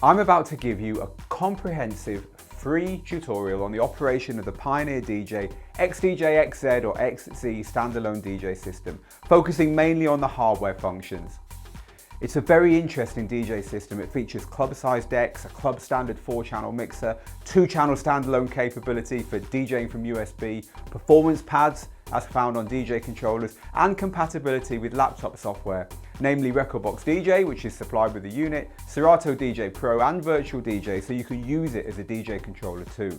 I'm about to give you a comprehensive free tutorial on the operation of the Pioneer DJ XDJ-XZ or XZ standalone DJ system, focusing mainly on the hardware functions. It's a very interesting DJ system. It features club-sized decks, a club standard 4-channel mixer, 2-channel standalone capability for DJing from USB, performance pads as found on DJ controllers, and compatibility with laptop software, namely Rekordbox DJ, which is supplied with the unit, Serato DJ Pro and Virtual DJ, so you can use it as a DJ controller too.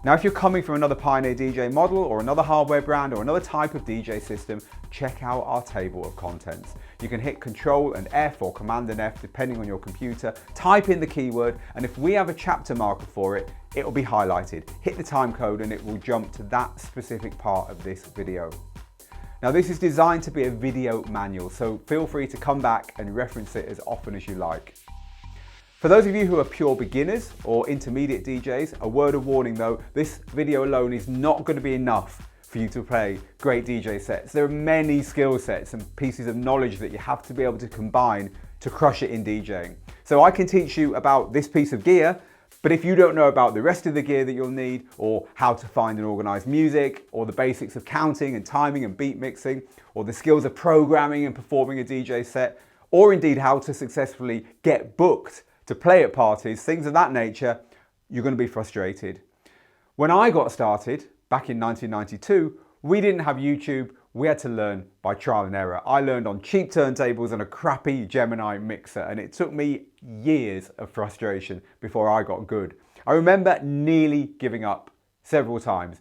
Now, if you're coming from another Pioneer DJ model or another hardware brand or another type of DJ system, check out our table of contents. You can hit Control and F or Command and F depending on your computer, type in the keyword, and if we have a chapter marker for it, it will be highlighted. Hit the time code and it will jump to that specific part of this video. Now, this is designed to be a video manual, so feel free to come back and reference it as often as you like. For those of you who are pure beginners or intermediate DJs, a word of warning though, this video alone is not going to be enough for you to play great DJ sets. There are many skill sets and pieces of knowledge that you have to be able to combine to crush it in DJing. So I can teach you about this piece of gear, but if you don't know about the rest of the gear that you'll need, or how to find and organize music, or the basics of counting and timing and beat mixing, or the skills of programming and performing a DJ set, or indeed how to successfully get booked to play at parties, things of that nature, you're going to be frustrated. When I got started back in 1992, we didn't have YouTube. We had to learn by trial and error. I learned on cheap turntables and a crappy Gemini mixer, and it took me years of frustration before I got good. I remember nearly giving up several times,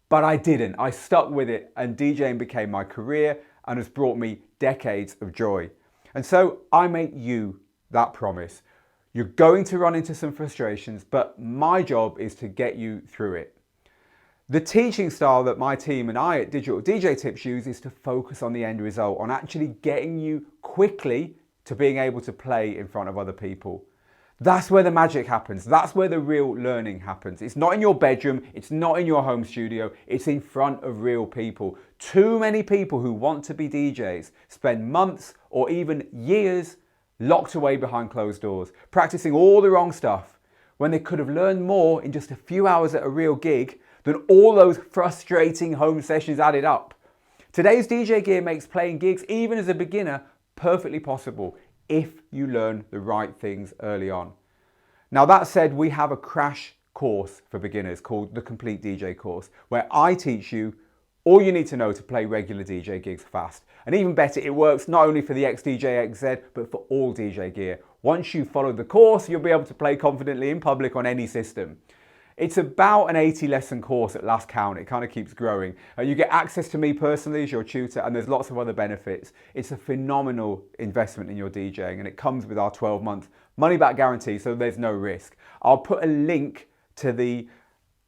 but I didn't. I stuck with it, and DJing became my career and has brought me decades of joy. And so I make you that promise. You're going to run into some frustrations, but my job is to get you through it. The teaching style that my team and I at Digital DJ Tips use is to focus on the end result, on actually getting you quickly to being able to play in front of other people. That's where the magic happens. That's where the real learning happens. It's not in your bedroom. It's not in your home studio. It's in front of real people. Too many people who want to be DJs spend months or even years locked away behind closed doors, practicing all the wrong stuff when they could have learned more in just a few hours at a real gig than all those frustrating home sessions added up. Today's DJ gear makes playing gigs, even as a beginner, perfectly possible if you learn the right things early on. Now, that said, we have a crash course for beginners called the Complete DJ Course, where I teach you all you need to know to play regular DJ gigs fast. And even better, it works not only for the XDJ-XZ, but for all DJ gear. Once you've followed the course, you'll be able to play confidently in public on any system. It's about an 80 lesson course at last count. It kind of keeps growing. You get access to me personally as your tutor, and there's lots of other benefits. It's a phenomenal investment in your DJing, and it comes with our 12-month money-back guarantee, so there's no risk. I'll put a link to the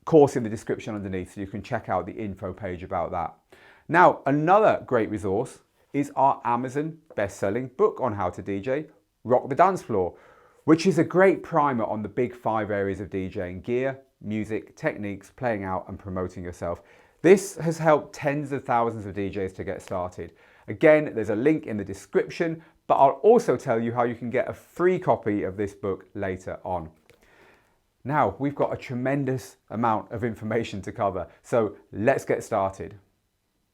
course in the description underneath so you can check out the info page about that. Now, another great resource is our Amazon best-selling book on how to DJ, Rock the Dance Floor, which is a great primer on the big 5 areas of DJing: gear, music, techniques, playing out and promoting yourself. This has helped tens of thousands of DJs to get started. Again, there's a link in the description, but I'll also tell you how you can get a free copy of this book later on. Now, we've got a tremendous amount of information to cover, so let's get started.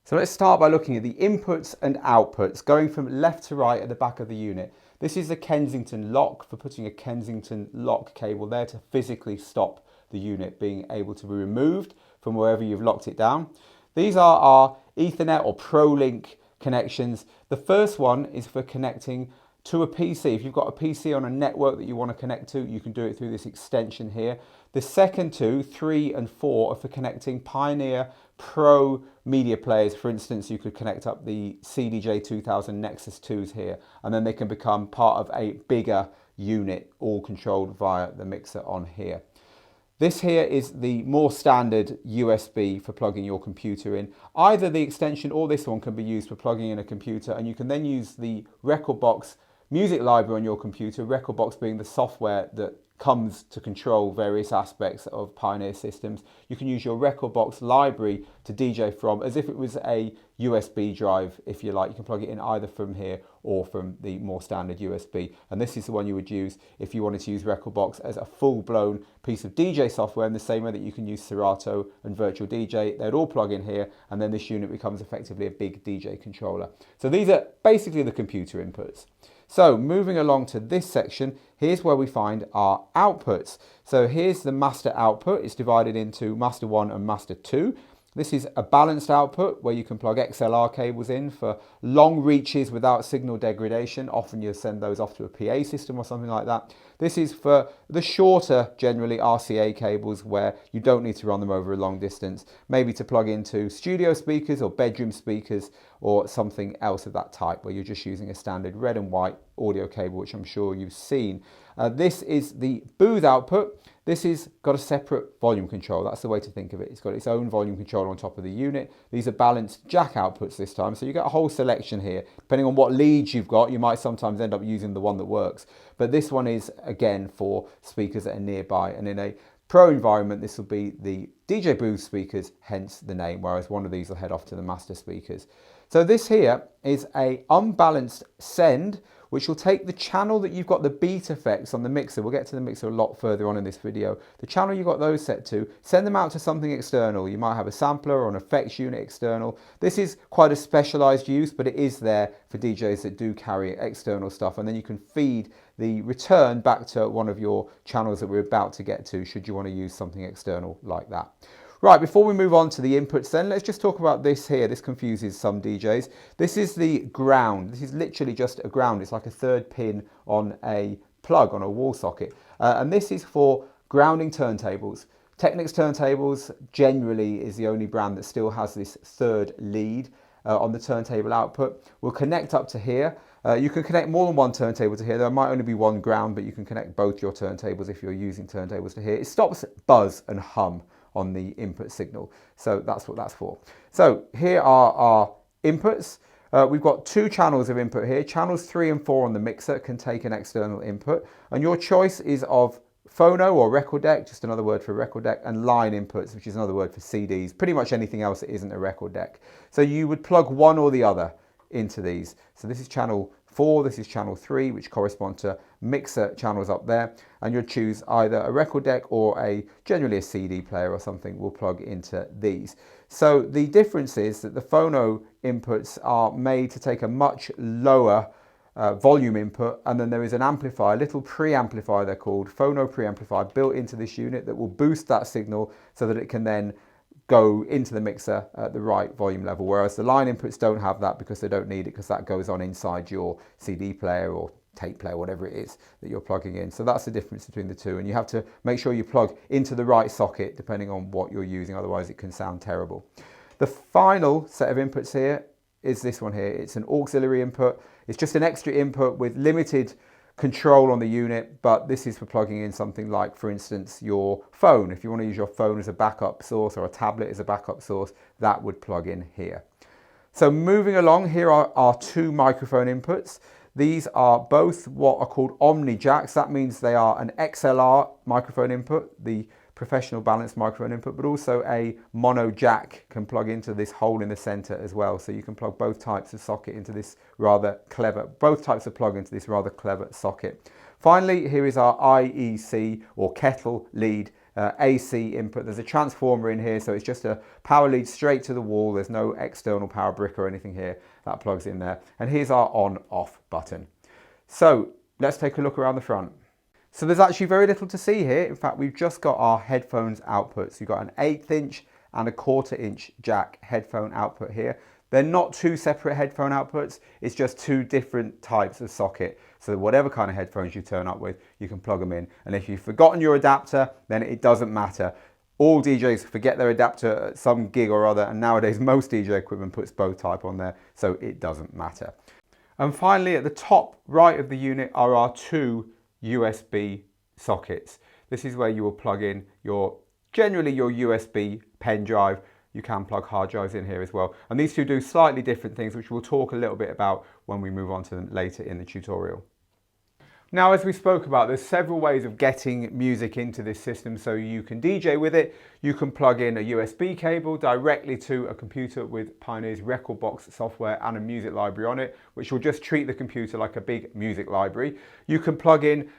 So let's start by looking at the inputs and outputs, going from left to right at the back of the unit. This is the Kensington lock, for putting a Kensington lock cable there to physically stop the unit being able to be removed from wherever you've locked it down. These are our Ethernet or ProLink connections. The first one is for connecting to a PC. If you've got a PC on a network that you want to connect to, you can do it through this extension here. The second two, 3 and 4, are for connecting Pioneer Pro media players. For instance, you could connect up the CDJ 2000 Nexus 2s here, and then they can become part of a bigger unit, all controlled via the mixer on here. This here is the more standard USB for plugging your computer in. Either the extension or this one can be used for plugging in a computer, and you can then use the Rekordbox music library on your computer, Rekordbox being the software that comes to control various aspects of Pioneer systems. You can use your Rekordbox library to DJ from as if it was a USB drive, if you like. You can plug it in either from here or from the more standard USB. And this is the one you would use if you wanted to use Rekordbox as a full-blown piece of DJ software, in the same way that you can use Serato and Virtual DJ. They'd all plug in here, and then this unit becomes effectively a big DJ controller. So these are basically the computer inputs. So moving along to this section, here's where we find our outputs. So here's the master output. It's divided into master 1 and master 2. This is a balanced output where you can plug XLR cables in for long reaches without signal degradation. Often you send those off to a PA system or something like that. This is for the shorter, generally RCA cables, where you don't need to run them over a long distance, maybe to plug into studio speakers or bedroom speakers or something else of that type, where you're just using a standard red and white audio cable, which I'm sure you've seen. This is the booth output. This has got a separate volume control. That's the way to think of it. It's got its own volume control on top of the unit. These are balanced jack outputs this time, so you get a whole selection here. Depending on what leads you've got, you might sometimes end up using the one that works. But this one is, again, for speakers that are nearby. And in a pro environment, this will be the DJ booth speakers, hence the name, whereas one of these will head off to the master speakers. So this here is a unbalanced send, which will take the channel that you've got the beat effects on the mixer. We'll get to the mixer a lot further on in this video. The channel you've got those set to, send them out to something external. You might have a sampler or an effects unit external. This is quite a specialized use, but it is there for DJs that do carry external stuff. And then you can feed the return back to one of your channels that we're about to get to, should you want to use something external like that. Right, before we move on to the inputs then, let's just talk about this here. This confuses some DJs. This is the ground. This is literally just a ground. It's like a third pin on a plug, on a wall socket. And this is for grounding turntables. Technics turntables generally is the only brand that still has this third lead on the turntable output. We'll connect up to here. You can connect more than one turntable to here. There might only be one ground, but you can connect both your turntables if you're using turntables to here. It stops buzz and hum on the input signal. So that's what that's for. So here are our inputs. We've got two channels of input here. Channels 3 and 4 on the mixer can take an external input. And your choice is of phono or record deck, just another word for record deck, and line inputs, which is another word for CDs. Pretty much anything else that isn't a record deck. So you would plug one or the other into these. So this is channel 4, this is channel 3, which correspond to mixer channels up there, and you'll choose either a record deck or generally a CD player or something will plug into these. So the difference is that the phono inputs are made to take a much lower volume input, and then there is an amplifier, a little preamplifier they're called, phono preamplifier, built into this unit that will boost that signal so that it can then go into the mixer at the right volume level, whereas the line inputs don't have that because they don't need it, because that goes on inside your CD player or tape player, whatever it is that you're plugging in. So that's the difference between the two, and you have to make sure you plug into the right socket depending on what you're using, otherwise it can sound terrible. The final set of inputs here is this one here. It's an auxiliary input. It's just an extra input with limited control on the unit, but this is for plugging in something like, for instance, your phone. If you want to use your phone as a backup source or a tablet as a backup source, that would plug in here. So moving along, here are our two microphone inputs. These are both what are called omni jacks. That means they are an XLR microphone input, the professional balanced microphone input, but also a mono jack can plug into this hole in the center as well. So you can plug both types of socket into this both types of plug into this rather clever socket. Finally, here is our IEC or kettle lead AC input. There's a transformer in here, so it's just a power lead straight to the wall. There's no external power brick or anything here. That plugs in there. And here's our on-off button. So let's take a look around the front. So there's actually very little to see here. In fact, we've just got our headphones outputs. You've got an 1/8 inch and a 1/4 inch jack headphone output here. They're not two separate headphone outputs. It's just two different types of socket. So whatever kind of headphones you turn up with, you can plug them in. And if you've forgotten your adapter, then it doesn't matter. All DJs forget their adapter at some gig or other, and nowadays most DJ equipment puts both type on there, so it doesn't matter. And finally, at the top right of the unit are our two USB sockets. This is where you will plug in generally your USB pen drive. You can plug hard drives in here as well. And these two do slightly different things, which we'll talk a little bit about when we move on to them later in the tutorial. Now, as we spoke about, there's several ways of getting music into this system so you can DJ with it. You can plug in a USB cable directly to a computer with Pioneer's Rekordbox software and a music library on it, which will just treat the computer like a big music library. You can plug in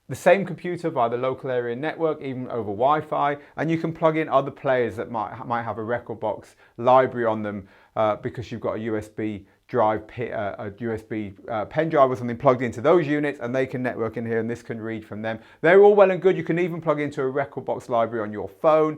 the same computer via the local area network, even over Wi-Fi, and you can plug in other players that might have a Rekordbox library on them because you've got a USB drive, a USB pen drive or something plugged into those units, and they can network in here and this can read from them. They're all well and good. You can even plug into a Rekordbox library on your phone,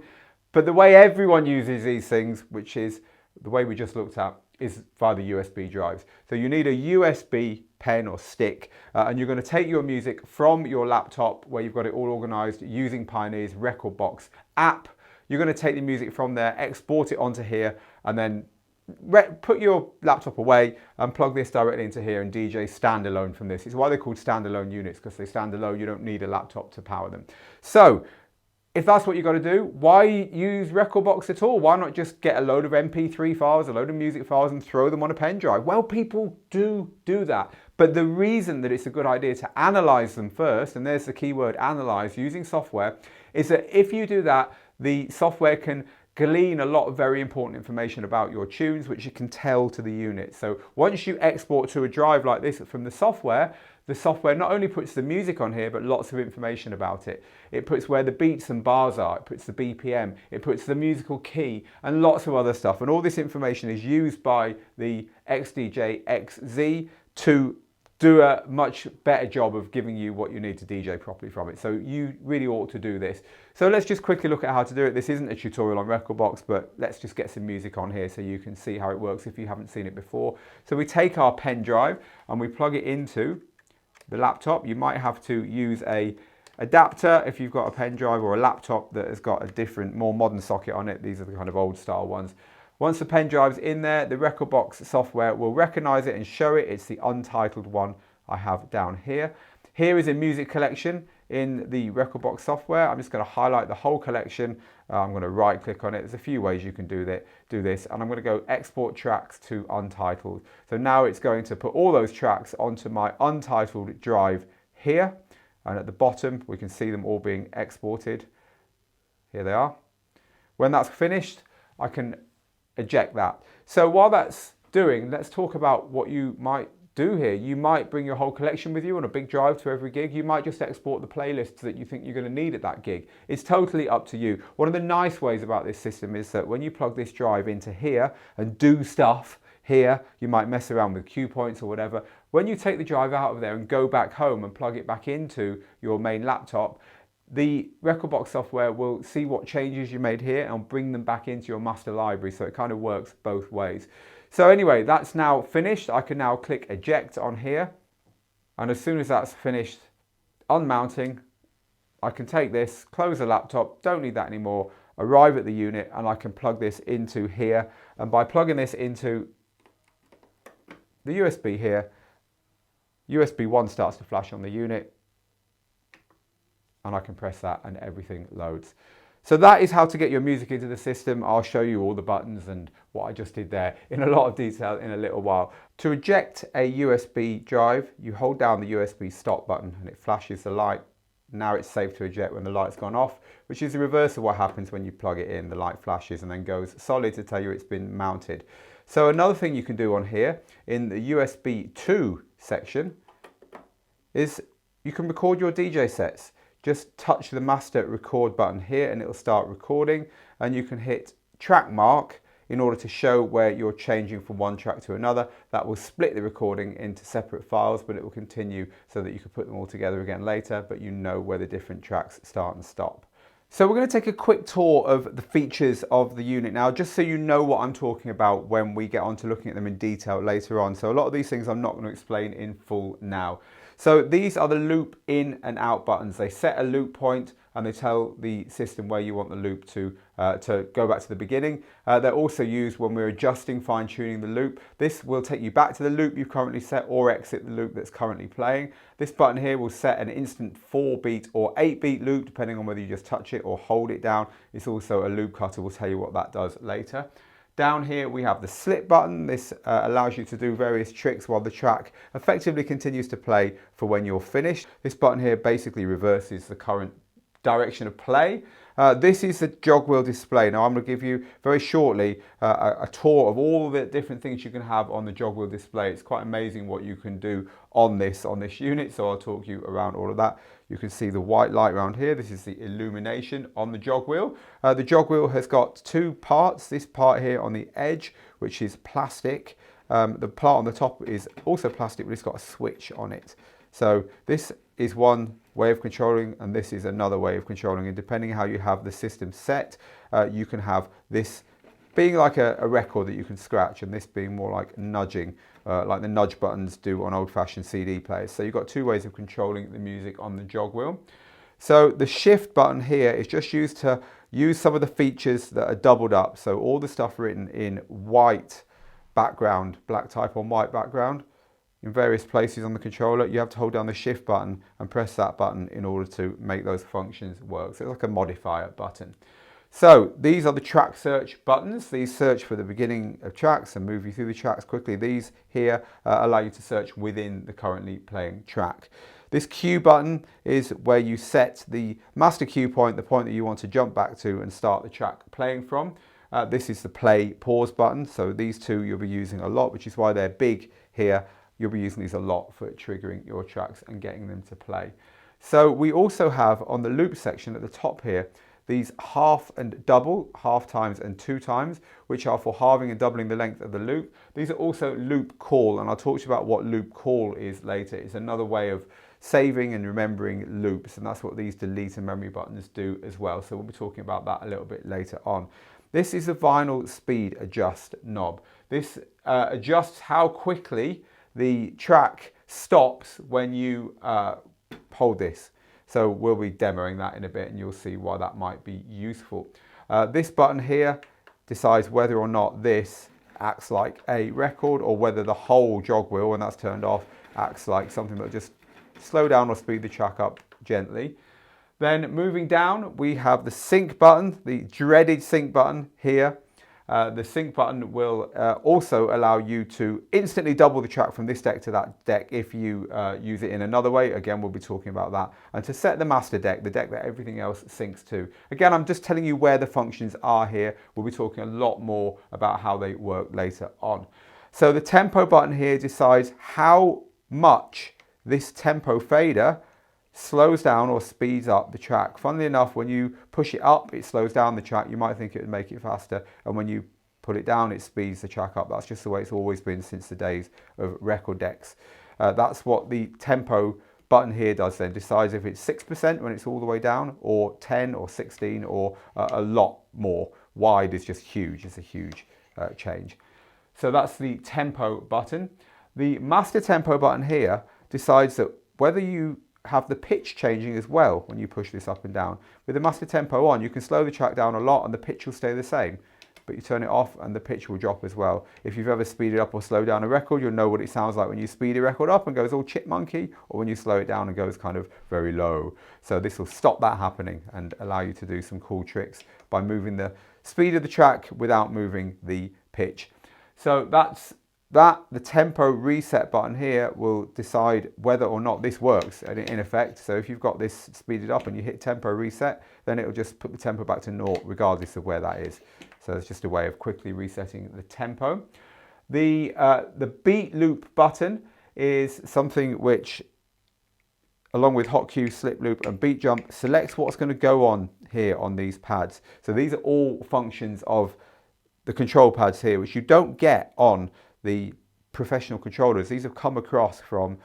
but the way everyone uses these things, which is the way we just looked at, is via the USB drives. So you need a USB pen or stick, and you're going to take your music from your laptop where you've got it all organized using Pioneer's Rekordbox app. You're going to take the music from there, export it onto here, and then put your laptop away and plug this directly into here and DJ standalone from this. It's why they're called standalone units, because they stand alone. You don't need a laptop to power them. So if that's what you've got to do, why use Rekordbox at all? Why not just get a load of MP3 files, a load of music files and throw them on a pen drive? Well, people do that. But the reason that it's a good idea to analyze them first, and there's the keyword analyze, using software, is that if you do that, the software can glean a lot of very important information about your tunes, which you can tell to the unit. So once you export to a drive like this from the software not only puts the music on here, but lots of information about it. It puts where the beats and bars are, it puts the BPM, it puts the musical key, and lots of other stuff. And all this information is used by the XDJ-XZ to do a much better job of giving you what you need to DJ properly from it. So you really ought to do this. So let's just quickly look at how to do it. This isn't a tutorial on Rekordbox, but let's just get some music on here so you can see how it works if you haven't seen it before. So we take our pen drive and we plug it into the laptop. You might have to use a adapter if you've got a pen drive or a laptop that has got a different, more modern socket on it. These are the kind of old style ones. Once the pen drive's in there, the Rekordbox software will recognize it and show it. It's the untitled one I have down here. Here is a music collection in the Rekordbox software. I'm just going to highlight the whole collection. I'm going to right click on it. There's a few ways you can do this, and I'm going to go export tracks to untitled. So now it's going to put all those tracks onto my untitled drive here, and at the bottom we can see them all being exported. Here they are. When that's finished, I can eject that. So while that's doing, let's talk about what you might do here. You might bring your whole collection with you on a big drive to every gig. You might just export the playlists that you think you're going to need at that gig. It's totally up to you. One of the nice ways about this system is that when you plug this drive into here and do stuff here, you might mess around with cue points or whatever. When you take the drive out of there and go back home and plug it back into your main laptop, the Rekordbox software will see what changes you made here and bring them back into your master library. So it kind of works both ways. So anyway, that's now finished. I can now click eject on here. And as soon as that's finished unmounting, I can take this, close the laptop, don't need that anymore, arrive at the unit, and I can plug this into here. And by plugging this into the USB here, USB 1 starts to flash on the unit, and I can press that and everything loads. So that is how to get your music into the system. I'll show you all the buttons and what I just did there in a lot of detail in a little while. To eject a USB drive, you hold down the USB stop button and it flashes the light. Now it's safe to eject when the light's gone off, which is the reverse of what happens when you plug it in. The light flashes and then goes solid to tell you it's been mounted. So another thing you can do on here in the USB 2 section is you can record your DJ sets. Just touch the master record button here and it'll start recording, and you can hit track mark in order to show where you're changing from one track to another. That will split the recording into separate files, but it will continue so that you can put them all together again later, but you know where the different tracks start and stop. So we're going to take a quick tour of the features of the unit now, just so you know what I'm talking about when we get on to looking at them in detail later on. So a lot of these things I'm not going to explain in full now. So these are the loop in and out buttons. They set a loop point and they tell the system where you want the loop to go back to the beginning. They're also used when we're adjusting, fine-tuning the loop. This will take you back to the loop you've currently set or exit the loop that's currently playing. This button here will set an instant 4-beat or 8-beat loop, depending on whether you just touch it or hold it down. It's also a loop cutter. We'll tell you what that does later. Down here we have the slip button. This allows you to do various tricks while the track effectively continues to play for when you're finished. This button here basically reverses the current direction of play. This is the Jogwheel display. Now I'm going to give you very shortly a tour of all the different things you can have on the Jogwheel display. It's quite amazing what you can do on this unit, so I'll talk you around all of that. You can see the white light around here. This is the illumination on the Jogwheel. The Jogwheel has got two parts. This part here on the edge, which is plastic. The part on the top is also plastic, but it's got a switch on it. So this is one way of controlling, and this is another way of controlling, and depending on how you have the system set, you can have this being like a record that you can scratch, and this being more like nudging, like the nudge buttons do on old-fashioned CD players. So you've got two ways of controlling the music on the Jogwheel. So the shift button here is just used to use some of the features that are doubled up. So all the stuff written in white background, black type on white background, in various places on the controller, you have to hold down the shift button and press that button in order to make those functions work. So it's like a modifier button. So these are the track search buttons. These search for the beginning of tracks and move you through the tracks quickly. These here allow you to search within the currently playing track. This cue button is where you set the master cue point, the point that you want to jump back to and start the track playing from. This is the play pause button. So these two you'll be using a lot, which is why they're big here. You'll be using these a lot for triggering your tracks and getting them to play. So we also have on the loop section at the top here, these half and double, half times and two times, which are for halving and doubling the length of the loop. These are also loop call, and I'll talk to you about what loop call is later. It's another way of saving and remembering loops, and that's what these delete and memory buttons do as well. So we'll be talking about that a little bit later on. This is the vinyl speed adjust knob. This adjusts how quickly the track stops when you hold this. So we'll be demoing that in a bit and you'll see why that might be useful. This button here decides whether or not this acts like a record or whether the whole Jogwheel, when that's turned off, acts like something that just slow down or speed the track up gently. Then moving down, we have the sync button, the dreaded sync button here. The sync button will also allow you to instantly double the track from this deck to that deck if you use it in another way. Again, we'll be talking about that. And to set the master deck, the deck that everything else syncs to. Again, I'm just telling you where the functions are here. We'll be talking a lot more about how they work later on. So the tempo button here decides how much this tempo fader slows down or speeds up the track. Funnily enough, when you push it up, it slows down the track. You might think it would make it faster, and when you put it down, it speeds the track up. That's just the way it's always been since the days of record decks. That's what the tempo button here does then. Decides if it's 6% when it's all the way down, or 10 or 16, or a lot more. Wide is just huge. It's a huge change. So that's the tempo button. The master tempo button here decides that whether you have the pitch changing as well when you push this up and down. With the master tempo on, you can slow the track down a lot and the pitch will stay the same, but you turn it off and the pitch will drop as well. If you've ever speeded up or slowed down a record, you'll know what it sounds like when you speed a record up and goes all chipmunky, or when you slow it down and goes kind of very low. So this will stop that happening and allow you to do some cool tricks by moving the speed of the track without moving the pitch. So that's that. The tempo reset button here will decide whether or not this works in effect. So if you've got this speeded up and you hit tempo reset, then it'll just put the tempo back to naught regardless of where that is. So it's just a way of quickly resetting the tempo. The beat loop button is something which, along with Hotcue, slip loop and beat jump, selects what's going to go on here on these pads. So these are all functions of the control pads here, which you don't get on the professional controllers. These have come across from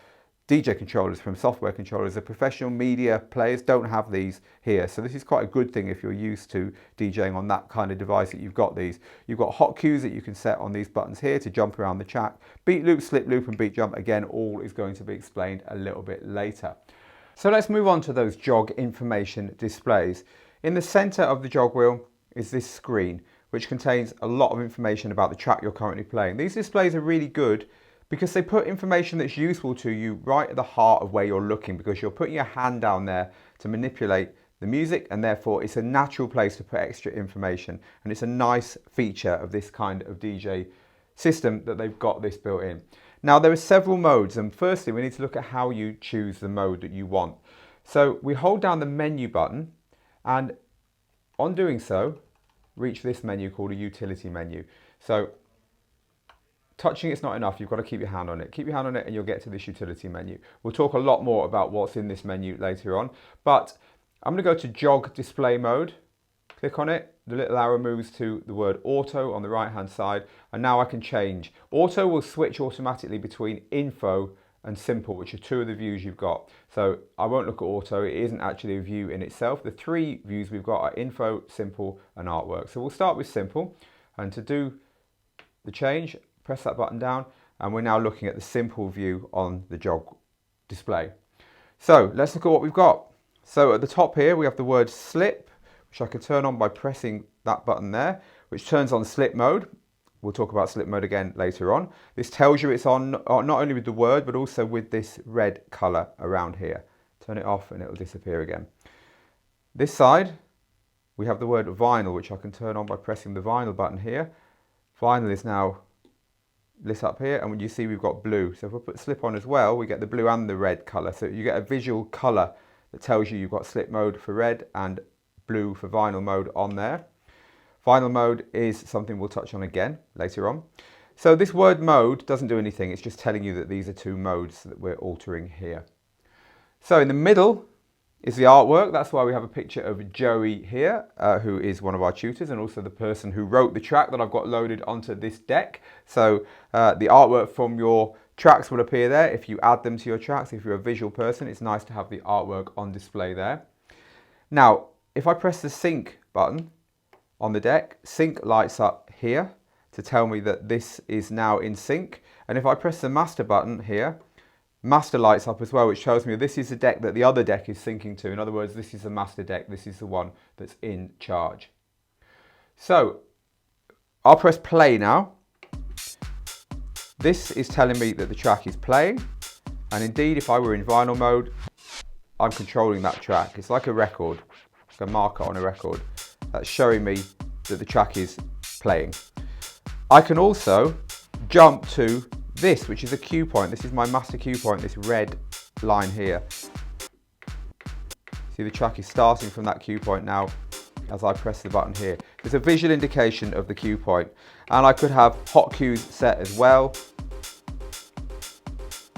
DJ controllers, from software controllers. The professional media players don't have these here. So this is quite a good thing if you're used to DJing on that kind of device, that you've got these. You've got Hotcues that you can set on these buttons here to jump around the track. Beat loop, slip loop and beat jump, again, all is going to be explained a little bit later. So let's move on to those jog information displays. In the center of the Jogwheel is this screen, which contains a lot of information about the track you're currently playing. These displays are really good because they put information that's useful to you right at the heart of where you're looking, because you're putting your hand down there to manipulate the music, and therefore it's a natural place to put extra information, and it's a nice feature of this kind of DJ system that they've got this built in. Now there are several modes, and firstly we need to look at how you choose the mode that you want. So we hold down the menu button, and on doing so reach this menu called a utility menu. So touching it's not enough, you've got to keep your hand on it. Keep your hand on it and you'll get to this utility menu. We'll talk a lot more about what's in this menu later on, but I'm going to go to Jog Display Mode, click on it, the little arrow moves to the word Auto on the right hand side, and now I can change. Auto will switch automatically between Info and Simple, which are two of the views you've got. So I won't look at Auto, it isn't actually a view in itself. The three views we've got are Info, Simple and Artwork. So we'll start with Simple, and to do the change, press that button down, and we're now looking at the Simple view on the Jog display. So let's look at what we've got. So at the top here we have the word slip, which I can turn on by pressing that button there, which turns on slip mode. We'll talk about slip mode again later on. This tells you it's on not only with the word, but also with this red color around here. Turn it off and it'll disappear again. This side, we have the word vinyl, which I can turn on by pressing the vinyl button here. Vinyl is now lit up here, and when you see we've got blue. So if I put slip on as well, we get the blue and the red color. So you get a visual color that tells you you've got slip mode for red and blue for vinyl mode on there. Vinyl mode is something we'll touch on again later on. So this word mode doesn't do anything, it's just telling you that these are two modes that we're altering here. So in the middle is the artwork. That's why we have a picture of Joey here, who is one of our tutors and also the person who wrote the track that I've got loaded onto this deck. So the artwork from your tracks will appear there if you add them to your tracks. If you're a visual person, it's nice to have the artwork on display there. Now, if I press the sync button on the deck, sync lights up here to tell me that this is now in sync. And if I press the master button here, master lights up as well, which tells me this is the deck that the other deck is syncing to. In other words, this is the master deck, this is the one that's in charge. So I'll press play now. This is telling me that the track is playing, and indeed if I were in vinyl mode, I'm controlling that track. It's like a record, like a marker on a record. That's showing me that the track is playing. I can also jump to this, which is a cue point. This is my master cue point, this red line here. See, the track is starting from that cue point now as I press the button here. There's a visual indication of the cue point. And I could have Hotcues set as well.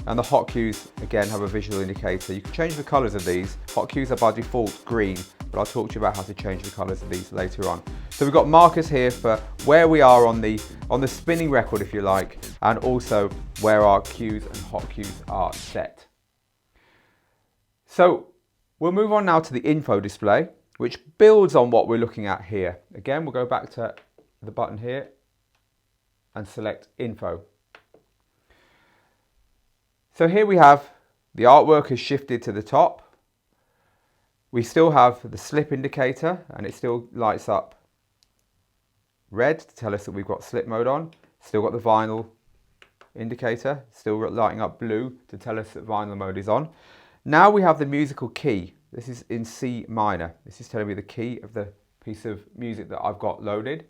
And the Hotcues, again, have a visual indicator. You can change the colors of these. Hotcues are by default green, but I'll talk to you about how to change the colors of these later on. So we've got markers here for where we are on the spinning record, if you like, and also where our cues and Hotcues are set. So we'll move on now to the info display, which builds on what we're looking at here. Again, we'll go back to the button here and select info. So here we have the artwork has shifted to the top. We still have the slip indicator and it still lights up red to tell us that we've got slip mode on. Still got the vinyl indicator, still lighting up blue to tell us that vinyl mode is on. Now we have the musical key. This is in C minor. This is telling me the key of the piece of music that I've got loaded.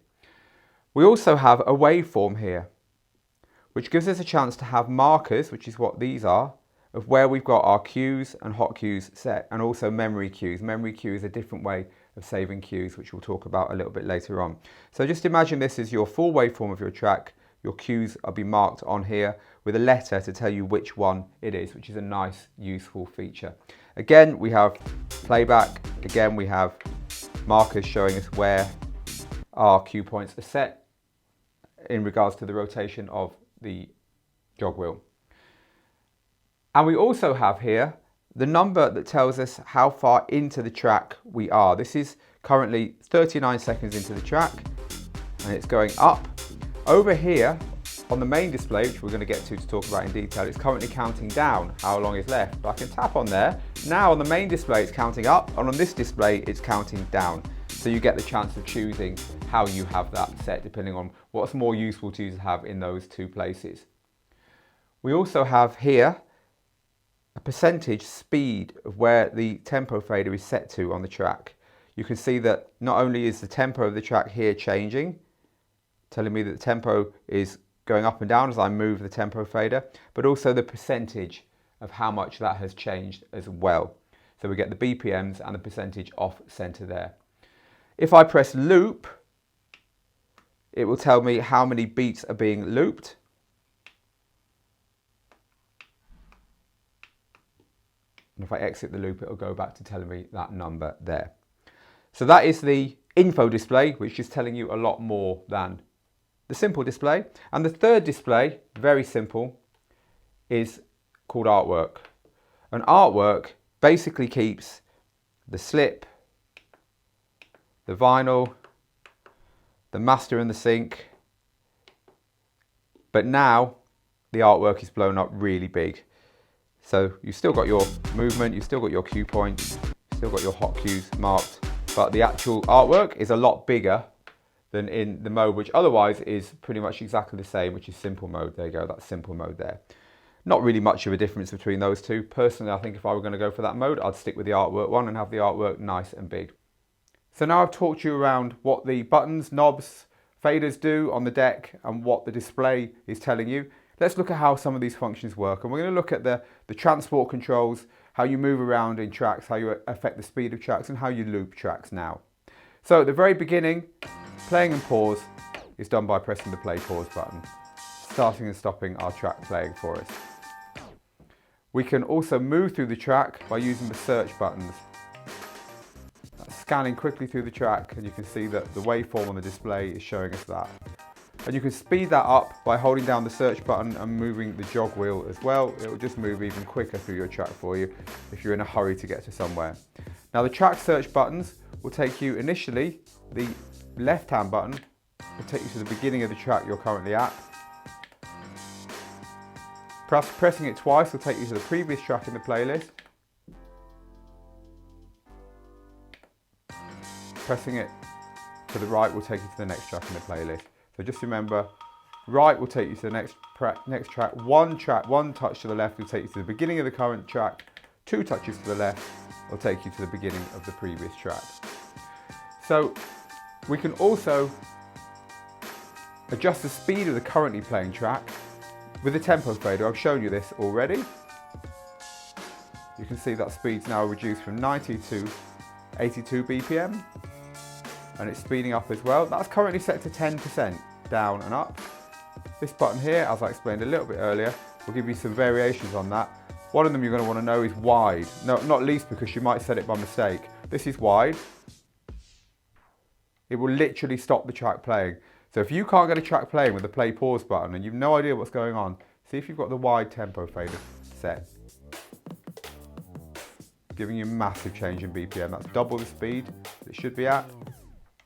We also have a waveform here, which gives us a chance to have markers, which is what these are, of where we've got our cues and Hotcues set, and also memory cues. Memory cue is a different way of saving cues, which we'll talk about a little bit later on. So just imagine this is your full waveform of your track. Your cues will be marked on here with a letter to tell you which one it is, which is a nice, useful feature. Again, we have playback. Again, we have markers showing us where our cue points are set in regards to the rotation of the jog wheel. And we also have here the number that tells us how far into the track we are. This is currently 39 seconds into the track and it's going up. Over here on the main display, which we're going to get to talk about in detail, it's currently counting down how long is left. But I can tap on there. Now on the main display it's counting up, and on this display it's counting down. So you get the chance of choosing how you have that set depending on what's more useful to you to have in those two places. We also have here a percentage speed of where the tempo fader is set to on the track. You can see that not only is the tempo of the track here changing, telling me that the tempo is going up and down as I move the tempo fader, but also the percentage of how much that has changed as well. So we get the BPMs and the percentage off center there. If I press loop, it will tell me how many beats are being looped. And if I exit the loop, it'll go back to telling me that number there. So that is the info display, which is telling you a lot more than the simple display. And the third display, very simple, is called artwork. And artwork basically keeps the slip, the vinyl, the master and the sync. But now the artwork is blown up really big. So you've still got your movement, you've still got your cue points, you've still got your Hotcues marked, but the actual artwork is a lot bigger than in the mode, which otherwise is pretty much exactly the same, which is simple mode. There you go, that's simple mode there. Not really much of a difference between those two. Personally, I think if I were going to go for that mode, I'd stick with the artwork one and have the artwork nice and big. So now I've talked to you around what the buttons, knobs, faders do on the deck and what the display is telling you. Let's look at how some of these functions work. And we're going to look at the transport controls, how you move around in tracks, how you affect the speed of tracks, and how you loop tracks now. So at the very beginning, playing and pause is done by pressing the play pause button, starting and stopping our track playing for us. We can also move through the track by using the search buttons. That's scanning quickly through the track, and you can see that the waveform on the display is showing us that. And you can speed that up by holding down the search button and moving the jog wheel as well. It will just move even quicker through your track for you if you're in a hurry to get to somewhere. Now the track search buttons will take you initially, the left-hand button will take you to the beginning of the track you're currently at. Pressing it twice will take you to the previous track in the playlist. Pressing it to the right will take you to the next track in the playlist. So just remember, right will take you to the next track, one touch to the left will take you to the beginning of the current track, 2 touches to the left will take you to the beginning of the previous track. So we can also adjust the speed of the currently playing track with the tempo fader. I've shown you this already. You can see that speed's now reduced from 90 to 82 BPM. And it's speeding up as well. That's currently set to 10% down and up. This button here, as I explained a little bit earlier, will give you some variations on that. One of them you're going to want to know is wide. No, not least because you might set it by mistake. This is wide. It will literally stop the track playing. So if you can't get a track playing with the play pause button and you've no idea what's going on, see if you've got the wide tempo fader set. Giving you a massive change in BPM. That's double the speed it should be at.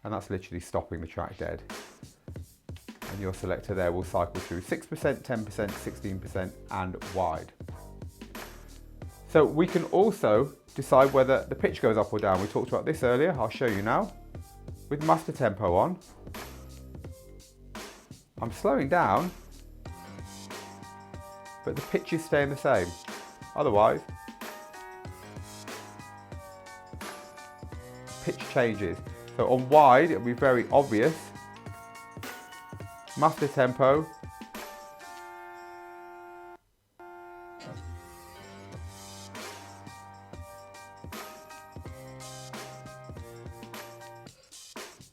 And that's literally stopping the track dead. And your selector there will cycle through 6%, 10%, 16% and wide. So we can also decide whether the pitch goes up or down. We talked about this earlier, I'll show you now. With master tempo on, I'm slowing down, but the pitch is staying the same. Otherwise, pitch changes. So on wide, it'll be very obvious. Master tempo.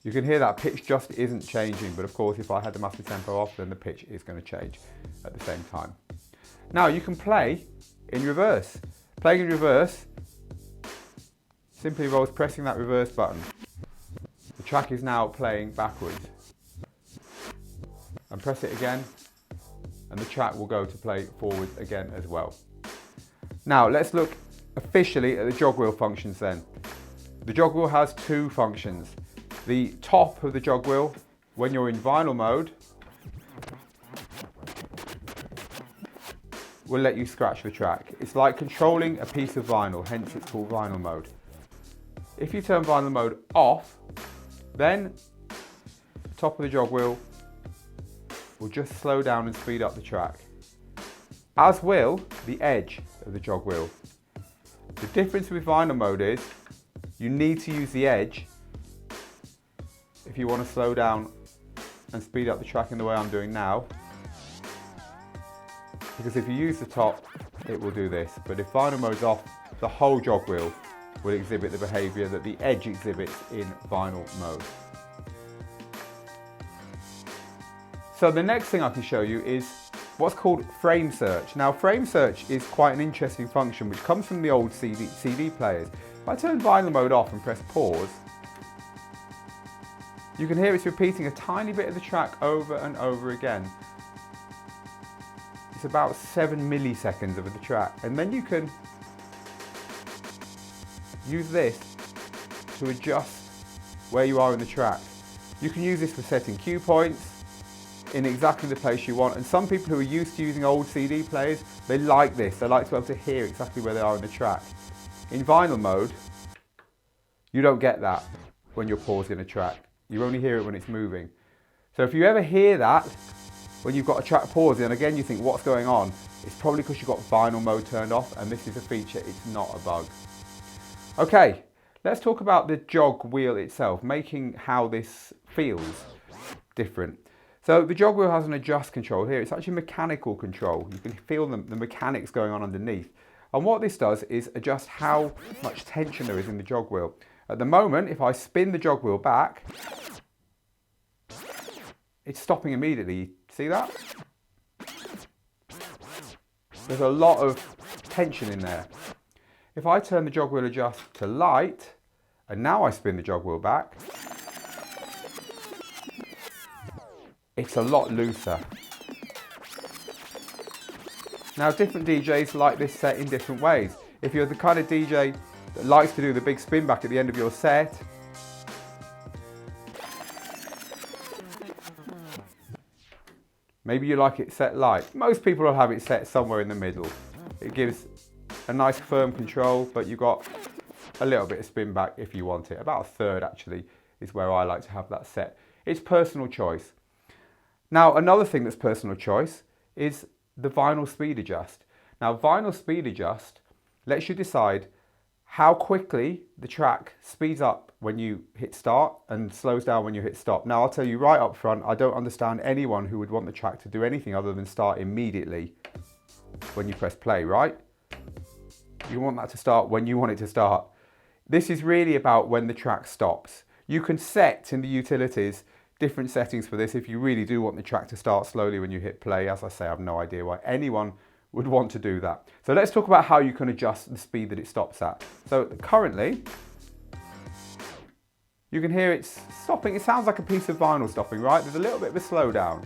You can hear that pitch just isn't changing, but of course if I had the master tempo off, then the pitch is going to change at the same time. Now you can play in reverse. Playing in reverse simply involves pressing that reverse button. The track is now playing backwards. And press it again, and the track will go to play forwards again as well. Now let's look officially at the Jogwheel functions then. The Jogwheel has 2 functions. The top of the Jogwheel, when you're in vinyl mode, will let you scratch the track. It's like controlling a piece of vinyl, hence it's called vinyl mode. If you turn vinyl mode off, then the top of the Jogwheel will just slow down and speed up the track, as will the edge. of the jog wheel. The difference with vinyl mode is you need to use the edge if you want to slow down and speed up the track in the way I'm doing now, because if you use the top it will do this, but if vinyl mode's off, the whole jog wheel will exhibit the behaviour that the edge exhibits in vinyl mode. So the next thing I can show you is what's called frame search. Now frame search is quite an interesting function which comes from the old CD players. If I turn vinyl mode off and press pause, you can hear it's repeating a tiny bit of the track over and over again. It's about 7 milliseconds of the track, and then you can use this to adjust where you are in the track. You can use this for setting cue points in exactly the place you want, and some people who are used to using old CD players, they like this. They like to be able to hear exactly where they are in the track. In vinyl mode, you don't get that when you're pausing a track. You only hear it when it's moving. So if you ever hear that when you've got a track pausing, and again you think what's going on, it's probably because you've got vinyl mode turned off, and this is a feature, it's not a bug. Okay, let's talk about the jog wheel itself, making how this feels different. So the jog wheel has an adjust control here. It's actually mechanical control. You can feel the mechanics going on underneath. And what this does is adjust how much tension there is in the jog wheel. At the moment, if I spin the jog wheel back, it's stopping immediately. See that? There's a lot of tension in there. If I turn the jog wheel adjust to light, and now I spin the jog wheel back, it's a lot looser. Now different DJs like this set in different ways. If you're the kind of DJ that likes to do the big spin back at the end of your set, maybe you like it set light. Most people will have it set somewhere in the middle. It gives a nice firm control, but you've got a little bit of spin back if you want it. About a third actually is where I like to have that set. It's personal choice. Now another thing that's personal choice is the vinyl speed adjust. Now vinyl speed adjust lets you decide how quickly the track speeds up when you hit start and slows down when you hit stop. Now I'll tell you right up front, I don't understand anyone who would want the track to do anything other than start immediately when you press play, right? You want that to start when you want it to start. This is really about when the track stops. You can set in the utilities different settings for this if you really do want the track to start slowly when you hit play. As I say, I have no idea why anyone would want to do that. So let's talk about how you can adjust the speed that it stops at. So currently, you can hear it's stopping. It sounds like a piece of vinyl stopping, right? There's a little bit of a slowdown.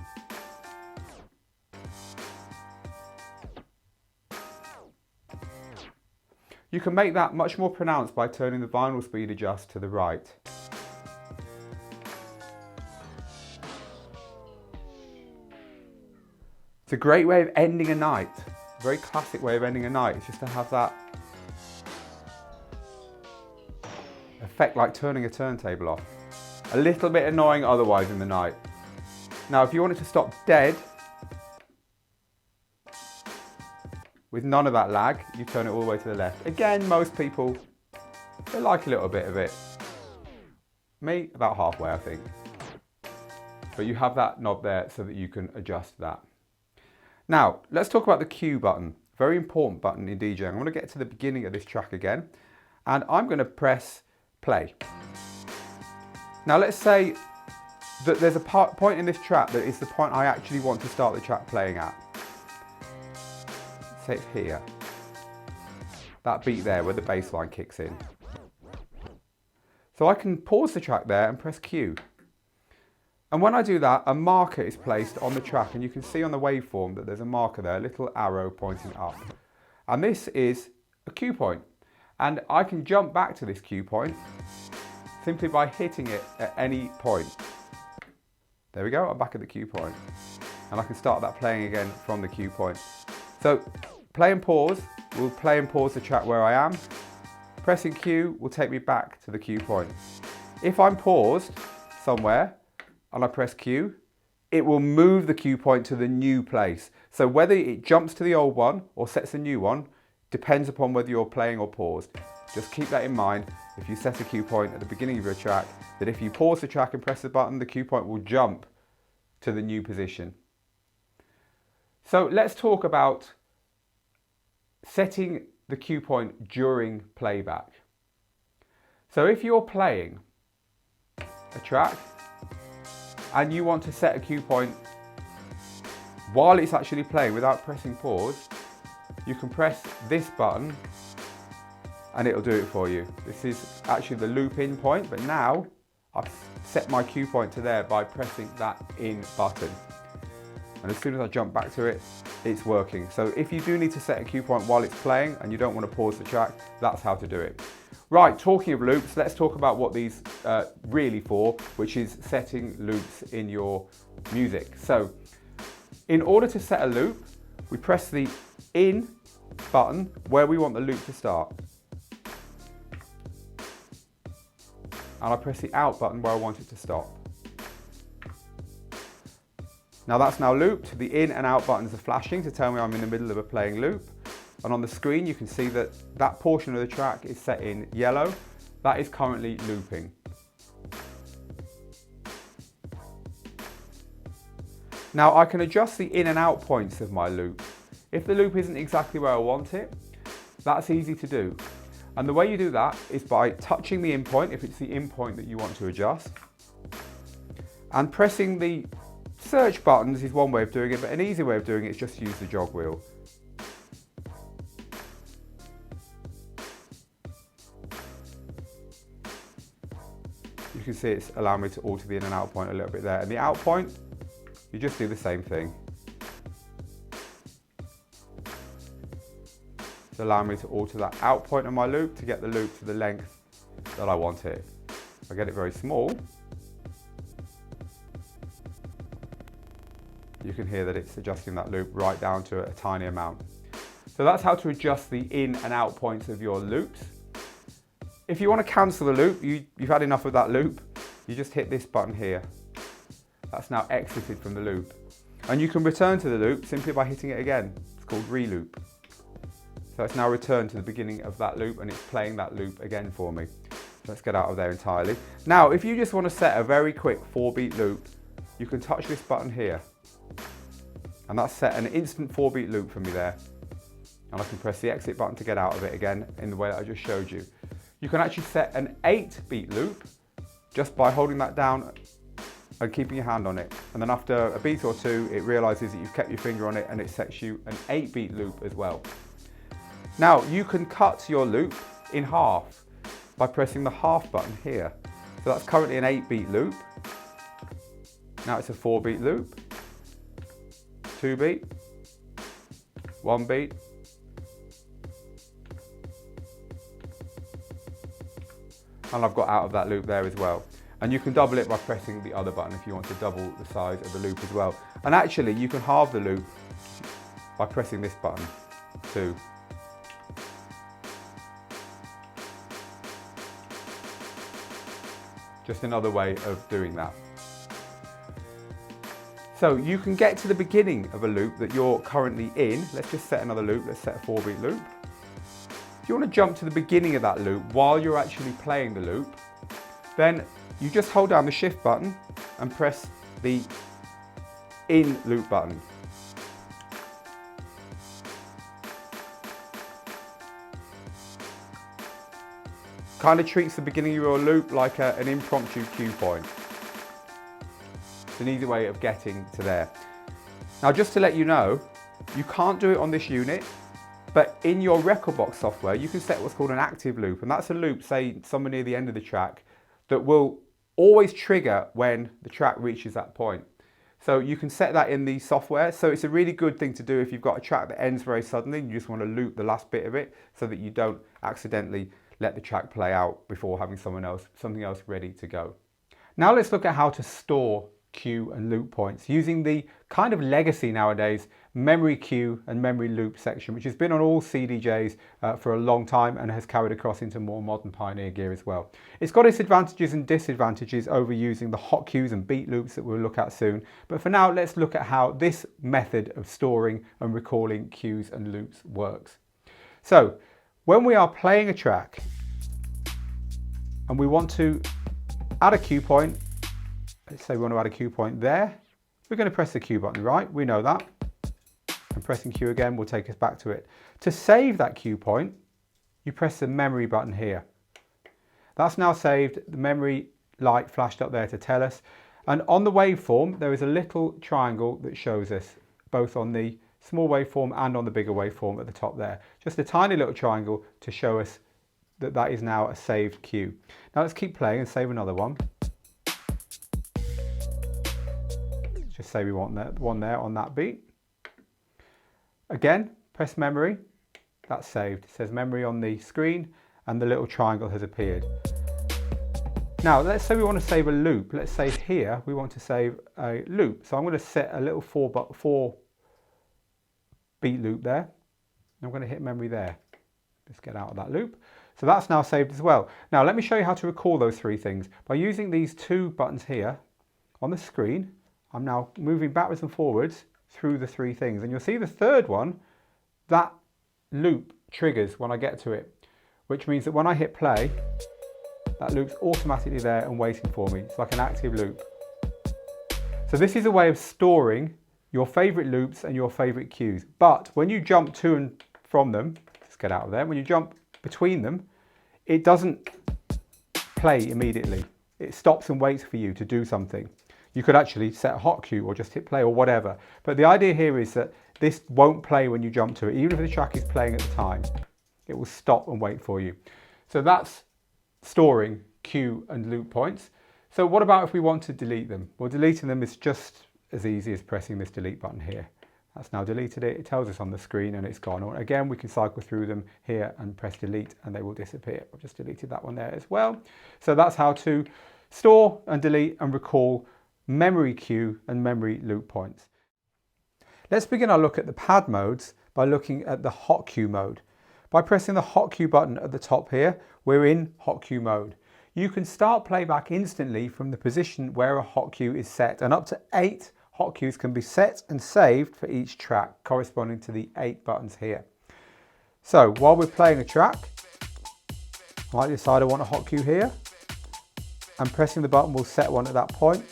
You can make that much more pronounced by turning the vinyl speed adjust to the right. It's a great way of ending a night. A very classic way of ending a night. It's just to have that effect like turning a turntable off. A little bit annoying otherwise in the night. Now if you want it to stop dead, with none of that lag, you turn it all the way to the left. Again, most people, they like a little bit of it. Me, about halfway I think. But you have that knob there so that you can adjust that. Now, let's talk about the cue button. Very important button in DJing. I'm going to get to the beginning of this track again, and I'm going to press play. Now, let's say that there's a point in this track that is the point I actually want to start the track playing at. Say it's here. That beat there where the bass line kicks in. So I can pause the track there and press cue. And when I do that, a marker is placed on the track, and you can see on the waveform that there's a marker there, a little arrow pointing up. And this is a cue point. And I can jump back to this cue point simply by hitting it at any point. There we go, I'm back at the cue point. And I can start that playing again from the cue point. So play and pause will play and pause the track where I am. Pressing cue will take me back to the cue point. If I'm paused somewhere, and I press cue, it will move the cue point to the new place. So whether it jumps to the old one or sets a new one, depends upon whether you're playing or paused. Just keep that in mind if you set a cue point at the beginning of your track, that if you pause the track and press the button, the cue point will jump to the new position. So let's talk about setting the cue point during playback. So if you're playing a track and you want to set a cue point while it's actually playing without pressing pause, you can press this button and it'll do it for you. This is actually the loop in point, but now I've set my cue point to there by pressing that in button. And as soon as I jump back to it, it's working. So if you do need to set a cue point while it's playing and you don't want to pause the track, that's how to do it. Right, talking of loops, let's talk about what these really for, which is setting loops in your music. So in order to set a loop, we press the in button where we want the loop to start. And I press the out button where I want it to stop. Now that's now looped. The in and out buttons are flashing to tell me I'm in the middle of a playing loop. And on the screen you can see that that portion of the track is set in yellow. That is currently looping. Now I can adjust the in and out points of my loop. If the loop isn't exactly where I want it, that's easy to do. And the way you do that is by touching the in point, if it's the in point that you want to adjust, and pressing the search buttons is one way of doing it, but an easy way of doing it is just use the jog wheel. You can see it's allowing me to alter the in and out point a little bit there. And the out point, you just do the same thing. It's allowing me to alter that out point of my loop to get the loop to the length that I want it. If I get it very small, you can hear that it's adjusting that loop right down to a tiny amount. So that's how to adjust the in and out points of your loops. If you want to cancel the loop, you've had enough of that loop, you just hit this button here. That's now exited from the loop. And you can return to the loop simply by hitting it again. It's called reloop. So it's now returned to the beginning of that loop and it's playing that loop again for me. Let's get out of there entirely. Now, if you just want to set a very quick 4-beat loop, you can touch this button here. And that's set an instant 4-beat loop for me there. And I can press the exit button to get out of it again in the way that I just showed you. You can actually set an 8-beat loop just by holding that down and keeping your hand on it. And then after a beat or two, it realizes that you've kept your finger on it and it sets you an 8-beat loop as well. Now, you can cut your loop in half by pressing the half button here. So that's currently an 8-beat loop. Now it's a 4-beat loop, 2-beat, 1-beat, and I've got out of that loop there as well. And you can double it by pressing the other button if you want to double the size of the loop as well. And actually you can halve the loop by pressing this button too. Just another way of doing that. So you can get to the beginning of a loop that you're currently in. Let's just set another loop. Let's set a 4-beat loop. If you want to jump to the beginning of that loop while you're actually playing the loop, then you just hold down the shift button and press the in loop button. Kind of treats the beginning of your loop like an impromptu cue point. It's an easy way of getting to there. Now, just to let you know, you can't do it on this unit, but in your Rekordbox software, you can set what's called an active loop, and that's a loop, say, somewhere near the end of the track, that will always trigger when the track reaches that point. So you can set that in the software. So it's a really good thing to do if you've got a track that ends very suddenly, and you just want to loop the last bit of it so that you don't accidentally let the track play out before having something else ready to go. Now let's look at how to store cue and loop points using the kind of legacy nowadays memory cue and memory loop section, which has been on all CDJs for a long time and has carried across into more modern Pioneer gear as well. It's got its advantages and disadvantages over using the Hotcues and beat loops that we'll look at soon. But for now, let's look at how this method of storing and recalling cues and loops works. So when we are playing a track and we want to add a cue point, let's say we want to add a cue point there, we're going to press the cue button, right? We know that. And pressing cue again will take us back to it. To save that cue point, you press the memory button here. That's now saved. The memory light flashed up there to tell us. And on the waveform, there is a little triangle that shows us, both on the small waveform and on the bigger waveform at the top there. Just a tiny little triangle to show us that that is now a saved cue. Now let's keep playing and save another one. Just say we want that one there on that beat. Again, press memory. That's saved. It says memory on the screen and the little triangle has appeared. Now let's say we want to save a loop. Let's say here we want to save a loop. So I'm going to set a little 4 beat loop there. I'm going to hit memory there. Let's get out of that loop. So that's now saved as well. Now let me show you how to recall those three things. By using these two buttons here on the screen, I'm now moving backwards and forwards through the three things. And you'll see the third one, that loop triggers when I get to it, which means that when I hit play, that loop's automatically there and waiting for me. It's like an active loop. So this is a way of storing your favorite loops and your favorite cues. But when you jump to and from them, let's get out of there, when you jump between them, it doesn't play immediately. It stops and waits for you to do something. You could actually set a Hotcue or just hit play or whatever. But the idea here is that this won't play when you jump to it. Even if the track is playing at the time, it will stop and wait for you. So that's storing cue and loop points. So what about if we want to delete them? Well, deleting them is just as easy as pressing this delete button here. That's now deleted it. It tells us on the screen and it's gone. Or again, we can cycle through them here and press delete and they will disappear. I've just deleted that one there as well. So that's how to store and delete and recall memory cue and memory loop points. Let's begin our look at the pad modes by looking at the Hotcue mode. By pressing the Hotcue button at the top here, we're in Hotcue mode. You can start playback instantly from the position where a Hotcue is set, and up to 8 Hotcues can be set and saved for each track, corresponding to the 8 buttons here. So while we're playing a track, I might decide I want a Hotcue here, and pressing the button will set one at that point.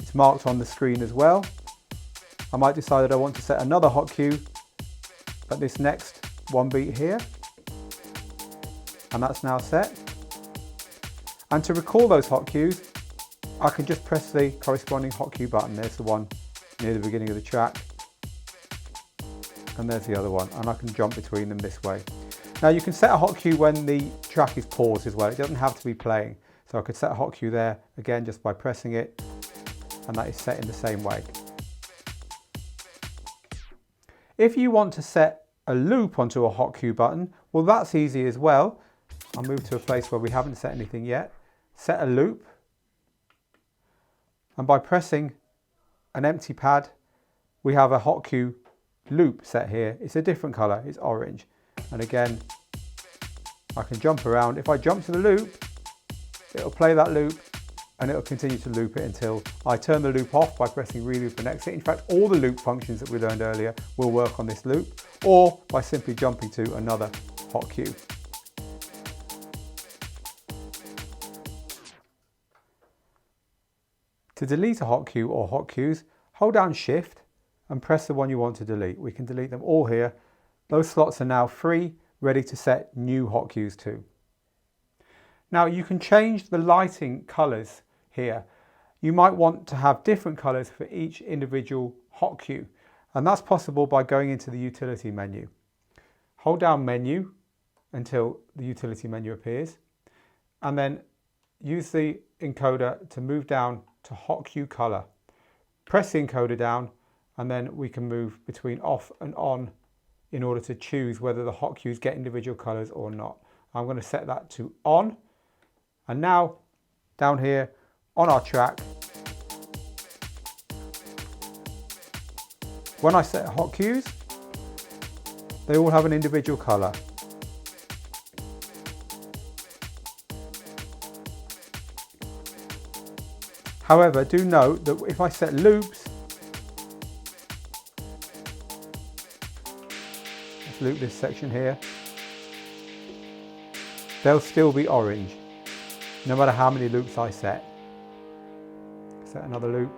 It's marked on the screen as well. I might decide that I want to set another Hotcue at this next one beat here, and that's now set. And to recall those Hotcues, I can just press the corresponding Hotcue button. There's the one near the beginning of the track, and there's the other one, and I can jump between them this way. Now you can set a Hotcue when the track is paused as well. It doesn't have to be playing. So I could set a Hotcue there, again, just by pressing it, and that is set in the same way. If you want to set a loop onto a Hotcue button, well, that's easy as well. I'll move to a place where we haven't set anything yet. Set a loop, and by pressing an empty pad, we have a Hotcue loop set here. It's a different color, it's orange. And again, I can jump around. If I jump to the loop, it'll play that loop and it'll continue to loop it until I turn the loop off by pressing reloop and exit. In fact, all the loop functions that we learned earlier will work on this loop, or by simply jumping to another Hotcue. To delete a Hotcue or Hotcues, hold down Shift and press the one you want to delete. We can delete them all here. Those slots are now free, ready to set new Hotcues to. Now you can change the lighting colours here. You might want to have different colours for each individual Hotcue, and that's possible by going into the utility menu. Hold down Menu until the utility menu appears, and then use the encoder to move down to Hotcue Colour. Press the encoder down, and then we can move between off and on in order to choose whether the Hotcues get individual colours or not. I'm going to set that to on, and now down here on our track, when I set Hotcues, they all have an individual colour. However, do note that if I set loops, let's loop this section here, they'll still be orange, no matter how many loops I set. Set another loop.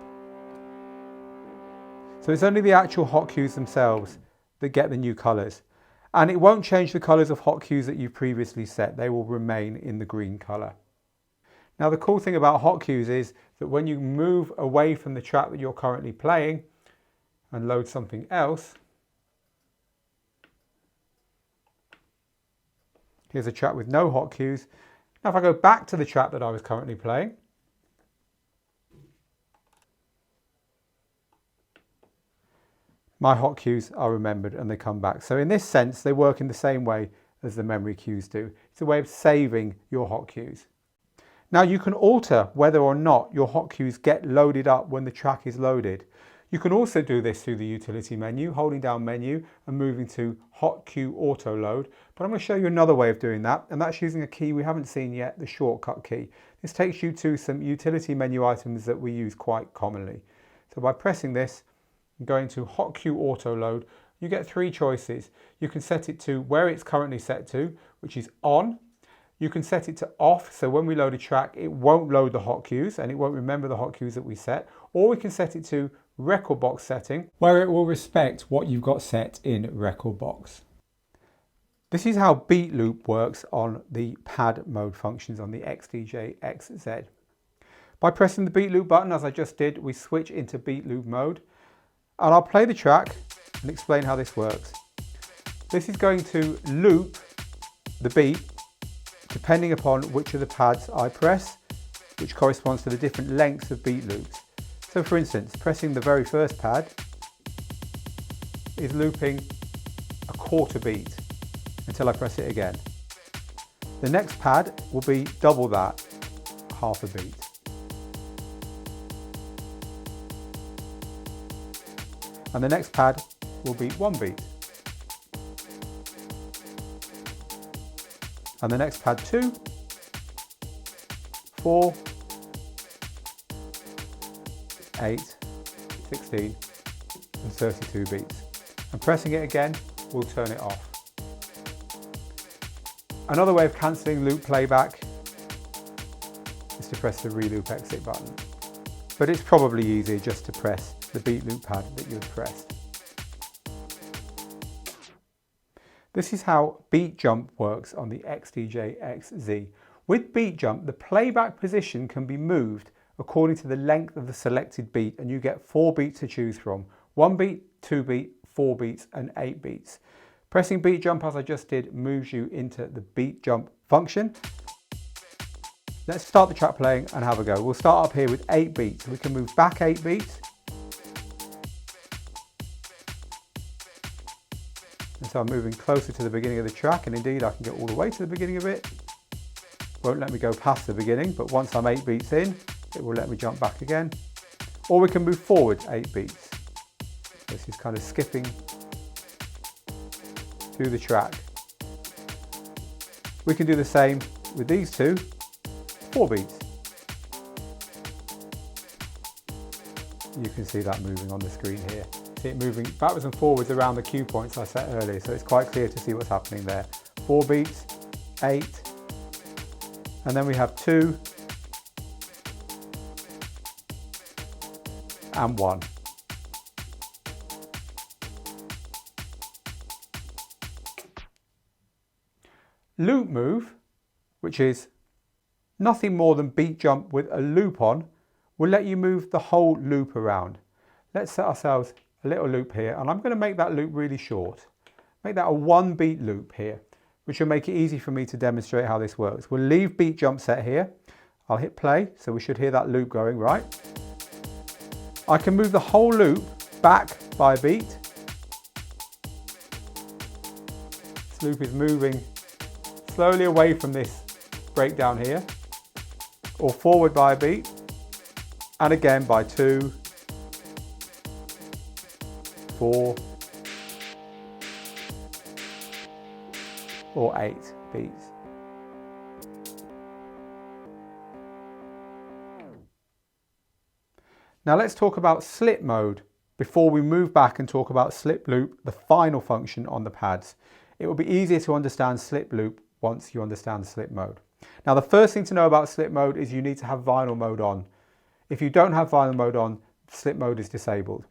So it's only the actual Hotcues themselves that get the new colours. And it won't change the colours of Hotcues that you've previously set. They will remain in the green colour. Now the cool thing about Hotcues is that when you move away from the track that you're currently playing and load something else, here's a track with no Hotcues. Now if I go back to the track that I was currently playing, my Hotcues are remembered and they come back. So in this sense, they work in the same way as the memory cues do. It's a way of saving your Hotcues. Now you can alter whether or not your Hotcues get loaded up when the track is loaded. You can also do this through the utility menu, holding down menu and moving to Hotcue auto load. But I'm going to show you another way of doing that, and that's using a key we haven't seen yet, the shortcut key. This takes you to some utility menu items that we use quite commonly. So by pressing this, going to Hotcue auto load, you get three choices. You can set it to where it's currently set to, which is on. You can set it to off, so when we load a track it won't load the Hotcues and it won't remember the Hotcues that we set. Or we can set it to Rekordbox setting, where it will respect what you've got set in Rekordbox. This is how beat loop works on the pad mode functions on the XDJ-XZ. By pressing the beat loop button, as I just did, we switch into beat loop mode. And I'll play the track and explain how this works. This is going to loop the beat depending upon which of the pads I press, which corresponds to the different lengths of beat loops. So for instance, pressing the very first pad is looping a quarter beat until I press it again. The next pad will be double that, half a beat. And the next pad will be one beat. And the next pad 2, 4, 8, 16, and 32 beats. And pressing it again will turn it off. Another way of cancelling loop playback is to press the reloop exit button. But it's probably easier just to press the beat loop pad that you've pressed. This is how beat jump works on the XDJ-XZ. With beat jump, the playback position can be moved according to the length of the selected beat, and you get 4 beats to choose from. 1 beat, 2 beat, 4 beats and 8 beats. Pressing beat jump as I just did moves you into the beat jump function. Let's start the track playing and have a go. We'll start up here with 8 beats. We can move back 8 beats. And so I'm moving closer to the beginning of the track, and indeed I can get all the way to the beginning of it. Won't let me go past the beginning, but once I'm 8 beats in, it will let me jump back again. Or we can move forward 8 beats. This is kind of skipping through the track. We can do the same with these two, 4 beats. You can see that moving on the screen here. See it moving backwards and forwards around the cue points I set earlier, so it's quite clear to see what's happening there. 4 beats, 8, and then we have 2 and 1. Loop move, which is nothing more than beat jump with a loop on, will let you move the whole loop around. Let's set ourselves a little loop here, and I'm going to make that loop really short. Make that a 1 beat loop here, which will make it easy for me to demonstrate how this works. We'll leave beat jump set here. I'll hit play, so we should hear that loop going, right? I can move the whole loop back by a beat. This loop is moving slowly away from this breakdown here, or forward by a beat, and again by 2, 4, or 8 beats. Now let's talk about slip mode before we move back and talk about slip loop, the final function on the pads. It will be easier to understand slip loop once you understand slip mode. Now the first thing to know about slip mode is you need to have vinyl mode on. If you don't have vinyl mode on, slip mode is disabled.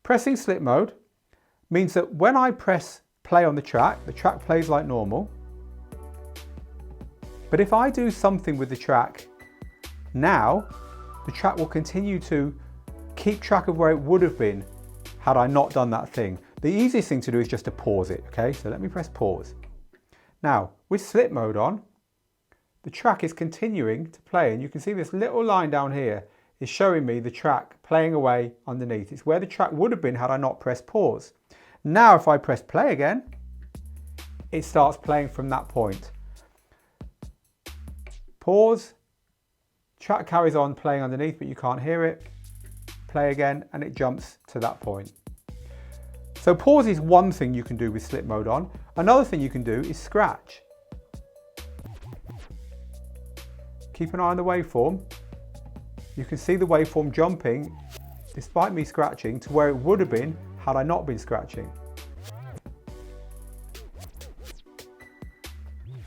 Pressing slip mode means that when I press play on the track plays like normal. But if I do something with the track now, the track will continue to keep track of where it would have been had I not done that thing. The easiest thing to do is just to pause it, okay? So let me press pause. Now, with slip mode on, the track is continuing to play, and you can see this little line down here is showing me the track playing away underneath. It's where the track would have been had I not pressed pause. Now if I press play again, it starts playing from that point. Pause, track carries on playing underneath, but you can't hear it. Play again, and it jumps to that point. So pause is one thing you can do with slip mode on. Another thing you can do is scratch. Keep an eye on the waveform. You can see the waveform jumping, despite me scratching, to where it would have been had I not been scratching.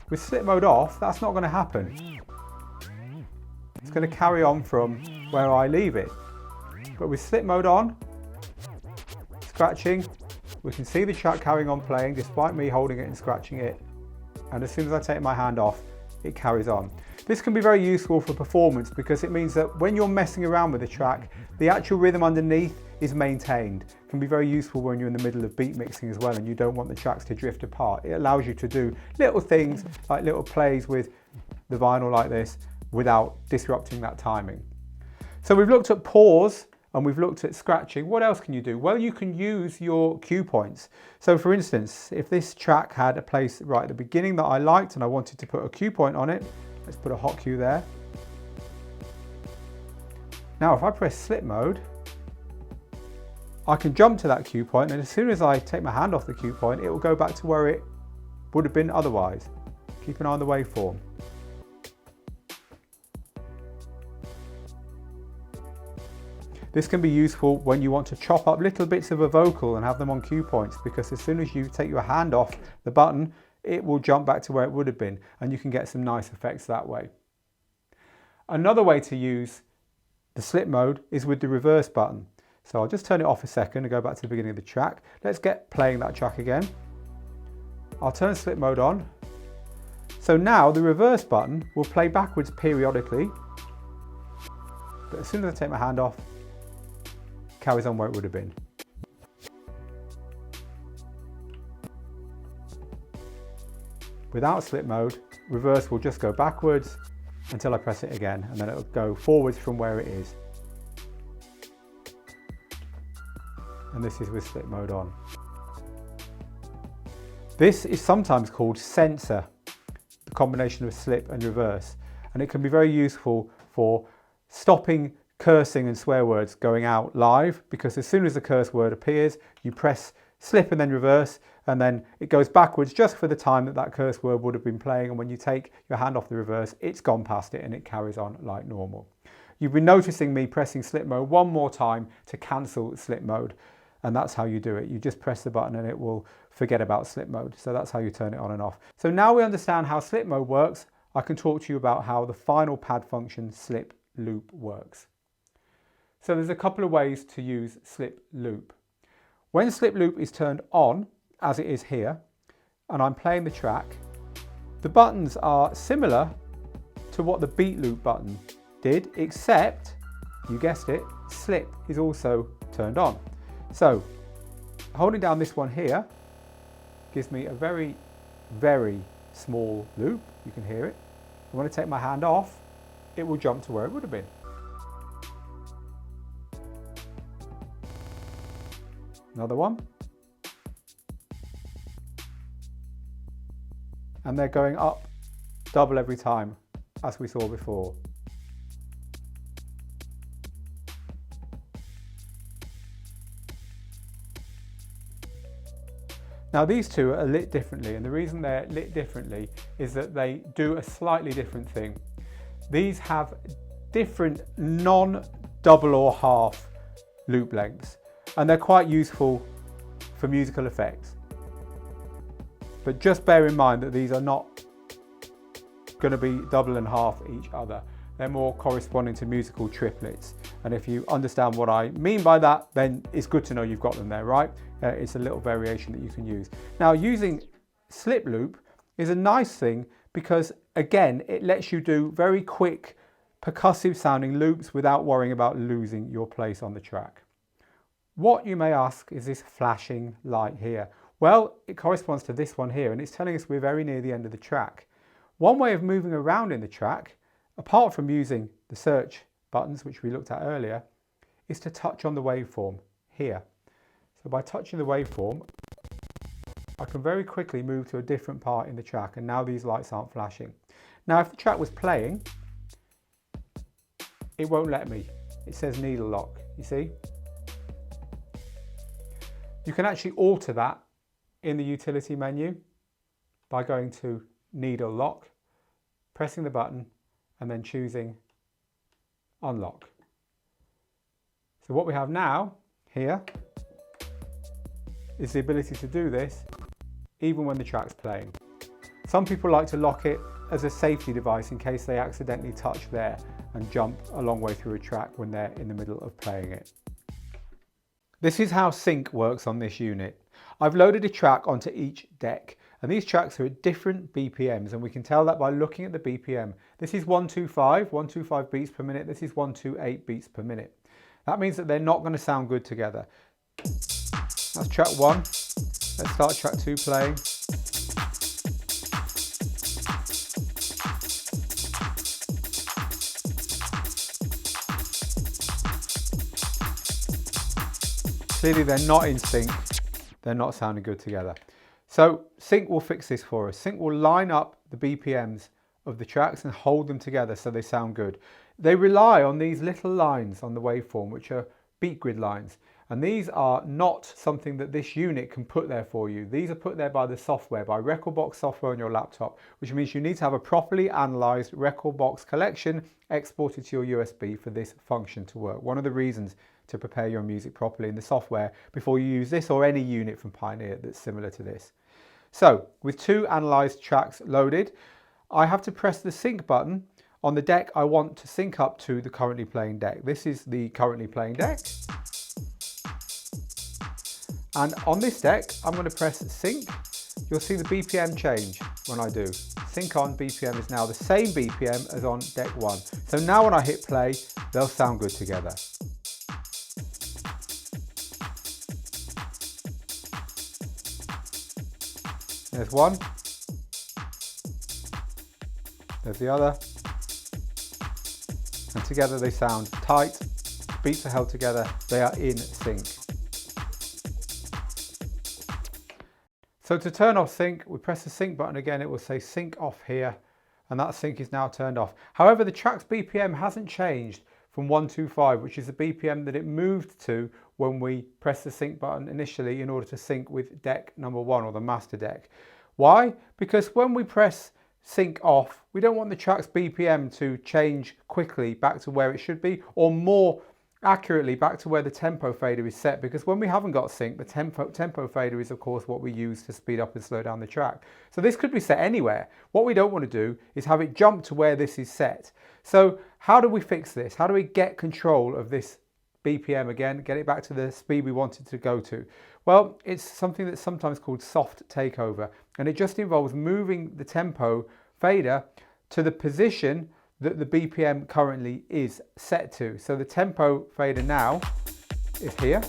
With slip mode off, that's not going to happen. It's going to carry on from where I leave it. But with slip mode on, scratching, we can see the track carrying on playing despite me holding it and scratching it. And as soon as I take my hand off, it carries on. This can be very useful for performance because it means that when you're messing around with the track, the actual rhythm underneath is maintained. It can be very useful when you're in the middle of beat mixing as well and you don't want the tracks to drift apart. It allows you to do little things like little plays with the vinyl like this without disrupting that timing. So we've looked at pause and we've looked at scratching. What else can you do? Well, you can use your cue points. So for instance, if this track had a place right at the beginning that I liked and I wanted to put a cue point on it, let's put a Hotcue there. Now if I press slip mode, I can jump to that cue point, and as soon as I take my hand off the cue point, it will go back to where it would have been otherwise. Keep an eye on the waveform. This can be useful when you want to chop up little bits of a vocal and have them on cue points, because as soon as you take your hand off the button, it will jump back to where it would have been, and you can get some nice effects that way. Another way to use the slip mode is with the reverse button. So I'll just turn it off a second and go back to the beginning of the track. Let's get playing that track again. I'll turn slip mode on. So now the reverse button will play backwards periodically, but as soon as I take my hand off, it carries on where it would have been. Without slip mode, reverse will just go backwards until I press it again, and then it'll go forwards from where it is. And this is with slip mode on. This is sometimes called Censor, the combination of slip and reverse, and it can be very useful for stopping cursing and swear words going out live, because as soon as the curse word appears, you press slip and then reverse, and then it goes backwards just for the time that that curse word would have been playing, and when you take your hand off the reverse, it's gone past it and it carries on like normal. You've been noticing me pressing slip mode one more time to cancel slip mode, and that's how you do it. You just press the button and it will forget about slip mode. So that's how you turn it on and off. So now we understand how slip mode works, I can talk to you about how the final pad function slip loop works. So there's a couple of ways to use slip loop. When slip loop is turned on, as it is here, and I'm playing the track, the buttons are similar to what the beat loop button did, except, you guessed it, slip is also turned on. So holding down this one here gives me a very, very small loop. You can hear it. When I take my hand off, it will jump to where it would have been. Another one. And they're going up double every time, as we saw before. Now these two are lit differently, and the reason they're lit differently is that they do a slightly different thing. These have different non-double or half loop lengths, and they're quite useful for musical effects. But just bear in mind that these are not going to be double and half each other. They're more corresponding to musical triplets. And if you understand what I mean by that, then it's good to know you've got them there, right? It's a little variation that you can use. Now, using slip loop is a nice thing because, again, it lets you do very quick percussive sounding loops without worrying about losing your place on the track. What, you may ask, is this flashing light here? Well, it corresponds to this one here, and it's telling us we're very near the end of the track. One way of moving around in the track, apart from using the search buttons, which we looked at earlier, is to touch on the waveform here. So by touching the waveform, I can very quickly move to a different part in the track, and now these lights aren't flashing. Now, if the track was playing, it won't let me. It says needle lock, you see? You can actually alter that in the utility menu by going to needle lock, pressing the button, and then choosing unlock. So what we have now here is the ability to do this even when the track's playing. Some people like to lock it as a safety device in case they accidentally touch there and jump a long way through a track when they're in the middle of playing it. This is how sync works on this unit. I've loaded a track onto each deck, and these tracks are at different BPMs, and we can tell that by looking at the BPM. This is 125 beats per minute. This is 128 beats per minute. That means that they're not going to sound good together. That's track 1. Let's start track 2 playing. Clearly they're not in sync, they're not sounding good together. So sync will fix this for us. Sync will line up the BPMs of the tracks and hold them together so they sound good. They rely on these little lines on the waveform, which are beat grid lines. And these are not something that this unit can put there for you. These are put there by the software, by Rekordbox software on your laptop, which means you need to have a properly analyzed Rekordbox collection exported to your USB for this function to work. One of the reasons to prepare your music properly in the software before you use this or any unit from Pioneer that's similar to this. So with 2 analyzed tracks loaded, I have to press the sync button on the deck I want to sync up to the currently playing deck. This is the currently playing deck. And on this deck, I'm going to press sync. You'll see the BPM change when I do. Sync on BPM is now the same BPM as on deck 1. So now when I hit play, they'll sound good together. There's one, there's the other, and together they sound tight, beats are held together, they are in sync. So to turn off sync, we press the sync button again, it will say sync off here, and that sync is now turned off. However, the track's BPM hasn't changed from 125, which is the BPM that it moved to when we pressed the sync button initially in order to sync with deck number 1 or the master deck. Why? Because when we press sync off, we don't want the track's BPM to change quickly back to where it should be, or more accurately back to where the tempo fader is set, because when we haven't got sync, the tempo fader is of course what we use to speed up and slow down the track. So this could be set anywhere. What we don't want to do is have it jump to where this is set. So how do we fix this? How do we get control of this BPM again, get it back to the speed we want it to go to? Well, it's something that's sometimes called soft takeover, and it just involves moving the tempo fader to the position that the BPM currently is set to. So the tempo fader now is here,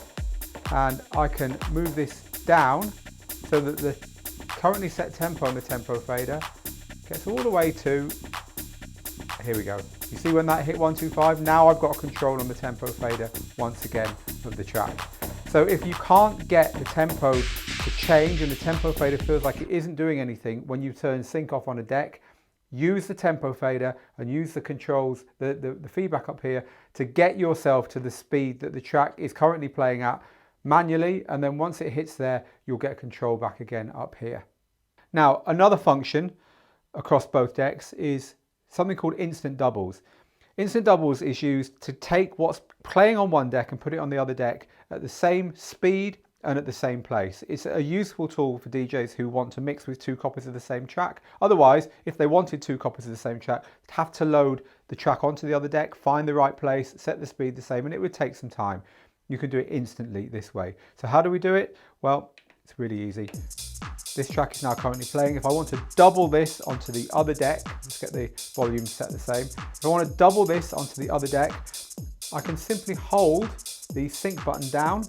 and I can move this down so that the currently set tempo on the tempo fader gets all the way to, here we go. You see when that hit 125, now I've got control on the tempo fader once again of the track. So if you can't get the tempo to change and the tempo fader feels like it isn't doing anything when you turn sync off on a deck, use the tempo fader and use the controls, the feedback up here to get yourself to the speed that the track is currently playing at manually, and then once it hits there, you'll get control back again up here. Now, another function across both decks is something called instant doubles. Instant doubles is used to take what's playing on one deck and put it on the other deck at the same speed and at the same place. It's a useful tool for DJs who want to mix with 2 copies of the same track. Otherwise, if they wanted 2 copies of the same track, they'd have to load the track onto the other deck, find the right place, set the speed the same, and it would take some time. You can do it instantly this way. So how do we do it? Well, it's really easy. This track is now currently playing. If I want to double this onto the other deck, let's get the volume set the same. If I want to double this onto the other deck, I can simply hold the sync button down,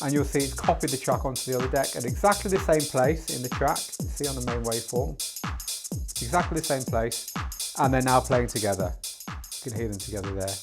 and you'll see it's copied the track onto the other deck at exactly the same place in the track. See on the main waveform, exactly the same place, and they're now playing together. You can hear them together there.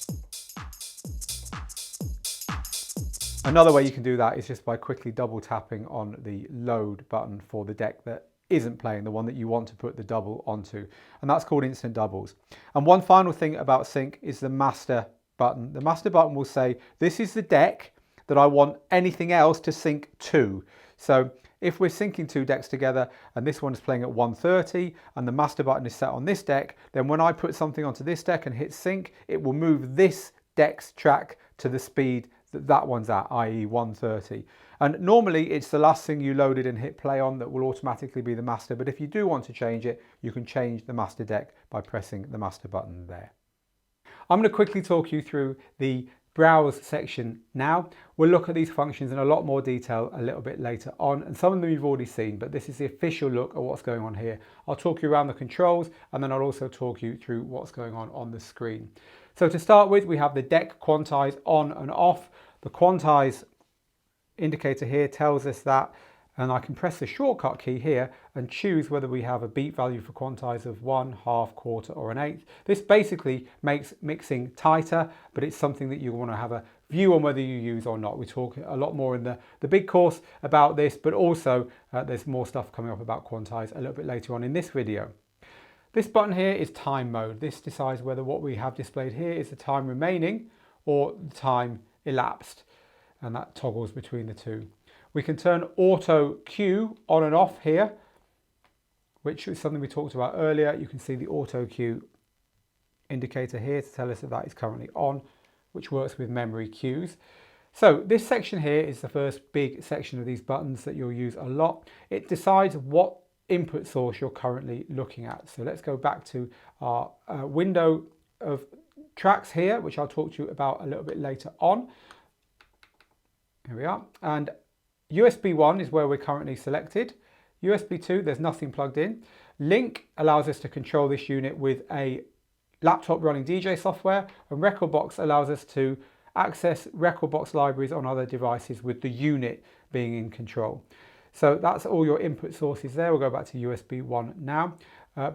Another way you can do that is just by quickly double tapping on the load button for the deck that isn't playing, the one that you want to put the double onto, and that's called instant doubles. And one final thing about sync is the master button. The master button will say, this is the deck that I want anything else to sync to. So if we're syncing 2 decks together and this one is playing at 130 and the master button is set on this deck, then when I put something onto this deck and hit sync, it will move this deck's track to the speed that one's at, i.e. 130. And normally it's the last thing you loaded and hit play on that will automatically be the master, but if you do want to change it, you can change the master deck by pressing the master button there. I'm going to quickly talk you through the browse section now. We'll look at these functions in a lot more detail a little bit later on, and some of them you've already seen, but this is the official look at what's going on here. I'll talk you around the controls, and then I'll also talk you through what's going on the screen. So to start with, we have the deck quantize on and off. The quantize indicator here tells us that, and I can press the shortcut key here and choose whether we have a beat value for quantize of 1, half, quarter, or an eighth. This basically makes mixing tighter, but it's something that you want to have a view on whether you use or not. We talk a lot more in the big course about this, but also there's more stuff coming up about quantize a little bit later on in this video. This button here is time mode. This decides whether what we have displayed here is the time remaining or the time elapsed, and that toggles between the two. We can turn auto cue on and off here, which is something we talked about earlier. You can see the auto cue indicator here to tell us that that is currently on, which works with memory cues. So this section here is the first big section of these buttons that you'll use a lot. It decides what input source you're currently looking at. So let's go back to our window of tracks here, which I'll talk to you about a little bit later on. Here we are. And USB 1 is where we're currently selected. USB 2, there's nothing plugged in. Link allows us to control this unit with a laptop running DJ software, and Rekordbox allows us to access Rekordbox libraries on other devices with the unit being in control. So that's all your input sources there. We'll go back to USB 1 now.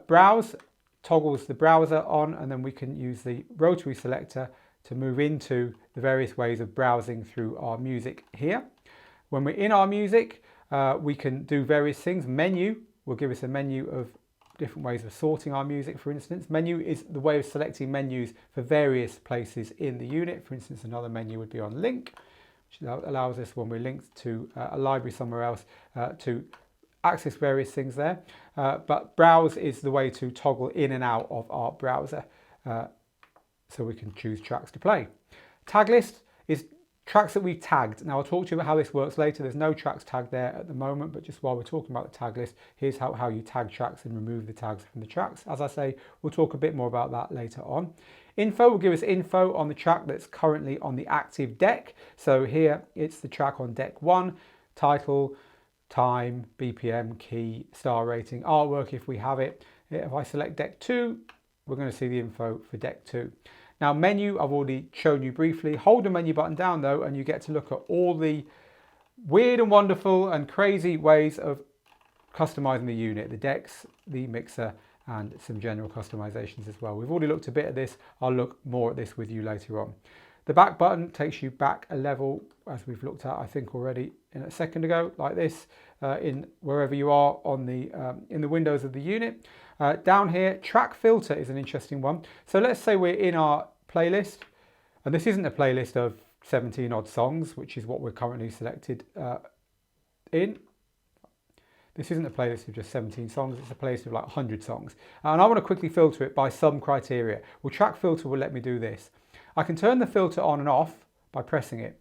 Browse toggles the browser on, and then we can use the rotary selector to move into the various ways of browsing through our music here. When we're in our music, we can do various things. Menu will give us a menu of different ways of sorting our music, for instance. Menu is the way of selecting menus for various places in the unit. For instance, another menu would be on link, which allows us, when we're linked to a library somewhere else, to access various things there. But browse is the way to toggle in and out of our browser, so we can choose tracks to play. Tag list is tracks that we've tagged. Now I'll talk to you about how this works later. There's no tracks tagged there at the moment, but just while we're talking about the tag list, here's how you tag tracks and remove the tags from the tracks. As I say, we'll talk a bit more about that later on. Info will give us info on the track that's currently on the active deck. So here it's the track on deck 1, title, time, BPM, key, star rating, artwork if we have it. If I select deck 2, we're going to see the info for deck 2. Now menu, I've already shown you briefly. Hold the menu button down though, and you get to look at all the weird and wonderful and crazy ways of customizing the unit, the decks, the mixer, and some general customizations as well. We've already looked a bit at this. I'll look more at this with you later on. The back button takes you back a level, as we've looked at, I think already in a second ago, like this, in wherever you are on the in the windows of the unit. Down here, track filter is an interesting one. So let's say we're in our playlist, and this isn't a playlist of 17 odd songs, which is what we're currently selected in. This isn't a playlist of just 17 songs, it's a playlist of like 100 songs. And I want to quickly filter it by some criteria. Well, track filter will let me do this. I can turn the filter on and off by pressing it.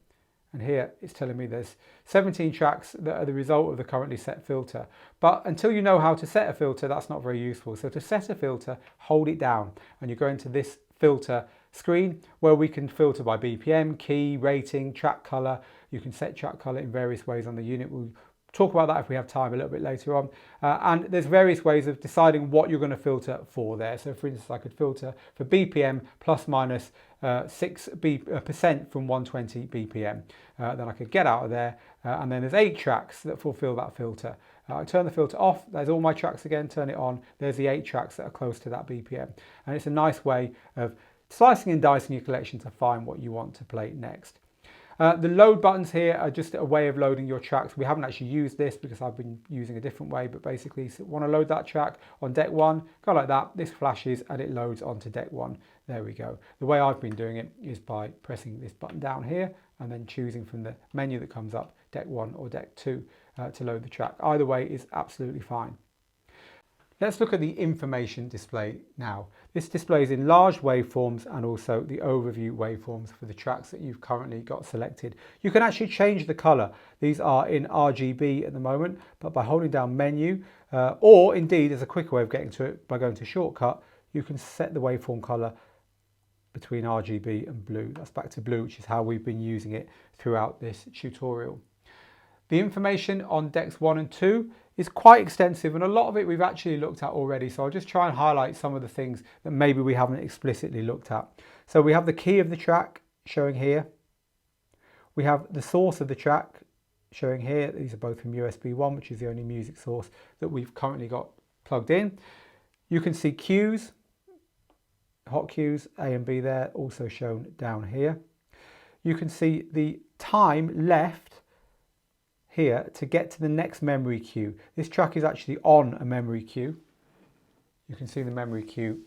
And here it's telling me there's 17 tracks that are the result of the currently set filter. But until you know how to set a filter, that's not very useful. So to set a filter, hold it down and you go into this filter screen where we can filter by BPM, key, rating, track color. You can set track color in various ways on the unit. We'll talk about that if we have time a little bit later on. And there's various ways of deciding what you're going to filter for there. So for instance, I could filter for BPM plus minus 6% from 120 BPM. Then I could get out of there and then there's 8 tracks that fulfill that filter. I turn the filter off, there's all my tracks again, turn it on, there's the 8 tracks that are close to that BPM. And it's a nice way of slicing and dicing your collection to find what you want to play next. The load buttons here are just a way of loading your tracks. We haven't actually used this because I've been using a different way, but basically so want to load that track on deck 1, go like that, this flashes and it loads onto deck 1. There we go. The way I've been doing it is by pressing this button down here and then choosing from the menu that comes up deck 1 or deck 2 to load the track. Either way is absolutely fine. Let's look at the information display now. This displays enlarged waveforms and also the overview waveforms for the tracks that you've currently got selected. You can actually change the color. These are in RGB at the moment, but by holding down menu, or indeed as a quicker way of getting to it by going to shortcut, you can set the waveform color between RGB and blue. That's back to blue, which is how we've been using it throughout this tutorial. The information on decks 1 and 2 is quite extensive and a lot of it we've actually looked at already. So I'll just try and highlight some of the things that maybe we haven't explicitly looked at. So we have the key of the track showing here. We have the source of the track showing here. These are both from USB 1, which is the only music source that we've currently got plugged in. You can see cues, Hotcues, A and B there, also shown down here. You can see the time left here to get to the next memory cue. This track is actually on a memory cue. You can see the memory cue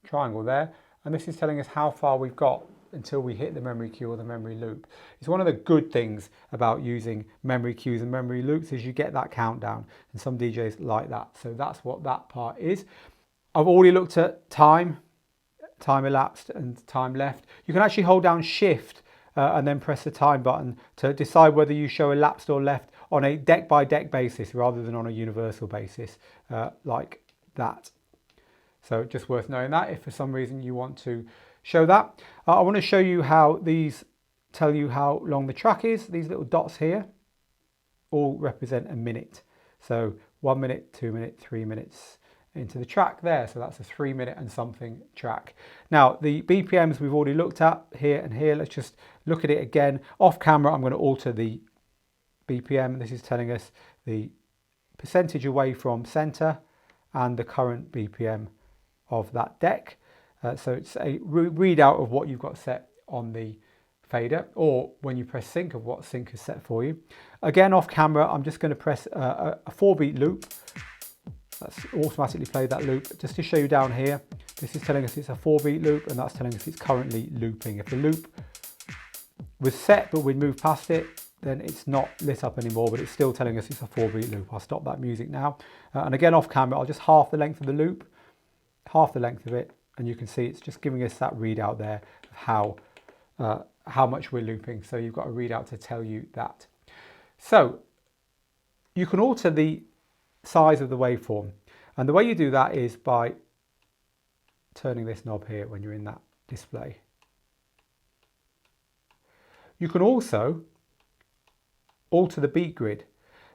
triangle there, and this is telling us how far we've got until we hit the memory cue or the memory loop. It's one of the good things about using memory cues and memory loops is you get that countdown, and some DJs like that. So that's what that part is. I've already looked at time elapsed and time left. You can actually hold down shift and then press the time button to decide whether you show elapsed or left on a deck by deck basis rather than on a universal basis like that. So just worth knowing that if for some reason you want to show that. I want to show you how these tell you how long the track is. These little dots here all represent a minute. So 1 minute, 2 minutes, 3 minutes into the track there. So that's a 3 minute and something track. Now the BPMs we've already looked at here and here. Let's just look at it again. Off camera, I'm going to alter the BPM. This is telling us the percentage away from center and the current BPM of that deck. So it's a readout of what you've got set on the fader, or when you press sync of what sync is set for you. Again, off camera, I'm just going to press a 4-beat loop. That's automatically played that loop. Just to show you down here, this is telling us it's a 4-beat loop, and that's telling us it's currently looping. If the loop was set but we'd moved past it, then it's not lit up anymore, but it's still telling us it's a 4-beat loop. I'll stop that music now. And again, off camera, I'll just half the length of the loop, half the length of it, and you can see it's just giving us that readout there of how much we're looping. So you've got a readout to tell you that. So you can alter the size of the waveform, and the way you do that is by turning this knob here when you're in that display. You can also alter the beat grid.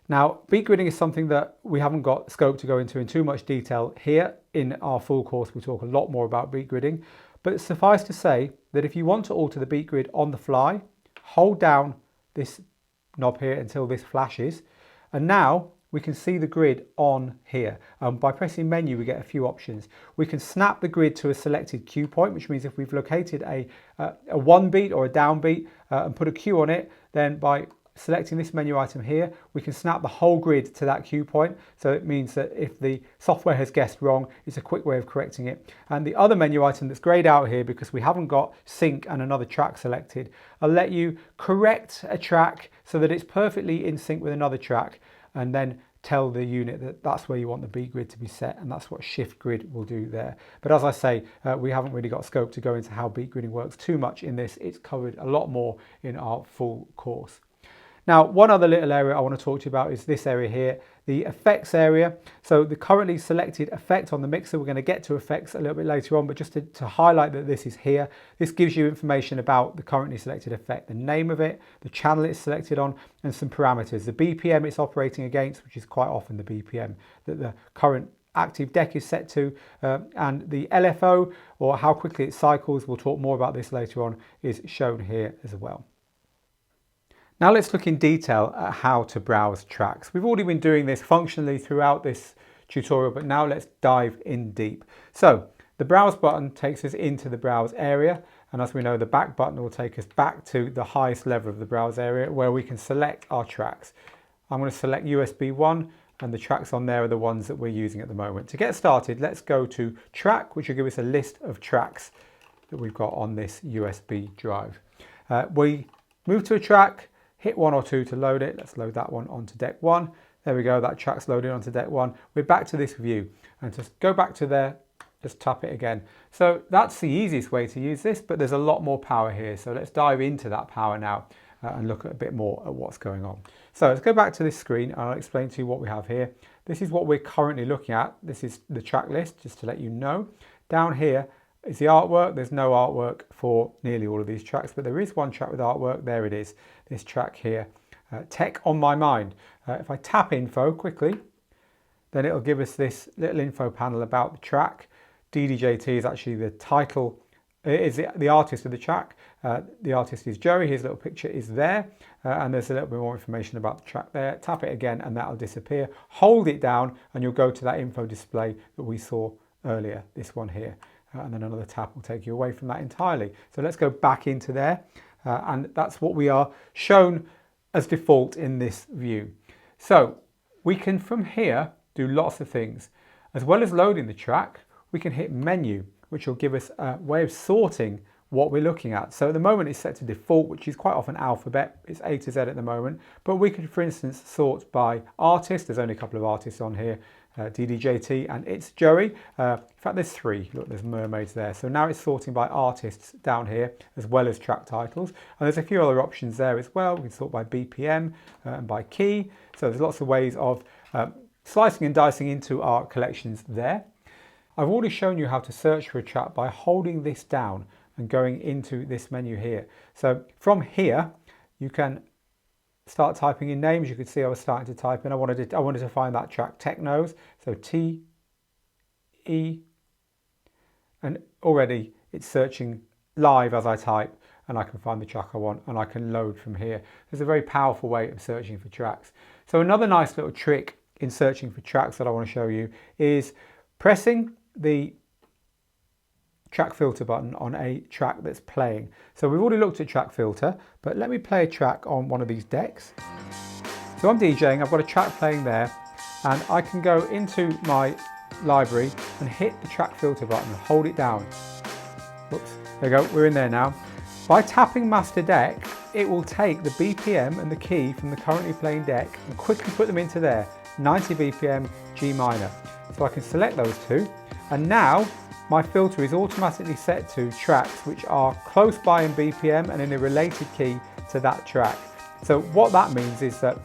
Now, beat gridding is something that we haven't got scope to go into in too much detail here. In our full course, we talk a lot more about beat gridding, but suffice to say that if you want to alter the beat grid on the fly, hold down this knob here until this flashes, and now we can see the grid on here. By pressing menu, we get a few options. We can snap the grid to a selected cue point, which means if we've located a 1 beat or a down beat and put a cue on it, then by selecting this menu item here, we can snap the whole grid to that cue point. So it means that if the software has guessed wrong, it's a quick way of correcting it. And the other menu item that's grayed out here because we haven't got sync and another track selected, I'll let you correct a track so that it's perfectly in sync with another track, and then tell the unit that that's where you want the beat grid to be set, and that's what shift grid will do there. But as I say, we haven't really got scope to go into how beat gridding works too much in this. It's covered a lot more in our full course. Now, one other little area I want to talk to you about is this area here, the effects area. So the currently selected effect on the mixer, we're going to get to effects a little bit later on, but just to highlight that this is here, this gives you information about the currently selected effect, the name of it, the channel it's selected on, and some parameters. The BPM it's operating against, which is quite often the BPM that the current active deck is set to, and the LFO, or how quickly it cycles, we'll talk more about this later on, is shown here as well. Now let's look in detail at how to browse tracks. We've already been doing this functionally throughout this tutorial, but now let's dive in deep. So the browse button takes us into the browse area, and as we know, the back button will take us back to the highest level of the browse area where we can select our tracks. I'm going to select USB 1, and the tracks on there are the ones that we're using at the moment. To get started, let's go to track, which will give us a list of tracks that we've got on this USB drive. We move to a track, hit 1 or 2 to load it. Let's load that one onto deck 1. There we go, that track's loaded onto deck 1. We're back to this view, and just go back to there, just tap it again. So that's the easiest way to use this, but there's a lot more power here. So let's dive into that power now and look at a bit more at what's going on. So let's go back to this screen and I'll explain to you what we have here. This is what we're currently looking at. This is the track list, just to let you know. Down here is the artwork. There's no artwork for nearly all of these tracks, but there is one track with artwork. There it is, this track here, Tech on My Mind. If I tap info quickly, then it'll give us this little info panel about the track. DDJT is actually the title, is the artist of the track. The artist is Joey, his little picture is there, and there's a little bit more information about the track there. Tap it again and that'll disappear. Hold it down and you'll go to that info display that we saw earlier, this one here. And then another tap will take you away from that entirely. So let's go back into there, and that's what we are shown as default in this view. So we can from here do lots of things. As well as loading the track, we can hit menu, which will give us a way of sorting what we're looking at. So at the moment it's set to default, which is quite often alphabet. It's A to Z at the moment, but we could, for instance, sort by artist. There's only a couple of artists on here, DDJT and It's Joey. In fact, there's 3. Look, there's mermaids there. So now it's sorting by artists down here, as well as track titles. And there's a few other options there as well. We can sort by BPM and by key. So there's lots of ways of slicing and dicing into our collections there. I've already shown you how to search for a track by holding this down and going into this menu here. So from here, you can start typing in names. You can see I was starting to type in. I wanted to find that track Technos. So T, E, and already it's searching live as I type, and I can find the track I want and I can load from here. There's a very powerful way of searching for tracks. So another nice little trick in searching for tracks that I want to show you is pressing the track filter button on a track that's playing. So we've already looked at track filter, but let me play a track on one of these decks. So I'm DJing, I've got a track playing there, and I can go into my library and hit the track filter button and hold it down. Whoops, there we go, we're in there now. By tapping master deck, it will take the BPM and the key from the currently playing deck and quickly put them into there, 90 BPM, G minor. So I can select those two, and now my filter is automatically set to tracks which are close by in BPM and in a related key to that track. So what that means is that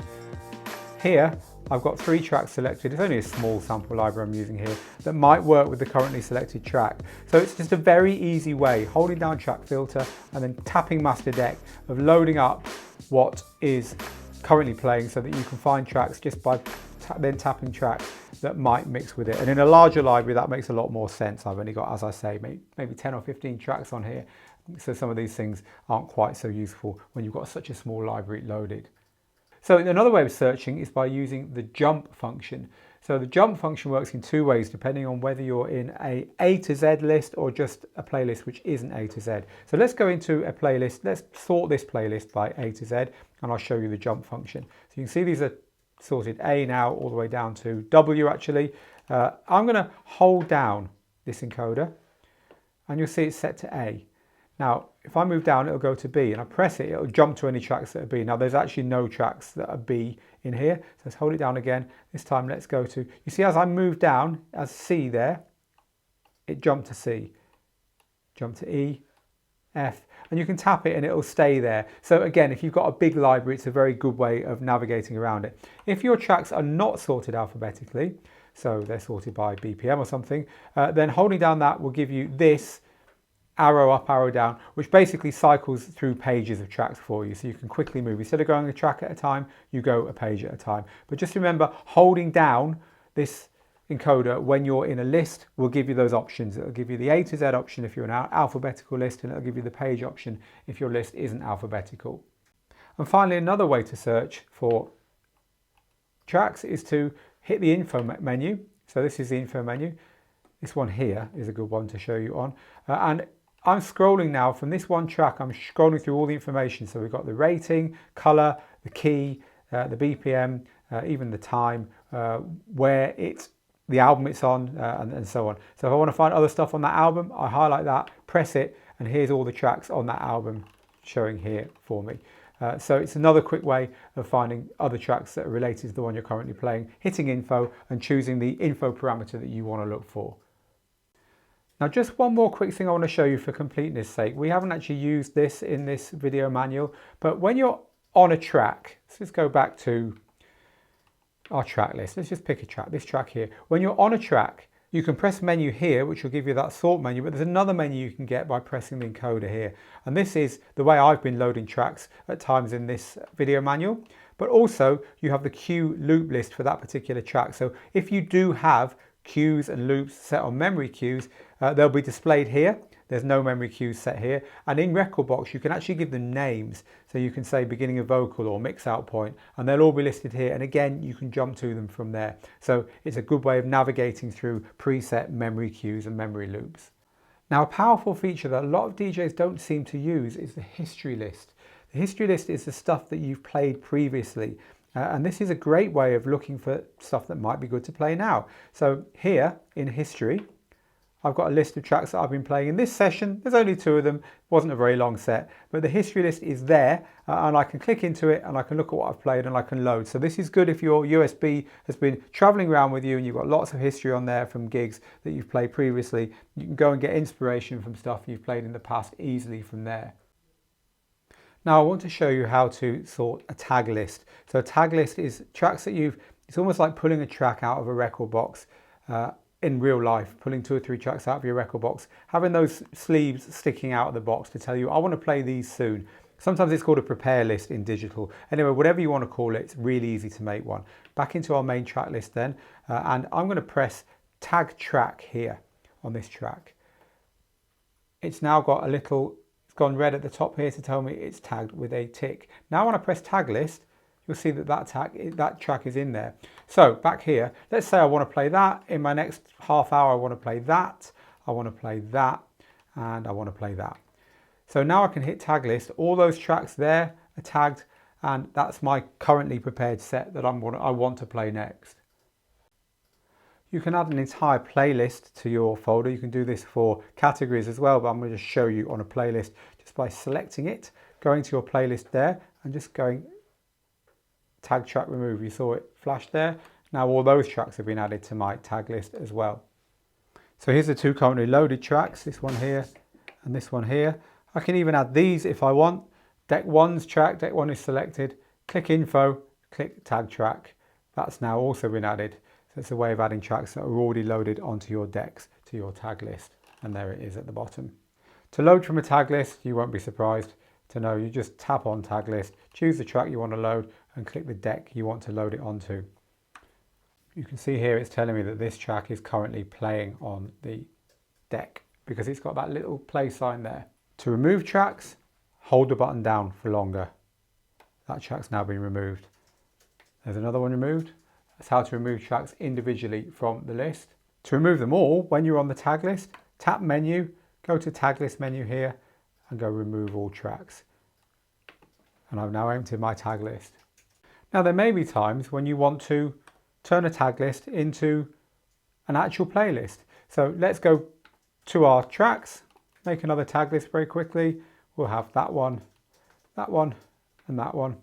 here I've got 3 tracks selected. It's only a small sample library I'm using here that might work with the currently selected track. So it's just a very easy way, holding down track filter and then tapping master deck, of loading up what is currently playing so that you can find tracks just by then tapping tracks that might mix with it. And in a larger library that makes a lot more sense. I've only got, as I say, maybe 10 or 15 tracks on here, so some of these things aren't quite so useful when you've got such a small library loaded. So another way of searching is by using the jump function. So the jump function works in 2 ways depending on whether you're in A to Z list or just a playlist which isn't A to Z. So let's go into a playlist. Let's sort this playlist by A to Z and I'll show you the jump function. So you can see these are sorted A now all the way down to W actually. I'm going to hold down this encoder and you'll see it's set to A. Now, if I move down, it'll go to B, and I press it, it'll jump to any tracks that are B. Now, there's actually no tracks that are B in here, so let's hold it down again. This time, let's go to, you see as I move down, as C there, it jumped to C, jump to E, F, and you can tap it and it'll stay there. So again, if you've got a big library, it's a very good way of navigating around it. If your tracks are not sorted alphabetically, so they're sorted by BPM or something, then holding down that will give you this arrow up, arrow down, which basically cycles through pages of tracks for you, so you can quickly move. Instead of going a track at a time, you go a page at a time. But just remember, holding down this encoder when you're in a list will give you those options. It'll give you the A to Z option if you're in an alphabetical list, and it'll give you the page option if your list isn't alphabetical. And finally, another way to search for tracks is to hit the info menu. So this is the info menu. This one here is a good one to show you on. And I'm scrolling now from this one track, I'm scrolling through all the information. So we've got the rating, color, the key, the BPM, even the time, where the album it's on, and so on. So if I want to find other stuff on that album, I highlight that, press it, and here's all the tracks on that album showing here for me. So it's another quick way of finding other tracks that are related to the one you're currently playing, hitting info and choosing the info parameter that you want to look for. Now, just one more quick thing I want to show you for completeness sake. We haven't actually used this in this video manual, but when you're on a track, let's just go back to our track list. Let's just pick a track, this track here. When you're on a track, you can press menu here, which will give you that sort menu, but there's another menu you can get by pressing the encoder here. And this is the way I've been loading tracks at times in this video manual. But also you have the cue loop list for that particular track. So if you do have cues and loops set on memory cues, they'll be displayed here. There's no memory cues set here. And in Rekordbox, you can actually give them names. So you can say beginning of vocal or mix out point, and they'll all be listed here. And again, you can jump to them from there. So it's a good way of navigating through preset memory cues and memory loops. Now, a powerful feature that a lot of DJs don't seem to use is the history list. The history list is the stuff that you've played previously. And this is a great way of looking for stuff that might be good to play now. So here in history, I've got a list of tracks that I've been playing in this session. There's only 2 of them, wasn't a very long set, but the history list is there, and I can click into it and I can look at what I've played and I can load. So this is good if your USB has been traveling around with you and you've got lots of history on there from gigs that you've played previously. You can go and get inspiration from stuff you've played in the past easily from there. Now I want to show you how to sort a tag list. So a tag list is tracks that it's almost like pulling a track out of a record box in real life, pulling 2 or 3 tracks out of your record box, having those sleeves sticking out of the box to tell you, I want to play these soon. Sometimes it's called a prepare list in digital. Anyway, whatever you want to call it, it's really easy to make one. Back into our main track list then, and I'm going to press tag track here on this track. It's now got a little, gone red at the top here to tell me it's tagged with a tick. Now when I press tag list, you'll see that that track is in there. So back here, let's say I want to play that. In my next half hour, I want to play that, I want to play that, and I want to play that. So now I can hit tag list. All those tracks there are tagged, and that's my currently prepared set that I want to play next. You can add an entire playlist to your folder. You can do this for categories as well, but I'm going to just show you on a playlist just by selecting it, going to your playlist there and just going tag track remove. You saw it flash there. Now all those tracks have been added to my tag list as well. So here's the 2 currently loaded tracks, this one here and this one here. I can even add these if I want. Deck 1's track, deck 1 is selected, click info, click tag track. That's now also been added. It's a way of adding tracks that are already loaded onto your decks to your tag list. And there it is at the bottom. To load from a tag list, you won't be surprised to know you just tap on tag list, choose the track you want to load and click the deck you want to load it onto. You can see here it's telling me that this track is currently playing on the deck because it's got that little play sign there. To remove tracks, hold the button down for longer. That track's now been removed. There's another one removed. That's how to remove tracks individually from the list. To remove them all, when you're on the tag list, tap menu, go to tag list menu here and go remove all tracks. And I've now emptied my tag list. Now there may be times when you want to turn a tag list into an actual playlist. So let's go to our tracks, make another tag list very quickly. We'll have that one, and that one.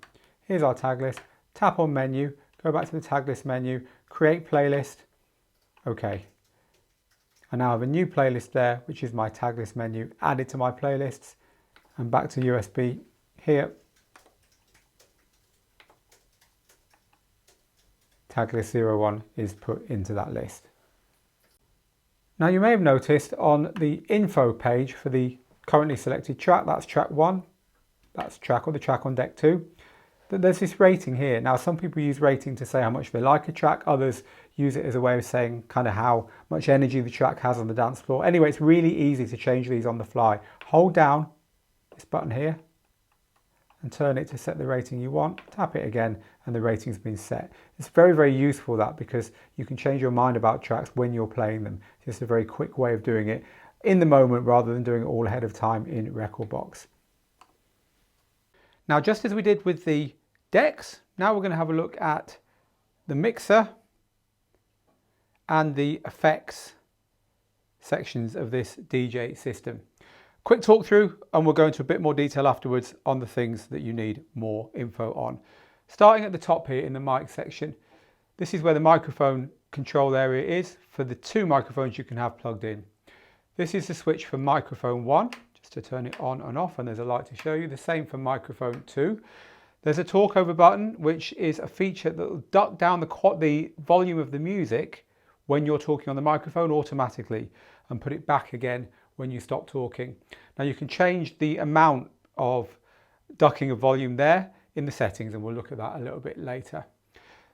Here's our tag list. Tap on menu, go back to the tag list menu, create playlist. Okay. I now have a new playlist there, which is my tag list menu, added to my playlists, and back to USB here. Tag list 01 is put into that list. Now you may have noticed on the info page for the currently selected track, that's track 1, that's track or the track on deck 2, that there's this rating here. Now some people use rating to say how much they like a track, others use it as a way of saying kind of how much energy the track has on the dance floor. Anyway, it's really easy to change these on the fly. Hold down this button here and turn it to set the rating you want, tap it again, and the rating's been set. It's very, very useful that, because you can change your mind about tracks when you're playing them. It's just a very quick way of doing it in the moment rather than doing it all ahead of time in Rekordbox. Now, just as we did with the decks, now we're going to have a look at the mixer and the effects sections of this DJ system. Quick talk through, and we'll go into a bit more detail afterwards on the things that you need more info on. Starting at the top here in the mic section, this is where the microphone control area is for the 2 microphones you can have plugged in. This is the switch for microphone 1, just to turn it on and off, and there's a light to show you. The same for microphone 2. There's a talkover button, which is a feature that will duck down the volume of the music when you're talking on the microphone automatically and put it back again when you stop talking. Now you can change the amount of ducking of volume there in the settings, and we'll look at that a little bit later.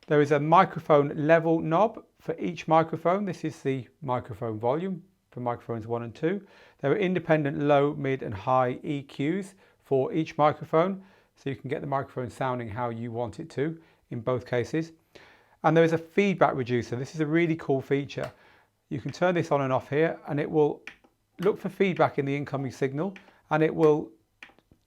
There is a microphone level knob for each microphone. This is the microphone volume for microphones 1 and 2. There are independent low, mid and high EQs for each microphone, so you can get the microphone sounding how you want it to in both cases. And there is a feedback reducer. This is a really cool feature. You can turn this on and off here, and it will look for feedback in the incoming signal, and it will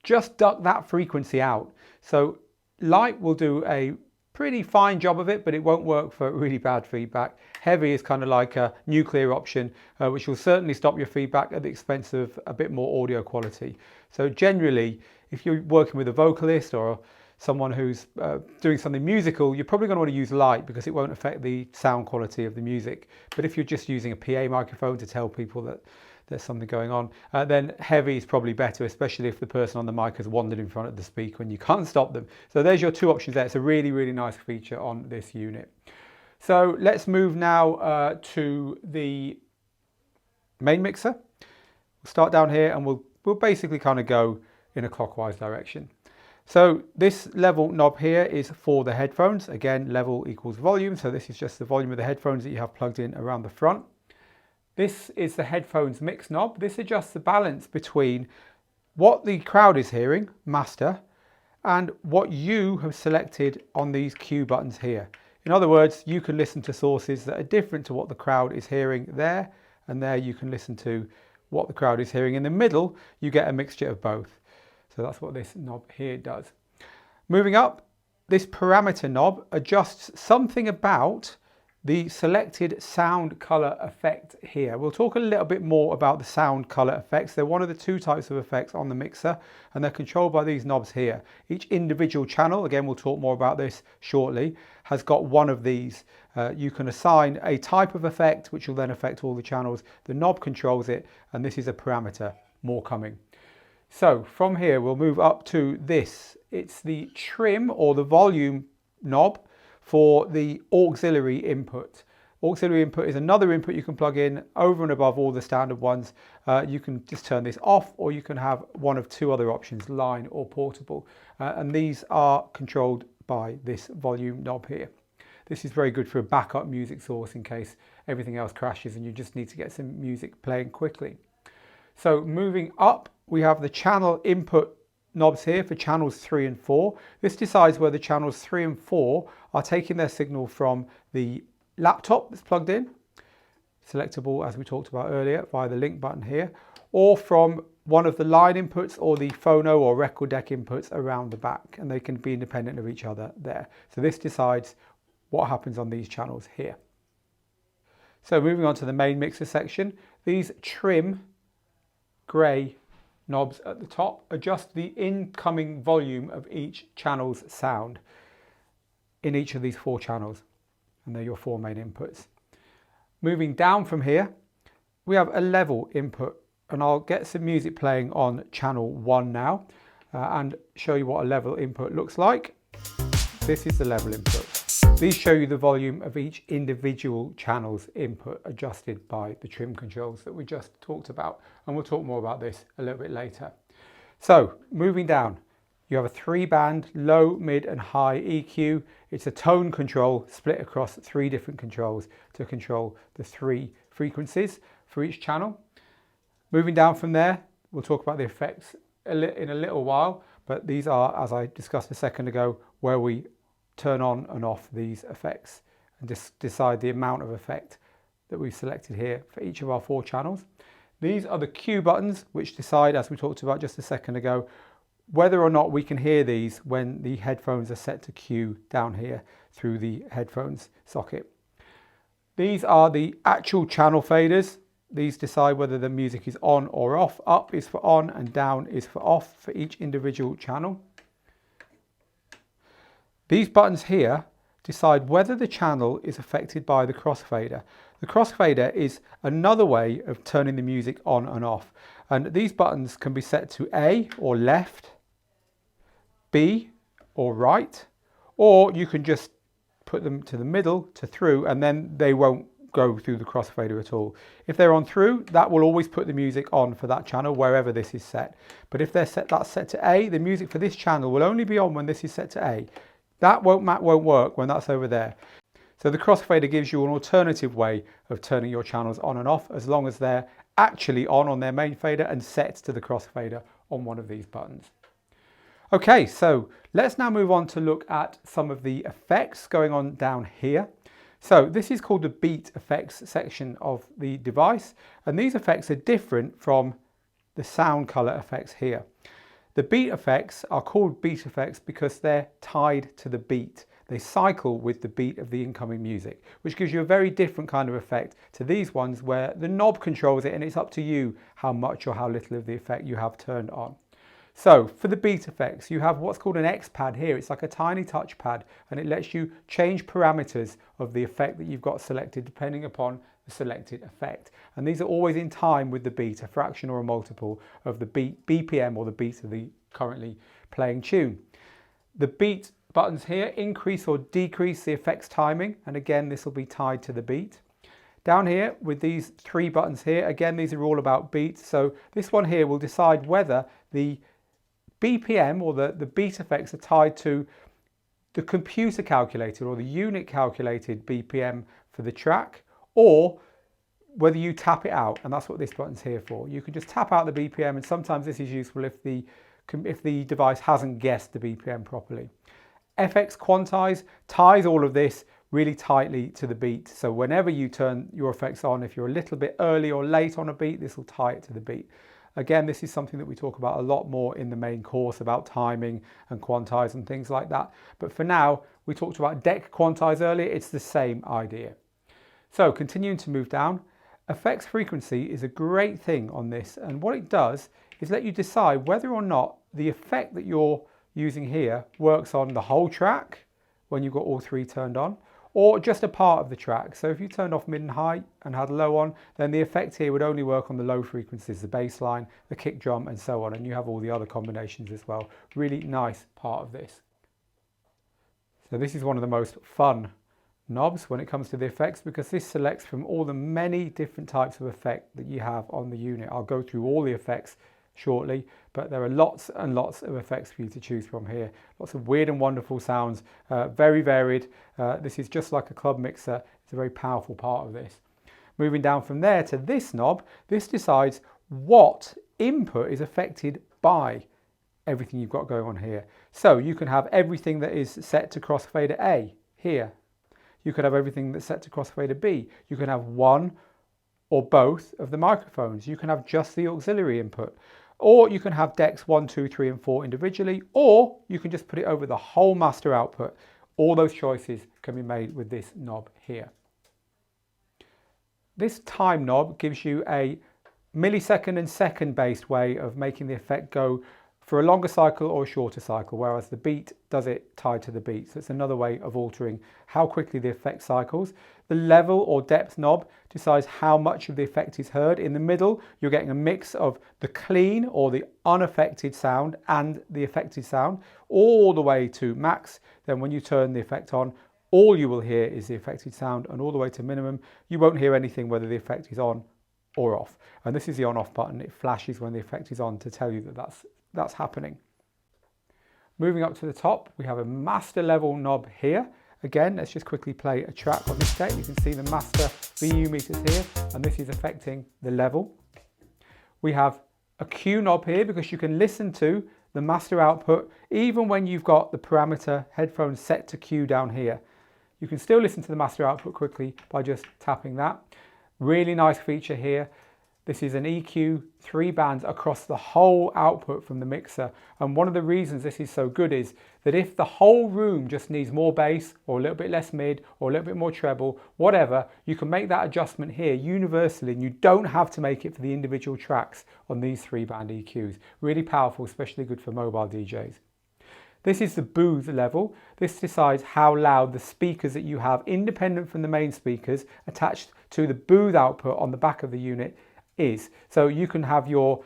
just duck that frequency out. So light will do a pretty fine job of it, but it won't work for really bad feedback. Heavy is kind of like a nuclear option, which will certainly stop your feedback at the expense of a bit more audio quality. So generally, if you're working with a vocalist or someone who's doing something musical, you're probably going to want to use light because it won't affect the sound quality of the music. But if you're just using a PA microphone to tell people that there's something going on, then heavy is probably better, especially if the person on the mic has wandered in front of the speaker and you can't stop them. So there's your 2 options there. It's a really, really nice feature on this unit. So let's move now to the main mixer. We'll start down here, and we'll basically kind of go in a clockwise direction. So this level knob here is for the headphones. Again, level equals volume. So this is just the volume of the headphones that you have plugged in around the front. This is the headphones mix knob. This adjusts the balance between what the crowd is hearing, master, and what you have selected on these cue buttons here. In other words, you can listen to sources that are different to what the crowd is hearing there, and there you can listen to what the crowd is hearing. In the middle, you get a mixture of both. So that's what this knob here does. Moving up, this parameter knob adjusts something about the selected sound color effect here. We'll talk a little bit more about the sound color effects. They're one of the 2 types of effects on the mixer, and they're controlled by these knobs here. Each individual channel, again we'll talk more about this shortly, has got one of these. You can assign a type of effect which will then affect all the channels. The knob controls it, and this is a parameter. More coming. So from here we'll move up to this. It's the trim or the volume knob for the auxiliary input. Auxiliary input is another input you can plug in over and above all the standard ones. You can just turn this off, or you can have one of 2 other options, line or portable. And these are controlled by this volume knob here. This is very good for a backup music source in case everything else crashes and you just need to get some music playing quickly. So moving up, we have the channel input knobs here for channels 3 and 4. This decides whether channels 3 and 4 are taking their signal from the laptop that's plugged in, selectable as we talked about earlier via the link button here, or from one of the line inputs or the phono or record deck inputs around the back, and they can be independent of each other there. So this decides what happens on these channels here. So moving on to the main mixer section, these trim grey knobs at the top adjust the incoming volume of each channel's sound in each of these 4 channels, and they're your 4 main inputs. Moving down from here, we have a level input, and I'll get some music playing on channel 1 now and show you what a level input looks like. This is the level input. These show you the volume of each individual channel's input adjusted by the trim controls that we just talked about, and we'll talk more about this a little bit later. So moving down, you have a 3-band low, mid and high EQ. It's a tone control split across 3 different controls to control the 3 frequencies for each channel. Moving down from there, we'll talk about the effects in a little while, but these are, as I discussed a second ago, where we turn on and off these effects and just decide the amount of effect that we've selected here for each of our 4 channels. These are the cue buttons, which decide, as we talked about just a second ago, whether or not we can hear these when the headphones are set to cue down here through the headphones socket. These are the actual channel faders. These decide whether the music is on or off. Up is for on and down is for off for each individual channel. These buttons here decide whether the channel is affected by the crossfader. The crossfader is another way of turning the music on and off. And these buttons can be set to A or left, B or right, or you can just put them to the middle, to through, and then they won't go through the crossfader at all. If they're on through, that will always put the music on for that channel wherever this is set. But if that's set to A, the music for this channel will only be on when this is set to A. That won't work when that's over there. So the crossfader gives you an alternative way of turning your channels on and off, as long as they're actually on their main fader and set to the crossfader on one of these buttons. Okay, so let's now move on to look at some of the effects going on down here. So this is called the beat effects section of the device, and these effects are different from the sound color effects here. The beat effects are called beat effects because they're tied to the beat. They cycle with the beat of the incoming music, which gives you a very different kind of effect to these ones where the knob controls it and it's up to you how much or how little of the effect you have turned on. So for the beat effects, you have what's called an X pad here. It's like a tiny touch pad, and it lets you change parameters of the effect that you've got selected depending upon the selected effect. And these are always in time with the beat, a fraction or a multiple of the beat BPM or the beat of the currently playing tune. The beat buttons here increase or decrease the effect's timing, and again this will be tied to the beat. Down here with these 3 buttons here, again these are all about beats. So this one here will decide whether the BPM or the beat effects are tied to the computer calculated or the unit calculated BPM for the track, or whether you tap it out, and that's what this button's here for. You can just tap out the BPM, and sometimes this is useful if the device hasn't guessed the BPM properly. FX Quantize ties all of this really tightly to the beat, so whenever you turn your effects on, if you're a little bit early or late on a beat, this will tie it to the beat. Again, this is something that we talk about a lot more in the main course about timing and quantize and things like that. But for now, we talked about deck quantize earlier. It's the same idea. So continuing to move down, effects frequency is a great thing on this. And what it does is let you decide whether or not the effect that you're using here works on the whole track when you've got all 3 turned on, or just a part of the track. So if you turned off mid and high and had low on, then the effect here would only work on the low frequencies, the bass line, the kick drum and so on, and you have all the other combinations as well. Really nice part of this. So this is one of the most fun knobs when it comes to the effects, because this selects from all the many different types of effect that you have on the unit. I'll go through all the effects shortly, but there are lots and lots of effects for you to choose from here. Lots of weird and wonderful sounds, very varied. This is just like a club mixer. It's a very powerful part of this. Moving down from there to this knob, this decides what input is affected by everything you've got going on here. So you can have everything that is set to crossfader A here. You could have everything that's set to crossfader B. You can have one or both of the microphones. You can have just the auxiliary input. Or you can have decks 1, 2, 3 and 4 individually, or you can just put it over the whole master output. All those choices can be made with this knob here. This time knob gives you a millisecond and second based way of making the effect go for a longer cycle or a shorter cycle, whereas the beat does it tied to the beat. So it's another way of altering how quickly the effect cycles. The level or depth knob decides how much of the effect is heard. In the middle, you're getting a mix of the clean or the unaffected sound and the affected sound all the way to max. Then when you turn the effect on, all you will hear is the affected sound, and all the way to minimum, you won't hear anything whether the effect is on or off. And this is the on-off button. It flashes when the effect is on to tell you that that's happening. Moving up to the top, we have a master level knob here. Again, let's just quickly play a track on this deck. You can see the master VU meters here, and this is affecting the level. We have a Q knob here because you can listen to the master output even when you've got the parameter headphones set to Q down here. You can still listen to the master output quickly by just tapping that. Really nice feature here. This is an EQ 3 bands across the whole output from the mixer. And one of the reasons this is so good is that if the whole room just needs more bass or a little bit less mid or a little bit more treble, whatever, you can make that adjustment here universally, and you don't have to make it for the individual tracks on these 3-band EQs. Really powerful, especially good for mobile DJs. This is the booth level. This decides how loud the speakers that you have, independent from the main speakers, attached to the booth output on the back of the unit is. So you can have your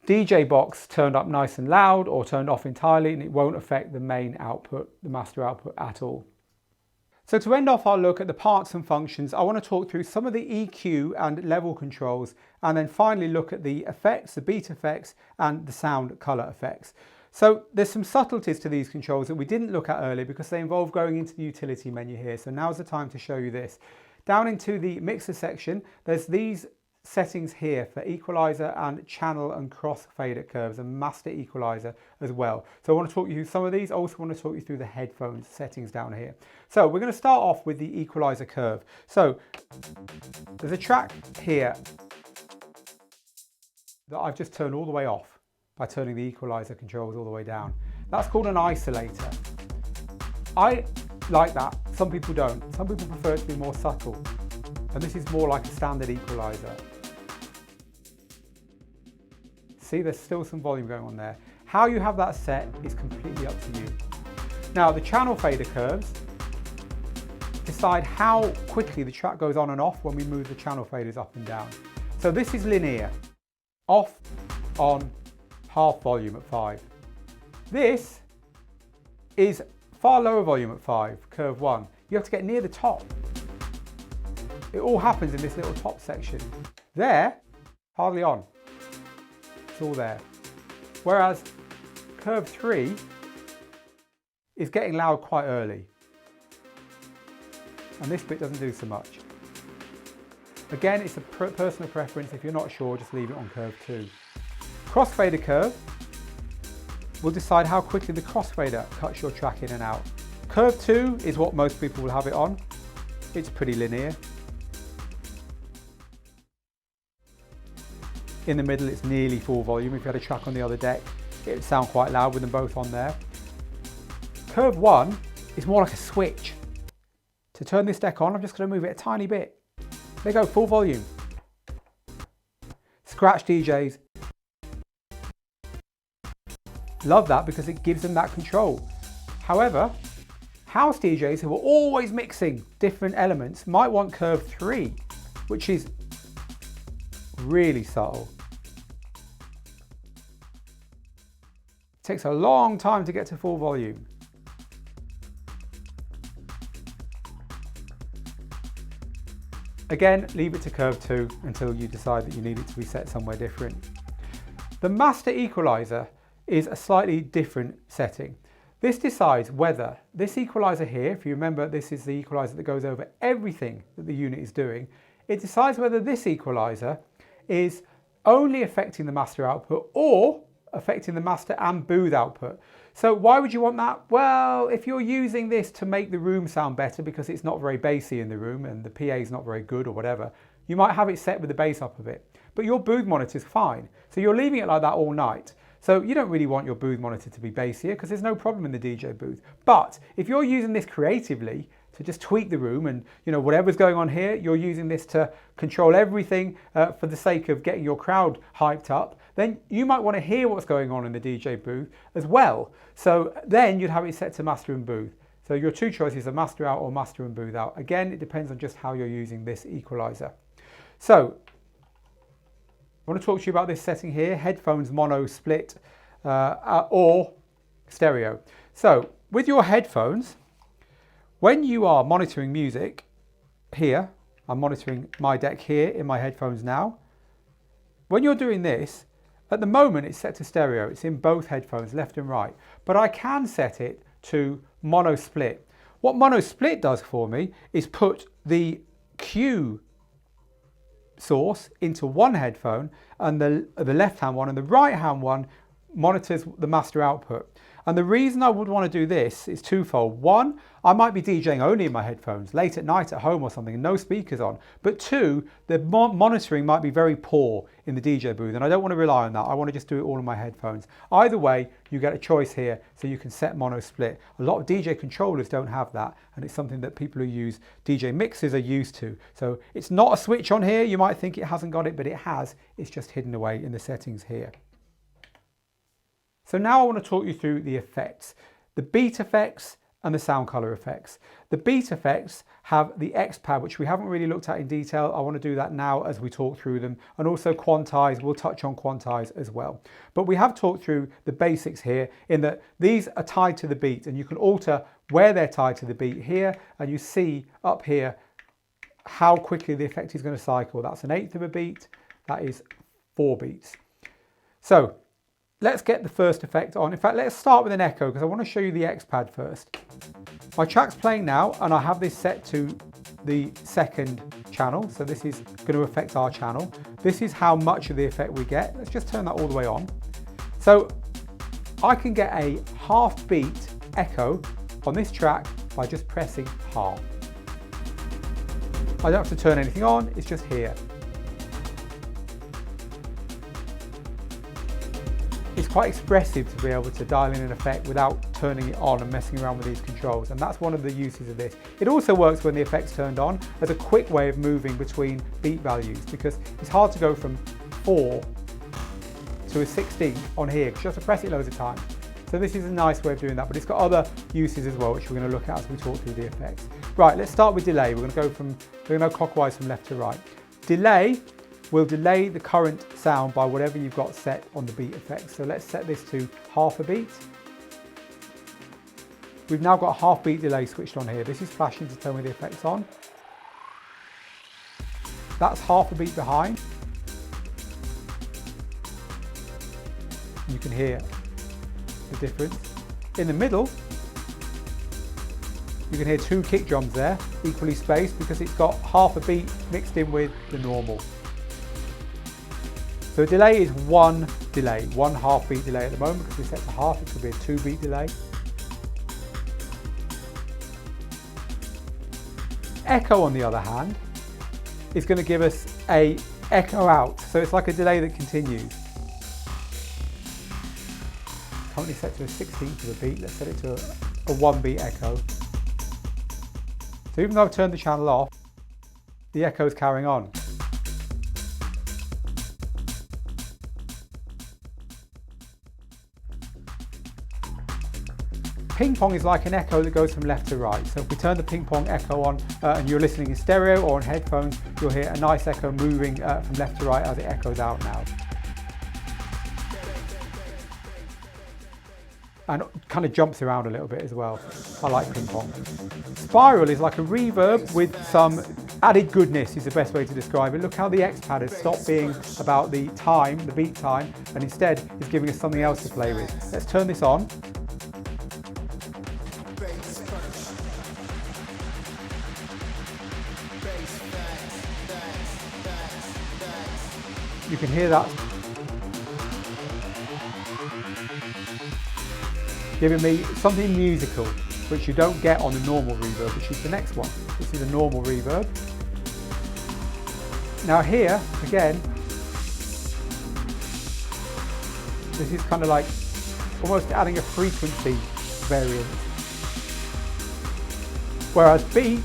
DJ box turned up nice and loud or turned off entirely, and it won't affect the main output, the master output at all. So to end off our look at the parts and functions, I want to talk through some of the EQ and level controls, and then finally look at the effects, the beat effects and the sound color effects. So there's some subtleties to these controls that we didn't look at earlier because they involve going into the utility menu here. So now's the time to show you this. Down into the mixer section, there's these settings here for equalizer and channel and crossfader curves, and master equalizer as well. So I want to talk you through some of these. I also want to talk you through the headphones settings down here. So we're going to start off with the equalizer curve. So there's a track here that I've just turned all the way off by turning the equalizer controls all the way down. That's called an isolator. I like that. Some people don't. Some people prefer it to be more subtle. And this is more like a standard equalizer. See, there's still some volume going on there. How you have that set is completely up to you. Now, the channel fader curves decide how quickly the track goes on and off when we move the channel faders up and down. So this is linear. Off, on, half volume at 5. This is far lower volume at 5, curve 1. You have to get near the top. It all happens in this little top section. There, hardly on. It's all there. Whereas curve 3 is getting loud quite early. And this bit doesn't do so much. Again, it's a personal preference. If you're not sure, just leave it on curve 2. Crossfader curve will decide how quickly the crossfader cuts your track in and out. Curve 2 is what most people will have it on. It's pretty linear. In the middle, it's nearly full volume. If you had a track on the other deck, it would sound quite loud with them both on there. Curve 1 is more like a switch. To turn this deck on, I'm just going to move it a tiny bit. There you go, full volume. Scratch DJs love that because it gives them that control. However, house DJs who are always mixing different elements might want curve 3, which is really subtle. It takes a long time to get to full volume. Again, leave it to curve 2 until you decide that you need it to be set somewhere different. The master equalizer is a slightly different setting. This decides whether this equalizer here, if you remember, this is the equalizer that goes over everything that the unit is doing. It decides whether this equalizer is only affecting the master output or affecting the master and booth output. So why would you want that? Well, if you're using this to make the room sound better because it's not very bassy in the room and the PA is not very good or whatever, you might have it set with the bass up a bit. But your booth monitor is fine. So you're leaving it like that all night. So you don't really want your booth monitor to be bassier because there's no problem in the DJ booth. But if you're using this creatively to just tweak the room, and whatever's going on here, you're using this to control everything for the sake of getting your crowd hyped up, then you might want to hear what's going on in the DJ booth as well. So then you'd have it set to master and booth. So your two choices are master out or master and booth out. Again, it depends on just how you're using this equalizer. So I want to talk to you about this setting here, headphones mono split or stereo. So with your headphones, when you are monitoring music here, I'm monitoring my deck here in my headphones now. When you're doing this, at the moment it's set to stereo, it's in both headphones, left and right, but I can set it to mono split. What mono split does for me is put the cue source into one headphone, and the left hand one and the right hand one monitors the master output. And the reason I would want to do this is twofold. One, I might be DJing only in my headphones late at night at home or something, no speakers on. But two, the monitoring might be very poor in the DJ booth, and I don't want to rely on that. I want to just do it all in my headphones. Either way, you get a choice here, so you can set mono split. A lot of DJ controllers don't have that, and it's something that people who use DJ mixes are used to. So it's not a switch on here. You might think it hasn't got it, but it has. It's just hidden away in the settings here. So now I want to talk you through the effects, the beat effects and the sound color effects. The beat effects have the X pad, which we haven't really looked at in detail. I want to do that now as we talk through them, and also Quantize. We'll touch on Quantize as well. But we have talked through the basics here in that these are tied to the beat, and you can alter where they're tied to the beat here, and you see up here how quickly the effect is going to cycle. That's an eighth of a beat. That is 4 beats. So let's get the first effect on. In fact, let's start with an echo because I want to show you the X pad first. My track's playing now, and I have this set to the second channel. So this is going to affect our channel. This is how much of the effect we get. Let's just turn that all the way on. So I can get a half beat echo on this track by just pressing half. I don't have to turn anything on, it's just here. It's quite expressive to be able to dial in an effect without turning it on and messing around with these controls, and that's one of the uses of this. It also works when the effect's turned on as a quick way of moving between beat values, because it's hard to go from 4 to a 16 on here because you have to press it loads of times. So this is a nice way of doing that, but it's got other uses as well, which we're going to look at as we talk through the effects. Right, let's start with delay. We're going to go clockwise from left to right. Delay will delay the current sound by whatever you've got set on the beat effect. So let's set this to half a beat. We've now got a half beat delay switched on here. This is flashing to tell me the effect's on. That's half a beat behind. You can hear the difference. In the middle, you can hear 2 kick drums there, equally spaced, because it's got half a beat mixed in with the normal. So a delay is one delay, 1 half beat delay at the moment, because we're set to half. It could be a 2 beat delay. Echo, on the other hand, is going to give us a echo out. So it's like a delay that continues. Currently set to a 16th of a beat. Let's set it to a 1 beat echo. So even though I've turned the channel off, the echo is carrying on. Ping pong is like an echo that goes from left to right. So if we turn the ping pong echo on and you're listening in stereo or on headphones, you'll hear a nice echo moving from left to right as it echoes out now. And kind of jumps around a little bit as well. I like ping pong. Spiral is like a reverb with some added goodness, is the best way to describe it. Look how the X pad has stopped being about the time, the beat time, and instead is giving us something else to play with. Let's turn this on. You can hear that giving me something musical, which you don't get on the normal reverb, which is the next one. This is a normal reverb. Now here, again, this is kind of like almost adding a frequency variant. Whereas beat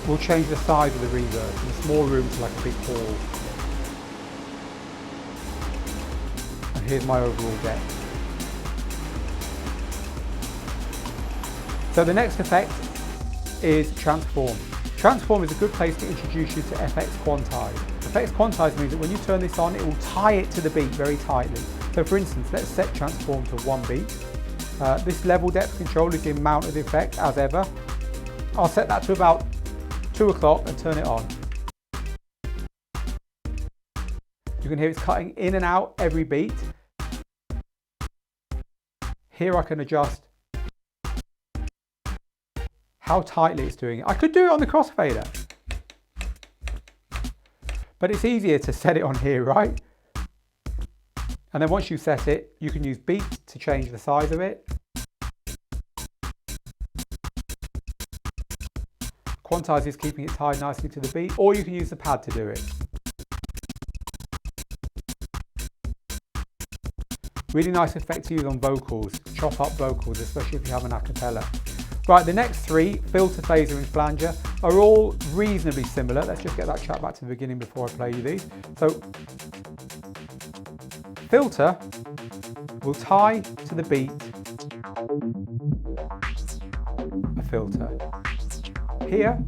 will change the size of the reverb from a small room to like a big hall. And here's my overall depth. So the next effect is transform. Transform is a good place to introduce you to FX Quantize. FX Quantize means that when you turn this on, it will tie it to the beat very tightly. So for instance, let's set transform to 1 beat. This level depth control is the amount of the effect as ever. I'll set that to about 2 o'clock and turn it on. You can hear it's cutting in and out every beat. Here I can adjust how tightly it's doing it. I could do it on the crossfader, but it's easier to set it on here, right? And then once you set it, you can use beat to change the size of it. Quantize is keeping it tied nicely to the beat, or you can use the pad to do it. Really nice effect to use on vocals, chop up vocals, especially if you have an a cappella. Right, the next 3, filter, phaser and flanger, are all reasonably similar. Let's just get that chat back to the beginning before I play you these. So, filter will tie to the beat a filter. Here,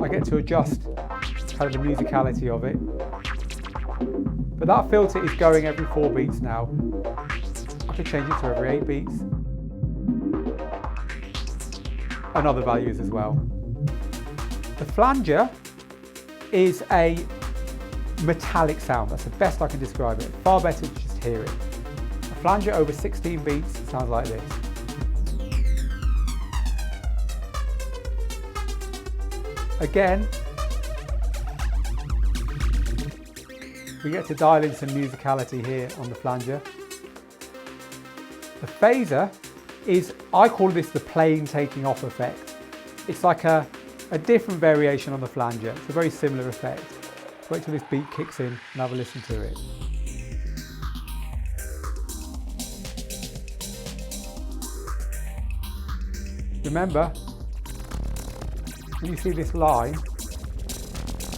I get to adjust kind of the musicality of it. But that filter is going every 4 beats now. I can change it to every 8 beats. And other values as well. The flanger is a metallic sound. That's the best I can describe it. Far better to just hear it. A flanger over 16 beats sounds like this. Again, we get to dial in some musicality here on the flanger. The phaser is, I call this the plane taking off effect. It's like a different variation on the flanger. It's a very similar effect. Wait till this beat kicks in and have a listen to it. Remember, when you see this line,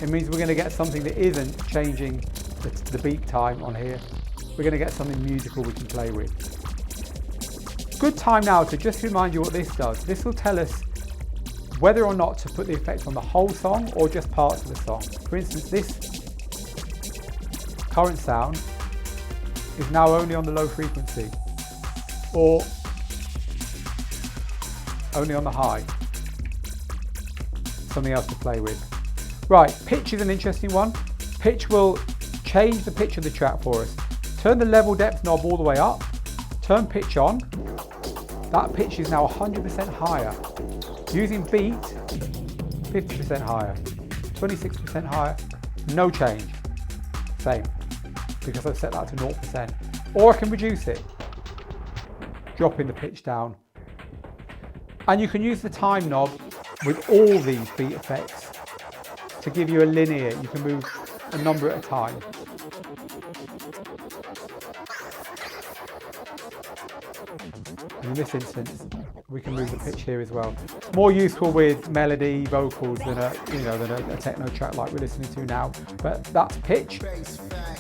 it means we're going to get something that isn't changing the beat time on here. We're going to get something musical we can play with. Good time now to just remind you what this does. This will tell us whether or not to put the effect on the whole song or just parts of the song. For instance, this current sound is now only on the low frequency or only on the high. Something else to play with. Right, pitch is an interesting one. Pitch will change the pitch of the track for us. Turn the level depth knob all the way up, turn pitch on. That pitch is now 100% higher. Using beat, 50% higher, 26% higher, no change. Same, because I've set that to 0%. Or I can reduce it, dropping the pitch down. And you can use the time knob with all these beat effects to give you a linear. You can move a number at a time. And in this instance, we can move the pitch here as well. It's more useful with melody, vocals than a techno track like we're listening to now. But that's pitch.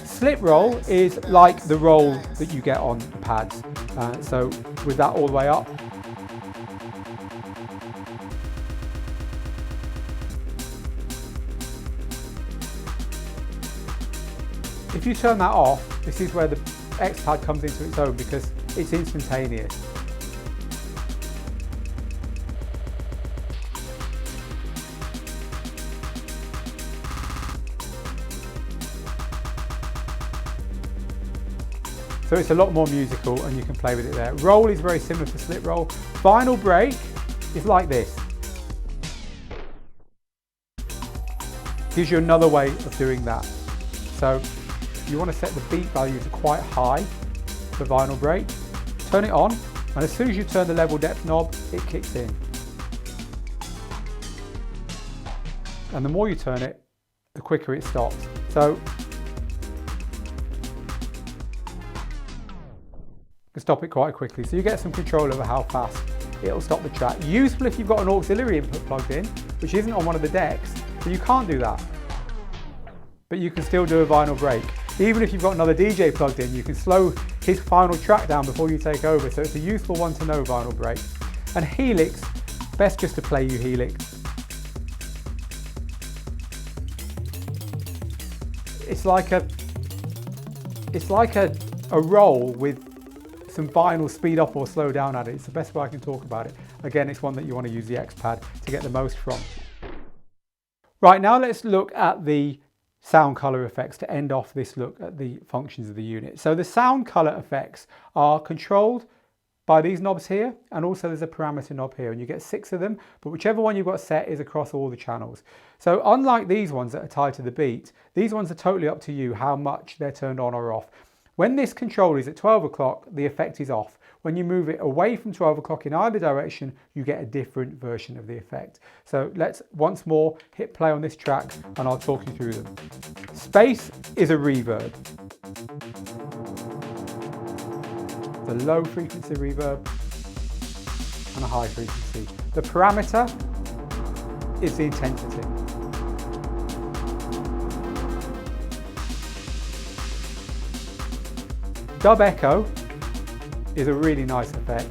Slip roll is like the roll that you get on the pads. So with that all the way up. If you turn that off, this is where the X pad comes into its own because it's instantaneous. So it's a lot more musical and you can play with it there. Roll is very similar to slip roll. Final break is like this. Gives you another way of doing that. So you want to set the beat value to quite high for vinyl break. Turn it on, and as soon as you turn the level depth knob, it kicks in. And the more you turn it, the quicker it stops. So can stop it quite quickly. So you get some control over how fast it'll stop the track. Useful if you've got an auxiliary input plugged in, which isn't on one of the decks, but you can't do that. But you can still do a vinyl break. Even if you've got another DJ plugged in, you can slow his final track down before you take over. So it's a useful one to know, vinyl break. And Helix, best just to play you Helix. It's like a roll with some vinyl speed up or slow down at it. It's the best way I can talk about it. Again, it's one that you want to use the X pad to get the most from. Right, now let's look at the sound color effects to end off this look at the functions of the unit. So the sound color effects are controlled by these knobs here, and also there's a parameter knob here, and you get 6 of them, but whichever one you've got set is across all the channels. So unlike these ones that are tied to the beat, these ones are totally up to you how much they're turned on or off. When this control is at 12 o'clock, the effect is off. When you move it away from 12 o'clock in either direction, you get a different version of the effect. So let's once more hit play on this track and I'll talk you through them. Space is a reverb. The low frequency reverb and a high frequency. The parameter is the intensity. Dub echo is a really nice effect.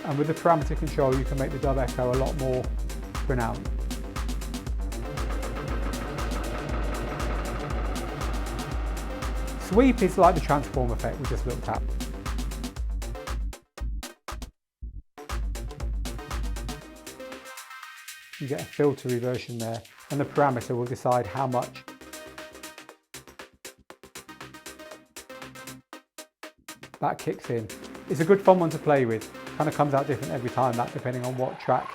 And with the parameter control, you can make the dub echo a lot more pronounced. Sweep is like the transform effect we just looked at. You get a filtery version there, and the parameter will decide how much that kicks in. It's a good fun one to play with. Kind of comes out different every time, that depending on what track,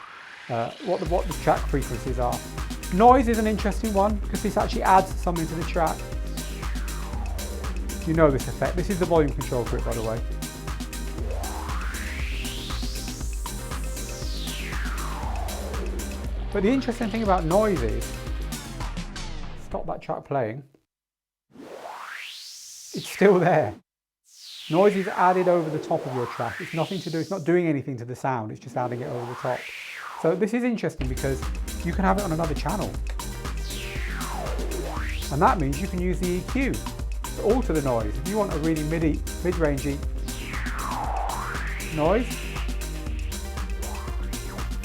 what the track frequencies are. Noise is an interesting one because this actually adds something to the track. You know this effect. This is the volume control for it, by the way. But the interesting thing about noise is, stop that track playing, it's still there. Noise is added over the top of your track. It's nothing to do, it's not doing anything to the sound, it's just adding it over the top. So this is interesting because you can have it on another channel. And that means you can use the EQ to alter the noise. If you want a really mid-rangey noise,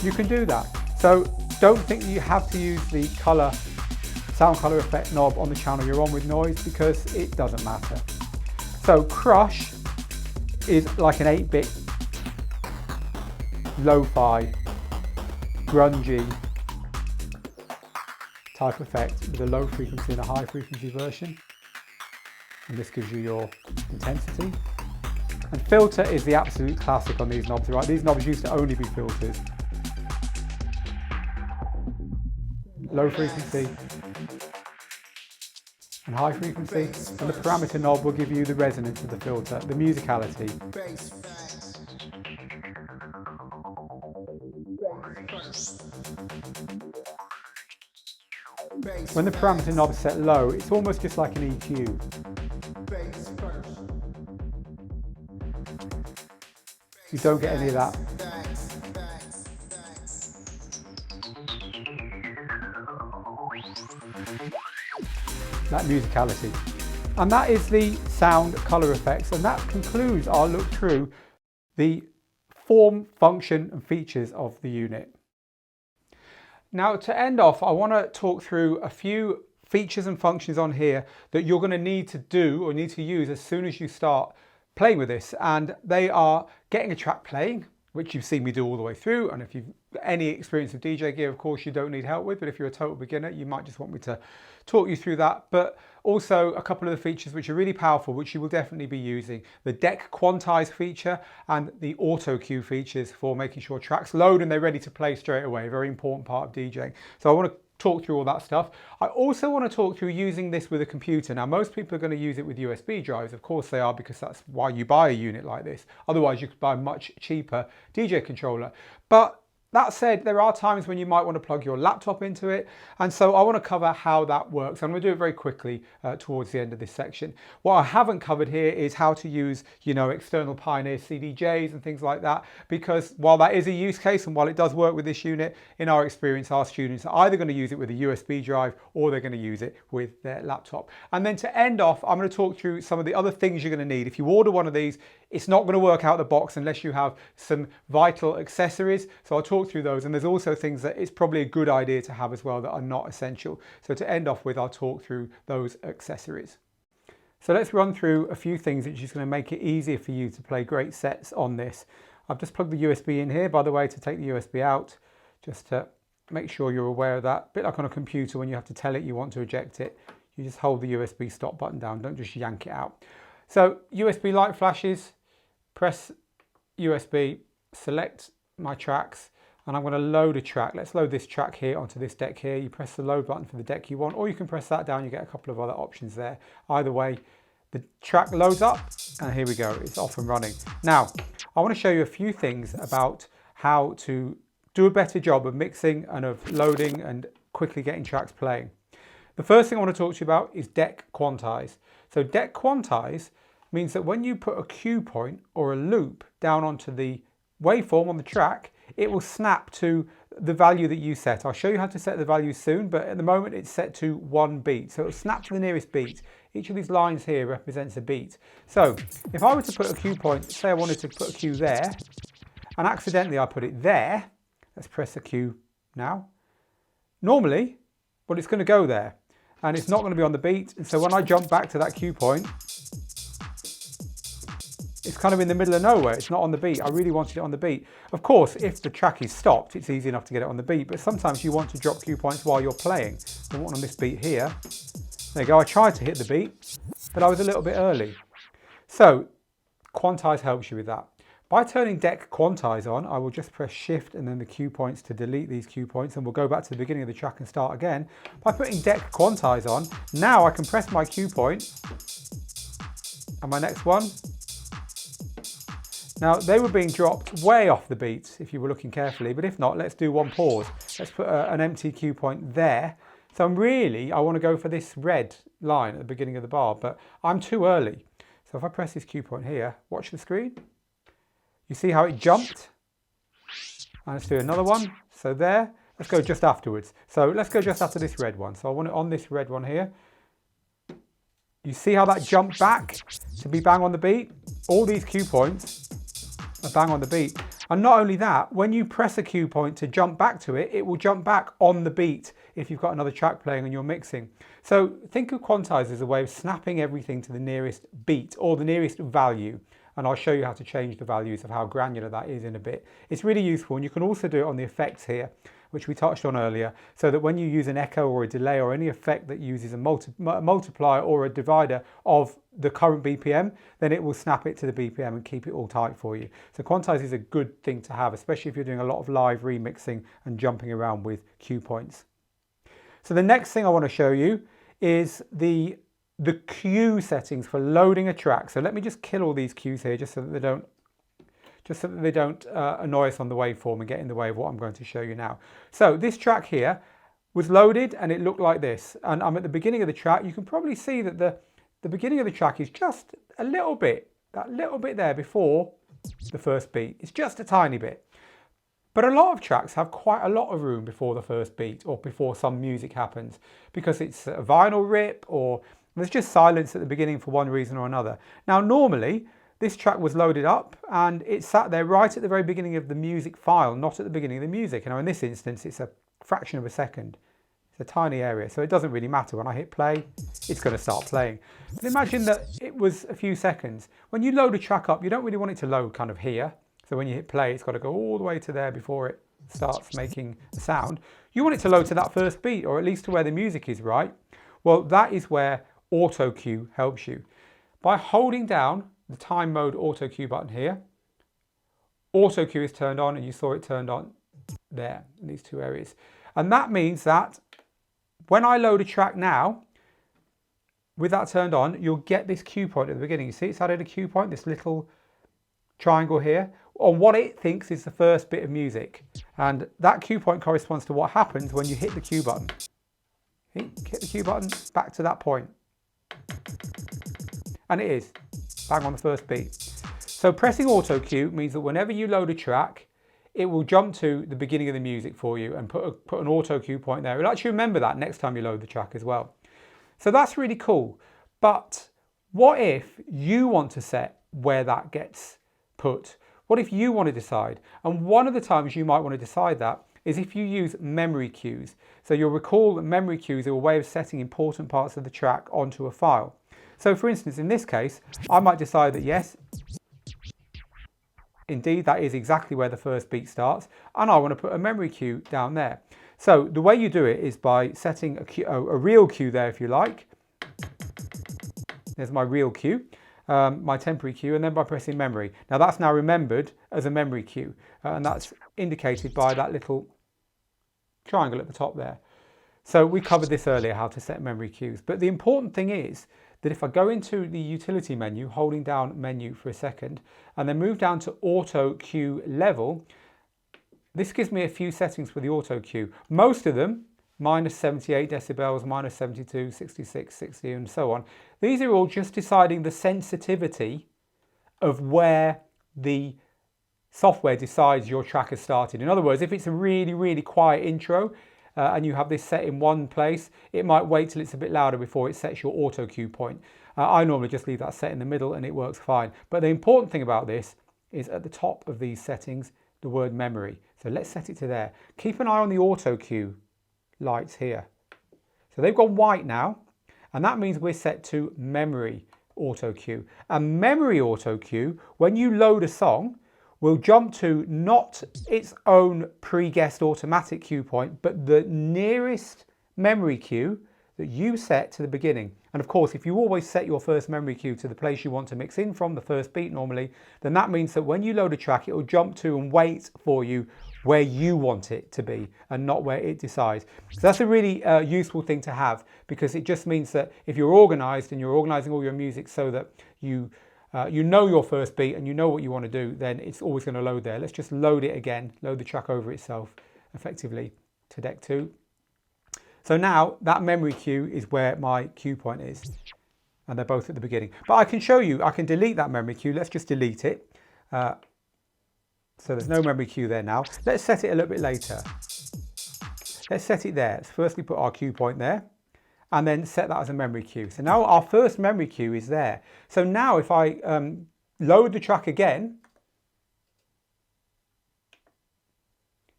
you can do that. So don't think you have to use the sound color effect knob on the channel you're on with noise, because it doesn't matter. So crush is like an 8-bit lo-fi, grungy type effect with a low frequency and a high frequency version. And this gives you your intensity. And filter is the absolute classic on these knobs, right? These knobs used to only be filters. Low frequency and high frequency, and the parameter knob will give you the resonance of the filter, the musicality. When the parameter knob is set low, it's almost just like an EQ. You don't get any of that. That musicality. And that is the sound color effects, and that concludes our look through the form, function and features of the unit. Now to end off, I want to talk through a few features and functions on here that you're going to need to do or need to use as soon as you start playing with this, and they are getting a track playing, which you've seen me do all the way through, and if you've got any experience of DJ gear, of course you don't need help with, but if you're a total beginner, you might just want me to talk you through that. But also a couple of the features which are really powerful, which you will definitely be using: the deck quantize feature and the auto cue features for making sure tracks load and they're ready to play straight away. A very important part of DJing. So I want to talk through all that stuff. I also want to talk through using this with a computer. Now most people are going to use it with USB drives, of course they are, because that's why you buy a unit like this. Otherwise you could buy a much cheaper DJ controller. But That said, there are times when you might want to plug your laptop into it, and so I want to cover how that works. I'm going to do it very quickly towards the end of this section. What I haven't covered here is how to use, external Pioneer CDJs and things like that, because while that is a use case and while it does work with this unit, in our experience, our students are either going to use it with a USB drive or they're going to use it with their laptop. And then to end off, I'm going to talk through some of the other things you're going to need. If you order one of these, it's not going to work out the box unless you have some vital accessories. So I'll talk through those, and there's also things that it's probably a good idea to have as well that are not essential. So to end off with, I'll talk through those accessories. So let's run through a few things which is going to make it easier for you to play great sets on this. I've just plugged the USB in here, by the way, to take the USB out, just to make sure you're aware of that. A bit like on a computer when you have to tell it you want to eject it, you just hold the USB stop button down, don't just yank it out. So USB light flashes, press USB, select my tracks, and I'm going to load a track. Let's load this track here onto this deck here. You press the load button for the deck you want, or you can press that down. You get a couple of other options there. Either way, the track loads up, and here we go. It's off and running. Now, I want to show you a few things about how to do a better job of mixing and of loading and quickly getting tracks playing. The first thing I want to talk to you about is deck quantize. So deck quantize means that when you put a cue point or a loop down onto the waveform on the track, it will snap to the value that you set. I'll show you how to set the value soon, but at the moment it's set to 1 beat. So it'll snap to the nearest beat. Each of these lines here represents a beat. So if I were to put a cue point, say I wanted to put a cue there, and accidentally I put it there, let's press the cue now. Normally, well, it's going to go there, and it's not going to be on the beat. And so when I jump back to that cue point, it's kind of in the middle of nowhere. It's not on the beat. I really wanted it on the beat. Of course, if the track is stopped, it's easy enough to get it on the beat, but sometimes you want to drop cue points while you're playing. I want on this beat here. There you go. I tried to hit the beat, but I was a little bit early. So quantize helps you with that. By turning deck quantize on, I will just press shift and then the cue points to delete these cue points, and we'll go back to the beginning of the track and start again. By putting deck quantize on, now I can press my cue point and my next one. Now, they were being dropped way off the beat if you were looking carefully, but if not, let's do one pause. Let's put an empty cue point there. So I want to go for this red line at the beginning of the bar, but I'm too early. So if I press this cue point here, watch the screen. You see how it jumped? And let's do another one. So there, let's go just afterwards. So let's go just after this red one. So I want it on this red one here. You see how that jumped back to be bang on the beat? All these cue points are bang on the beat. And not only that, when you press a cue point to jump back to it, it will jump back on the beat if you've got another track playing and you're mixing. So think of quantize as a way of snapping everything to the nearest beat or the nearest value. And I'll show you how to change the values of how granular that is in a bit. It's really useful, and you can also do it on the effects here, which we touched on earlier, so that when you use an echo or a delay or any effect that uses a multiplier or a divider of the current BPM, then it will snap it to the BPM and keep it all tight for you. So quantize is a good thing to have, especially if you're doing a lot of live remixing and jumping around with cue points. So the next thing I want to show you is the cue settings for loading a track. So let me just kill all these cues here just so that they don't annoy us on the waveform and get in the way of what I'm going to show you now. So this track here was loaded and it looked like this. And I'm at the beginning of the track. You can probably see that the beginning of the track is just a little bit, that little bit there before the first beat. It's just a tiny bit. But a lot of tracks have quite a lot of room before the first beat or before some music happens, because it's a vinyl rip or there's just silence at the beginning for one reason or another. Now, normally, this track was loaded up and it sat there right at the very beginning of the music file, not at the beginning of the music. Now, in this instance, it's a fraction of a second. It's a tiny area, so it doesn't really matter. When I hit play, it's going to start playing. But imagine that it was a few seconds. When you load a track up, you don't really want it to load kind of here. So when you hit play, it's got to go all the way to there before it starts making a sound. You want it to load to that first beat, or at least to where the music is, right? Well, that is where auto cue helps you. By holding down the time mode auto cue button here, auto cue is turned on, and you saw it turned on there in these two areas. And that means that when I load a track now, with that turned on, you'll get this cue point at the beginning. You see it's added a cue point, this little triangle here, on what it thinks is the first bit of music. And that cue point corresponds to what happens when you hit the cue button. Hit the cue button, back to that point. And it is, bang on the first beat. So pressing auto cue means that whenever you load a track, it will jump to the beginning of the music for you and put an auto cue point there. It'll actually remember that next time you load the track as well. So that's really cool. But what if you want to set where that gets put? What if you want to decide? And one of the times you might want to decide that is if you use memory cues. So you'll recall that memory cues are a way of setting important parts of the track onto a file. So for instance, in this case, I might decide that yes, indeed, that is exactly where the first beat starts, and I want to put a memory cue down there. So the way you do it is by setting a real cue there, if you like. There's my real cue, my temporary cue, and then by pressing memory. Now that's now remembered as a memory cue, and that's indicated by that little triangle at the top there. So we covered this earlier, how to set memory cues. But the important thing is that if I go into the utility menu, holding down menu for a second, and then move down to auto cue level, this gives me a few settings for the auto cue. Most of them, minus 78 decibels, minus 72, 66, 60, and so on. These are all just deciding the sensitivity of where the software decides your track has started. In other words, if it's a really, really quiet intro, and you have this set in one place, it might wait till it's a bit louder before it sets your auto cue point. I normally just leave that set in the middle and it works fine. But the important thing about this is at the top of these settings, the word memory. So let's set it to there. Keep an eye on the auto cue lights here. So they've gone white now, and that means we're set to memory auto cue. And memory auto cue, when you load a song, will jump to not its own pre-guessed automatic cue point, but the nearest memory cue that you set to the beginning. And of course, if you always set your first memory cue to the place you want to mix in from, the first beat normally, then that means that when you load a track, it will jump to and wait for you where you want it to be and not where it decides. So that's a really useful thing to have, because it just means that if you're organized and you're organizing all your music so that you know your first beat and you know what you want to do, then it's always going to load there. Let's just load it again, load the track over itself effectively to deck 2. So now that memory cue is where my cue point is, and they're both at the beginning. But I can show you, I can delete that memory cue. Let's just delete it. So there's no memory cue there now. Let's set it a little bit later. Let's set it there. Let's firstly put our cue point there, and then set that as a memory cue. So now our first memory cue is there. So now if I load the track again,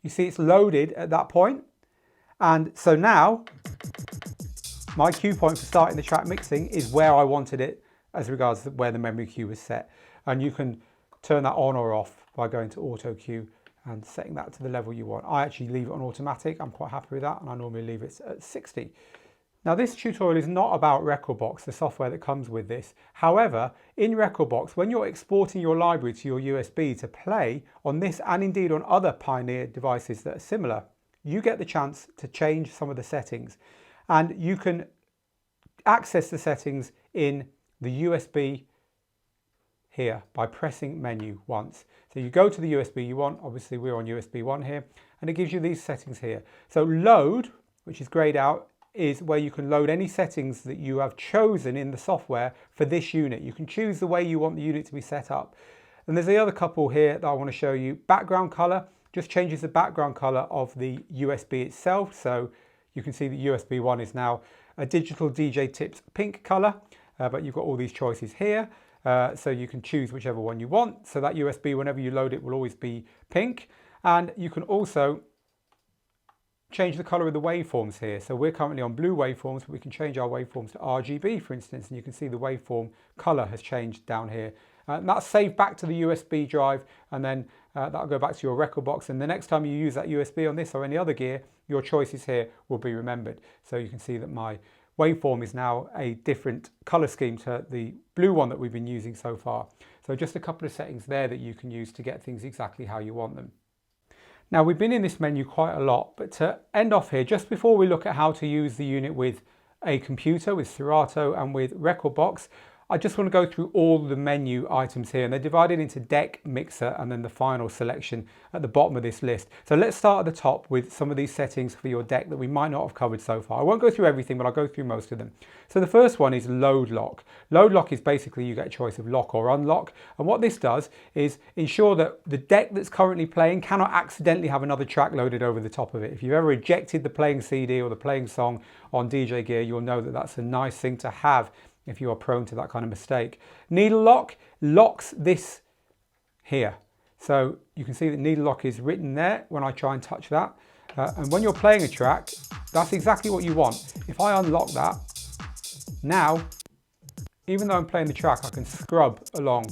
you see it's loaded at that point. And so now my cue point for starting the track mixing is where I wanted it as regards to where the memory cue was set. And you can turn that on or off by going to auto cue and setting that to the level you want. I actually leave it on automatic. I'm quite happy with that, and I normally leave it at 60. Now this tutorial is not about Rekordbox, the software that comes with this. However, in Rekordbox, when you're exporting your library to your USB to play on this and indeed on other Pioneer devices that are similar, you get the chance to change some of the settings. And you can access the settings in the USB here by pressing menu once. So you go to the USB you want, obviously we're on USB 1 here, and it gives you these settings here. So load, which is grayed out, is where you can load any settings that you have chosen in the software for this unit. You can choose the way you want the unit to be set up. And there's the other couple here that I want to show you. Background color just changes the background color of the USB itself. So you can see that USB 1 is now a digital DJ Tips pink color, but you've got all these choices here. So you can choose whichever one you want. So that USB, whenever you load it, will always be pink. And you can also change the color of the waveforms here. So we're currently on blue waveforms, but we can change our waveforms to RGB, for instance, and you can see the waveform color has changed down here. And that's saved back to the USB drive, and then that'll go back to your Rekordbox. And the next time you use that USB on this or any other gear, your choices here will be remembered. So you can see that my waveform is now a different color scheme to the blue one that we've been using so far. So just a couple of settings there that you can use to get things exactly how you want them. Now we've been in this menu quite a lot, but to end off here, just before we look at how to use the unit with a computer, with Serato and with Rekordbox, I just want to go through all the menu items here, and they're divided into deck, mixer, and then the final selection at the bottom of this list. So let's start at the top with some of these settings for your deck that we might not have covered so far. I won't go through everything, but I'll go through most of them. So the first one is load lock. Load lock is basically you get a choice of lock or unlock, and what this does is ensure that the deck that's currently playing cannot accidentally have another track loaded over the top of it. If you've ever ejected the playing CD or the playing song on DJ gear, you'll know that that's a nice thing to have if you are prone to that kind of mistake. Needle lock locks this here. So you can see that needle lock is written there when I try and touch that. And when you're playing a track, that's exactly what you want. If I unlock that, now, even though I'm playing the track, I can scrub along.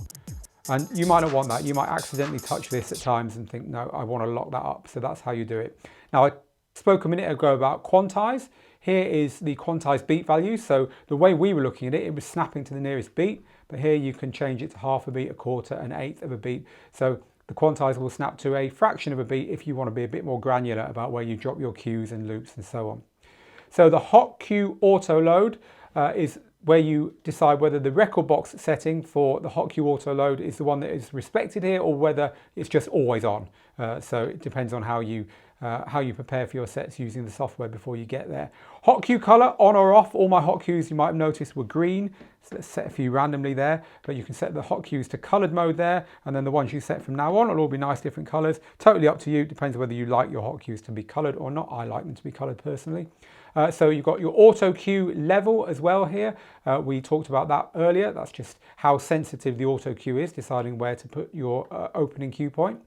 And you might not want that. You might accidentally touch this at times and think, no, I want to lock that up. So that's how you do it. Now, I spoke a minute ago about quantize. Here is the quantize beat value. So the way we were looking at it, it was snapping to the nearest beat. But here you can change it to half a beat, a quarter, an eighth of a beat. So the quantize will snap to a fraction of a beat if you want to be a bit more granular about where you drop your cues and loops and so on. So the Hotcue auto load is where you decide whether the Rekordbox setting for the Hotcue auto load is the one that is respected here or whether it's just always on. So it depends on how you prepare for your sets using the software before you get there. Hotcue color on or off. All my Hotcues you might have noticed were green. So let's set a few randomly there, but you can set the Hotcues to colored mode there, and then the ones you set from now on will all be nice different colors. Totally up to you. Depends whether you like your Hotcues to be colored or not. I like them to be colored personally. So you've got your auto cue level as well here. We talked about that earlier. That's just how sensitive the auto cue is, deciding where to put your opening cue point.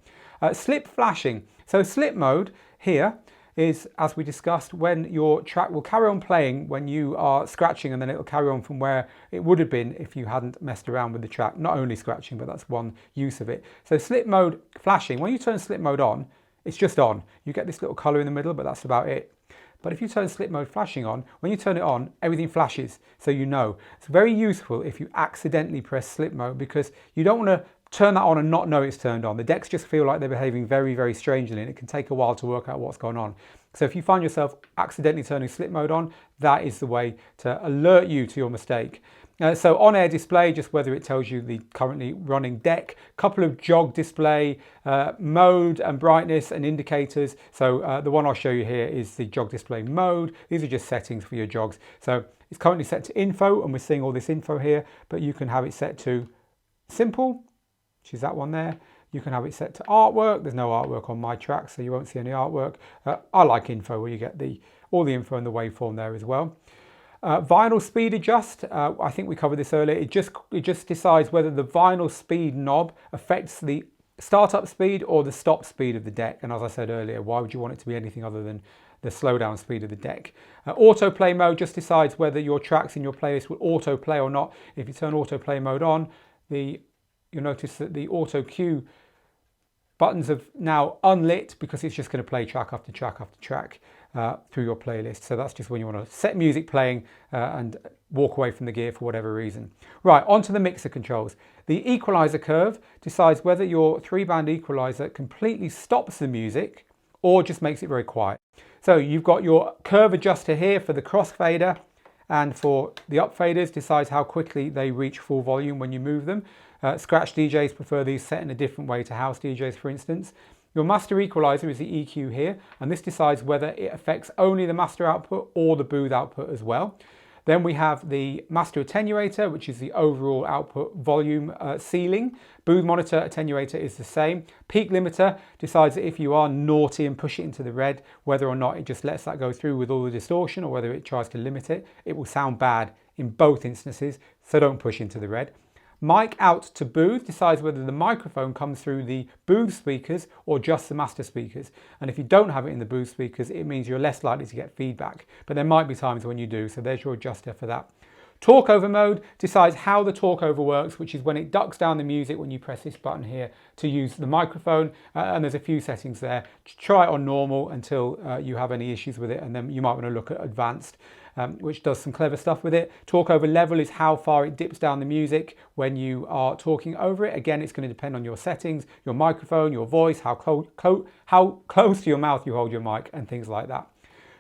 Slip flashing. So slip mode here is, as we discussed, when your track will carry on playing when you are scratching, and then it'll carry on from where it would have been if you hadn't messed around with the track. Not only scratching, but that's one use of it. So slip mode flashing, when you turn slip mode on, it's just on. You get this little color in the middle, but that's about it. But if you turn slip mode flashing on, when you turn it on, everything flashes, so you know. It's very useful if you accidentally press slip mode, because you don't want to turn that on and not know it's turned on. The decks just feel like they're behaving very, very strangely, and it can take a while to work out what's going on. So if you find yourself accidentally turning slip mode on, that is the way to alert you to your mistake. So on-air display, just whether it tells you the currently running deck, couple of jog display, mode and brightness and indicators. So the one I'll show you here is the jog display mode. These are just settings for your jogs. So it's currently set to info, and we're seeing all this info here, but you can have it set to simple, which is that one there. You can have it set to artwork. There's no artwork on my track, so you won't see any artwork. I like info, where you get all the info in the waveform there as well. Vinyl speed adjust, I think we covered this earlier. It just decides whether the vinyl speed knob affects the startup speed or the stop speed of the deck. And as I said earlier, why would you want it to be anything other than the slowdown speed of the deck? Autoplay mode just decides whether your tracks in your playlist will autoplay or not. If you turn autoplay mode on, you'll notice that the auto cue buttons have now unlit, because it's just going to play track after track after track through your playlist. So that's just when you want to set music playing and walk away from the gear for whatever reason. Right, onto the mixer controls. The equalizer curve decides whether your 3-band equalizer completely stops the music or just makes it very quiet. So you've got your curve adjuster here for the crossfader, and for the upfaders decides how quickly they reach full volume when you move them. Scratch DJs prefer these set in a different way to house DJs, for instance. Your master equalizer is the EQ here, and this decides whether it affects only the master output or the booth output as well. Then we have the master attenuator, which is the overall output volume ceiling. Booth monitor attenuator is the same. Peak limiter decides that if you are naughty and push it into the red, whether or not it just lets that go through with all the distortion or whether it tries to limit it. It will sound bad in both instances, so don't push into the red. Mic out to booth decides whether the microphone comes through the booth speakers or just the master speakers. And if you don't have it in the booth speakers, it means you're less likely to get feedback. But there might be times when you do, so there's your adjuster for that. Talk over mode decides how the talk over works, which is when it ducks down the music when you press this button here to use the microphone. And there's a few settings there. Try it on normal until you have any issues with it, and then you might want to look at advanced, which does some clever stuff with it. Talk over level is how far it dips down the music when you are talking over it. Again, it's going to depend on your settings, your microphone, your voice, how close to your mouth you hold your mic, and things like that.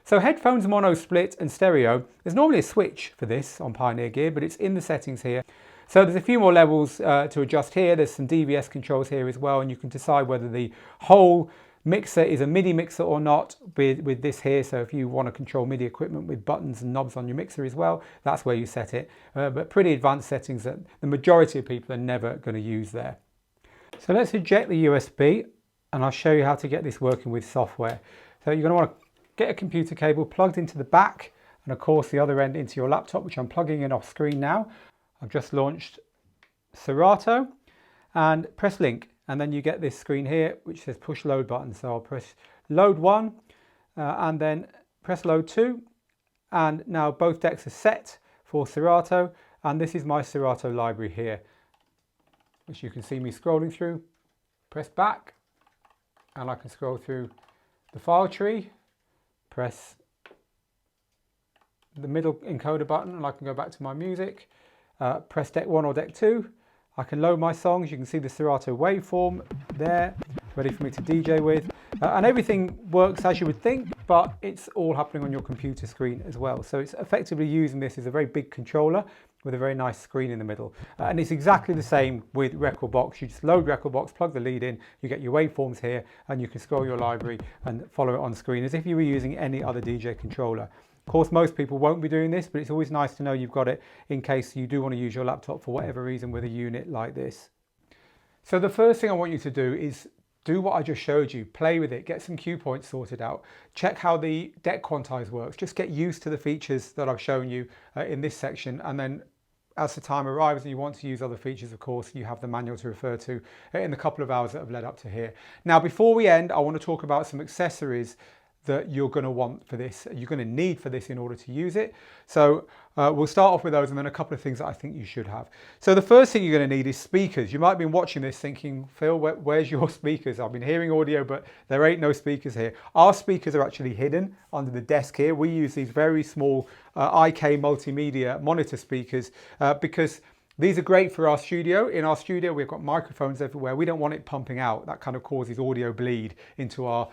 So headphones, mono, split and stereo, there's normally a switch for this on Pioneer gear, but it's in the settings here. So there's a few more levels to adjust here. There's some DVS controls here as well, and you can decide whether the whole mixer is a MIDI mixer or not with this here. So if you want to control MIDI equipment with buttons and knobs on your mixer as well, that's where you set it. But pretty advanced settings that the majority of people are never going to use there. So let's eject the USB, and I'll show you how to get this working with software. So you're going to want to get a computer cable plugged into the back, and of course the other end into your laptop, which I'm plugging in off screen now. I've just launched Serato, and press link, and then you get this screen here which says push load button. So I'll press load 1 and then press load 2, and now both decks are set for Serato, and this is my Serato library here, which you can see me scrolling through. Press back and I can scroll through the file tree, press the middle encoder button and I can go back to my music, press deck 1 or deck 2. I can load my songs. You can see the Serato waveform there, ready for me to DJ with. And everything works as you would think, but it's all happening on your computer screen as well. So it's effectively using this as a very big controller with a very nice screen in the middle. And it's exactly the same with Rekordbox. You just load Rekordbox, plug the lead in, you get your waveforms here, and you can scroll your library and follow it on screen as if you were using any other DJ controller. Of course, most people won't be doing this, but it's always nice to know you've got it in case you do want to use your laptop for whatever reason with a unit like this. So the first thing I want you to do is do what I just showed you. Play with it, get some cue points sorted out, check how the deck quantize works, just get used to the features that I've shown you in this section, and then as the time arrives and you want to use other features, of course, you have the manual to refer to in the couple of hours that have led up to here. Now, before we end, I want to talk about some accessories that you're going to want for this, you're going to need for this in order to use it. So we'll start off with those and then a couple of things that I think you should have. So the first thing you're going to need is speakers. You might have been watching this thinking, Phil, where's your speakers? I've been hearing audio, but there ain't no speakers here. Our speakers are actually hidden under the desk here. We use these very small IK multimedia monitor speakers because these are great for our studio. In our studio, we've got microphones everywhere. We don't want it pumping out. That kind of causes audio bleed into our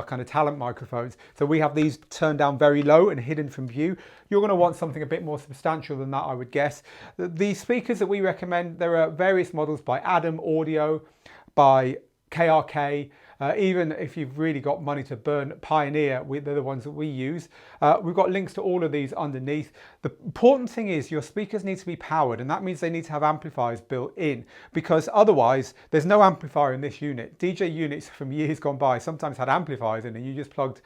kind of talent microphones. So we have these turned down very low and hidden from view. You're going to want something a bit more substantial than that, I would guess. The speakers that we recommend, there are various models by Adam Audio, by KRK, even if you've really got money to burn, Pioneer, they're the ones that we use. We've got links to all of these underneath. The important thing is your speakers need to be powered, and that means they need to have amplifiers built in, because otherwise there's no amplifier in this unit. DJ units from years gone by sometimes had amplifiers in and you just plugged,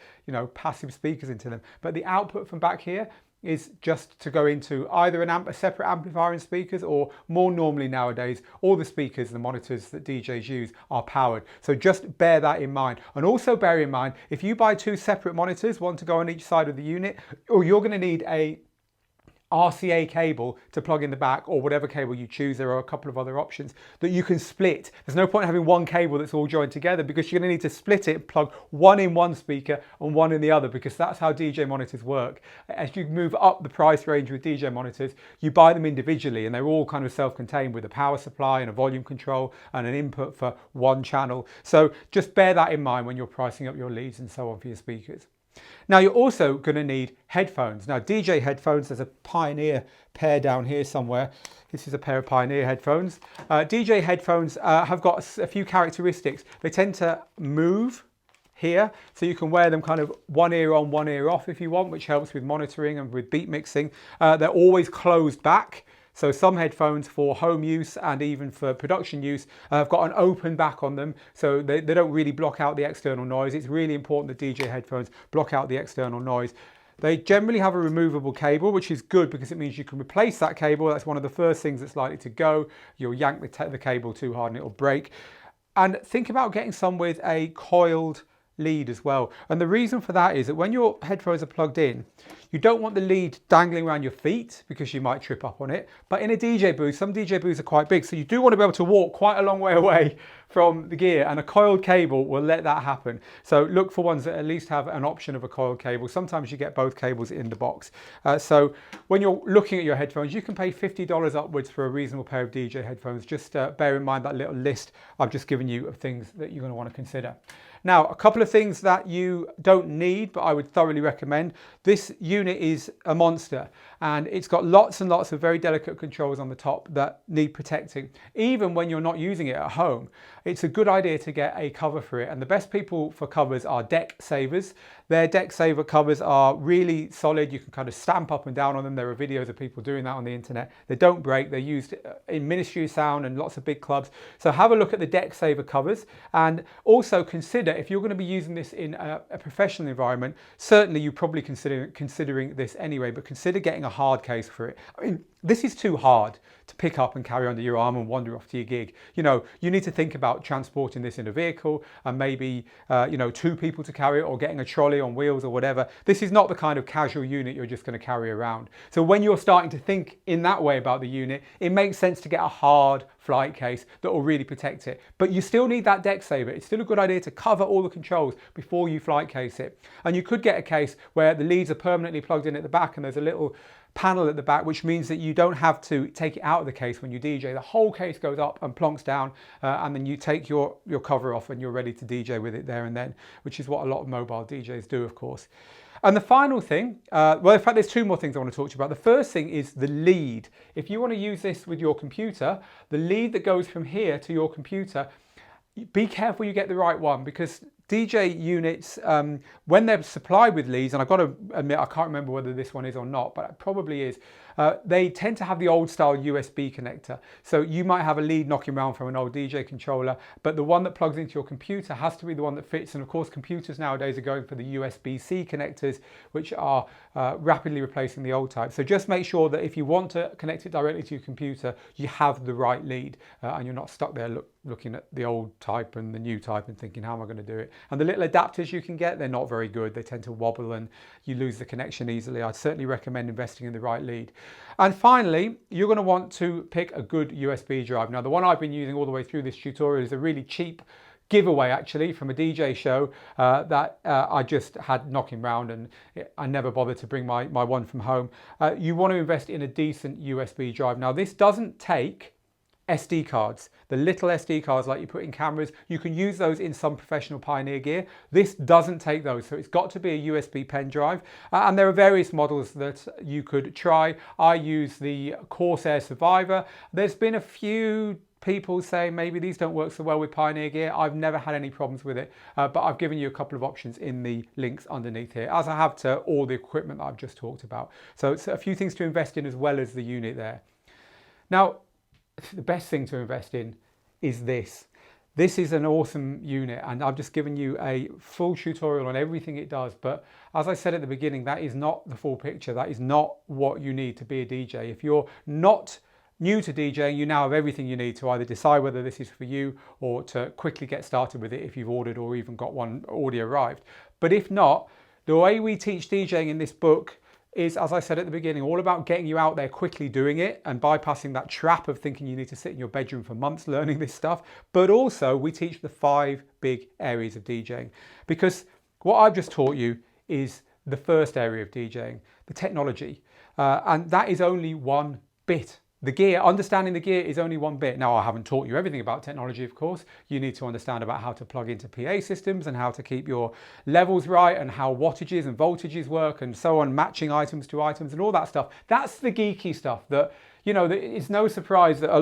passive speakers into them. But the output from back here is just to go into either a separate amplifier in speakers, or more normally nowadays, all the speakers and the monitors that DJs use are powered. So just bear that in mind. And also bear in mind, if you buy two separate monitors, one to go on each side of the unit, or you're going to need a RCA cable to plug in the back, or whatever cable you choose. There are a couple of other options that you can split. There's no point in having one cable that's all joined together, because you're going to need to split it and plug one in one speaker and one in the other, because that's how DJ monitors work. As you move up the price range with DJ monitors, you buy them individually and they're all kind of self-contained with a power supply and a volume control and an input for one channel. So just bear that in mind when you're pricing up your leads and so on for your speakers. Now you're also going to need headphones. Now DJ headphones, there's a Pioneer pair down here somewhere. This is a pair of Pioneer headphones. DJ headphones have got a few characteristics. They tend to move here, so you can wear them kind of one ear on, one ear off if you want, which helps with monitoring and with beat mixing. They're always closed back. So some headphones for home use and even for production use have got an open back on them, so they don't really block out the external noise. It's really important that DJ headphones block out the external noise. They generally have a removable cable, which is good because it means you can replace that cable. That's one of the first things that's likely to go. You'll yank the cable too hard and it'll break. And think about getting some with a coiled lead as well. And the reason for that is that when your headphones are plugged in, you don't want the lead dangling around your feet because you might trip up on it. But in a DJ booth, some DJ booths are quite big, so you do want to be able to walk quite a long way away from the gear, and a coiled cable will let that happen. So look for ones that at least have an option of a coiled cable. Sometimes you get both cables in the box. So when you're looking at your headphones, you can pay $50 upwards for a reasonable pair of DJ headphones. Just bear in mind that little list I've just given you of things that you're going to want to consider. Now, a couple of things that you don't need, but I would thoroughly recommend. This unit is a monster, and it's got lots and lots of very delicate controls on the top that need protecting. Even when you're not using it at home, it's a good idea to get a cover for it, and the best people for covers are Deck Savers. Their Deck Saver covers are really solid. You can kind of stamp up and down on them. There are videos of people doing that on the internet. They don't break. They're used in Ministry Sound and lots of big clubs. So have a look at the Deck Saver covers, and also consider, if you're going to be using this in a professional environment, certainly you probably considering this anyway, but consider getting a hard case for it. I mean, this is too hard to pick up and carry under your arm and wander off to your gig. You know, you need to think about transporting this in a vehicle, and maybe, you know, 2 people to carry it, or getting a trolley on wheels or whatever. This is not the kind of casual unit you're just going to carry around. So when you're starting to think in that way about the unit, it makes sense to get a hard flight case that will really protect it. But you still need that Deck Saver. It's still a good idea to cover all the controls before you flight case it. And you could get a case where the leads are permanently plugged in at the back, and there's a little panel at the back, which means that you don't have to take it out of the case when you DJ. The whole case goes up and plonks down, and then you take your cover off and you're ready to DJ with it there and then, which is what a lot of mobile DJs do, of course. And the final thing, well, in fact, there's 2 more things I want to talk to you about. The first thing is the lead. If you want to use this with your computer, the lead that goes from here to your computer, be careful you get the right one, because DJ units, when they're supplied with leads, and I've got to admit, I can't remember whether this one is or not, but it probably is, they tend to have the old style USB connector. So you might have a lead knocking around from an old DJ controller, but the one that plugs into your computer has to be the one that fits. And of course, computers nowadays are going for the USB-C connectors, which are rapidly replacing the old type. So just make sure that if you want to connect it directly to your computer, you have the right lead, and you're not stuck there looking at the old type and the new type and thinking, how am I going to do it? And the little adapters you can get, they're not very good. They tend to wobble and you lose the connection easily. I'd certainly recommend investing in the right lead. And finally, you're going to want to pick a good USB drive. Now, the one I've been using all the way through this tutorial is a really cheap giveaway, actually, from a DJ show that I just had knocking round, and I never bothered to bring my one from home. You want to invest in a decent USB drive. Now, this doesn't take SD cards, the little SD cards like you put in cameras. You can use those in some professional Pioneer gear. This doesn't take those, so it's got to be a USB pen drive. And there are various models that you could try. I use the Corsair Survivor. There's been a few people saying maybe these don't work so well with Pioneer gear. I've never had any problems with it, but I've given you a couple of options in the links underneath here, as I have to all the equipment that I've just talked about. So it's a few things to invest in as well as the unit there. Now, the best thing to invest in is this. This is an awesome unit, and I've just given you a full tutorial on everything it does. But as I said at the beginning, that is not the full picture. That is not what you need to be a DJ. If you're not new to DJing, you now have everything you need to either decide whether this is for you or to quickly get started with it if you've ordered or even got one already arrived. But if not, the way we teach DJing in this book is, as I said at the beginning, all about getting you out there quickly doing it and bypassing that trap of thinking you need to sit in your bedroom for months learning this stuff. But also we teach the 5 big areas of DJing, because what I've just taught you is the first area of DJing, the technology, and that is only one bit. The gear, understanding the gear is only one bit. Now, I haven't taught you everything about technology, of course. You need to understand about how to plug into PA systems and how to keep your levels right and how wattages and voltages work and so on, matching items to items and all that stuff. That's the geeky stuff that, you know, it's no surprise that a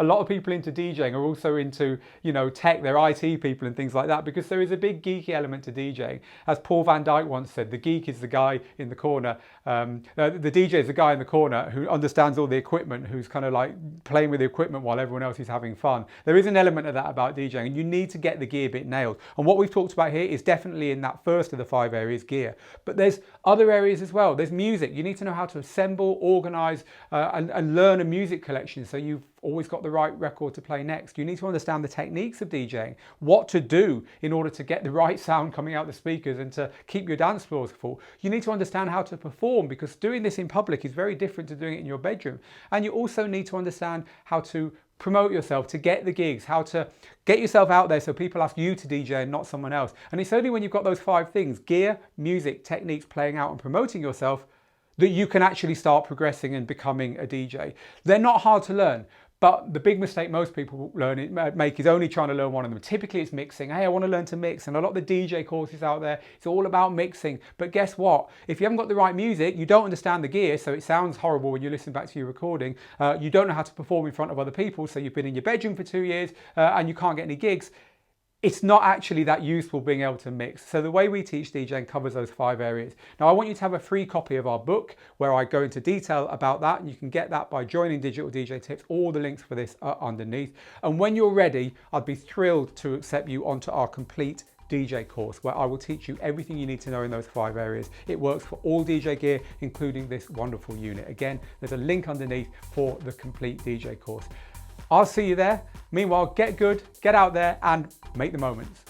lot of people into DJing are also into, you know, tech. They're IT people and things like that, because there is a big geeky element to DJing. As Paul Van Dyke once said, the geek is the guy in the corner. The DJ is the guy in the corner who understands all the equipment, who's kind of like playing with the equipment while everyone else is having fun. There is an element of that about DJing, and you need to get the gear bit nailed. And what we've talked about here is definitely in that first of the 5 areas, gear. But there's other areas as well. There's music. You need to know how to assemble, organize, and learn a music collection so you've always got the right record to play next. You need to understand the techniques of DJing, what to do in order to get the right sound coming out the speakers and to keep your dance floors full. You need to understand how to perform, because doing this in public is very different to doing it in your bedroom. And you also need to understand how to promote yourself, to get the gigs, how to get yourself out there so people ask you to DJ and not someone else. And it's only when you've got those 5 things, gear, music, techniques, playing out and promoting yourself, that you can actually start progressing and becoming a DJ. They're not hard to learn, But the big mistake most people make is only trying to learn one of them. Typically it's mixing. Hey, I want to learn to mix. And a lot of the DJ courses out there, it's all about mixing. But guess what? If you haven't got the right music, you don't understand the gear, so it sounds horrible when you listen back to your recording. You don't know how to perform in front of other people, so you've been in your bedroom for 2 years and you can't get any gigs. It's not actually that useful being able to mix. So the way we teach DJing covers those 5 areas. Now I want you to have a free copy of our book where I go into detail about that, and you can get that by joining Digital DJ Tips. All the links for this are underneath. And when you're ready, I'd be thrilled to accept you onto our complete DJ course where I will teach you everything you need to know in those 5 areas. It works for all DJ gear, including this wonderful unit. Again, there's a link underneath for the complete DJ course. I'll see you there. Meanwhile, get good, get out there and make the moments.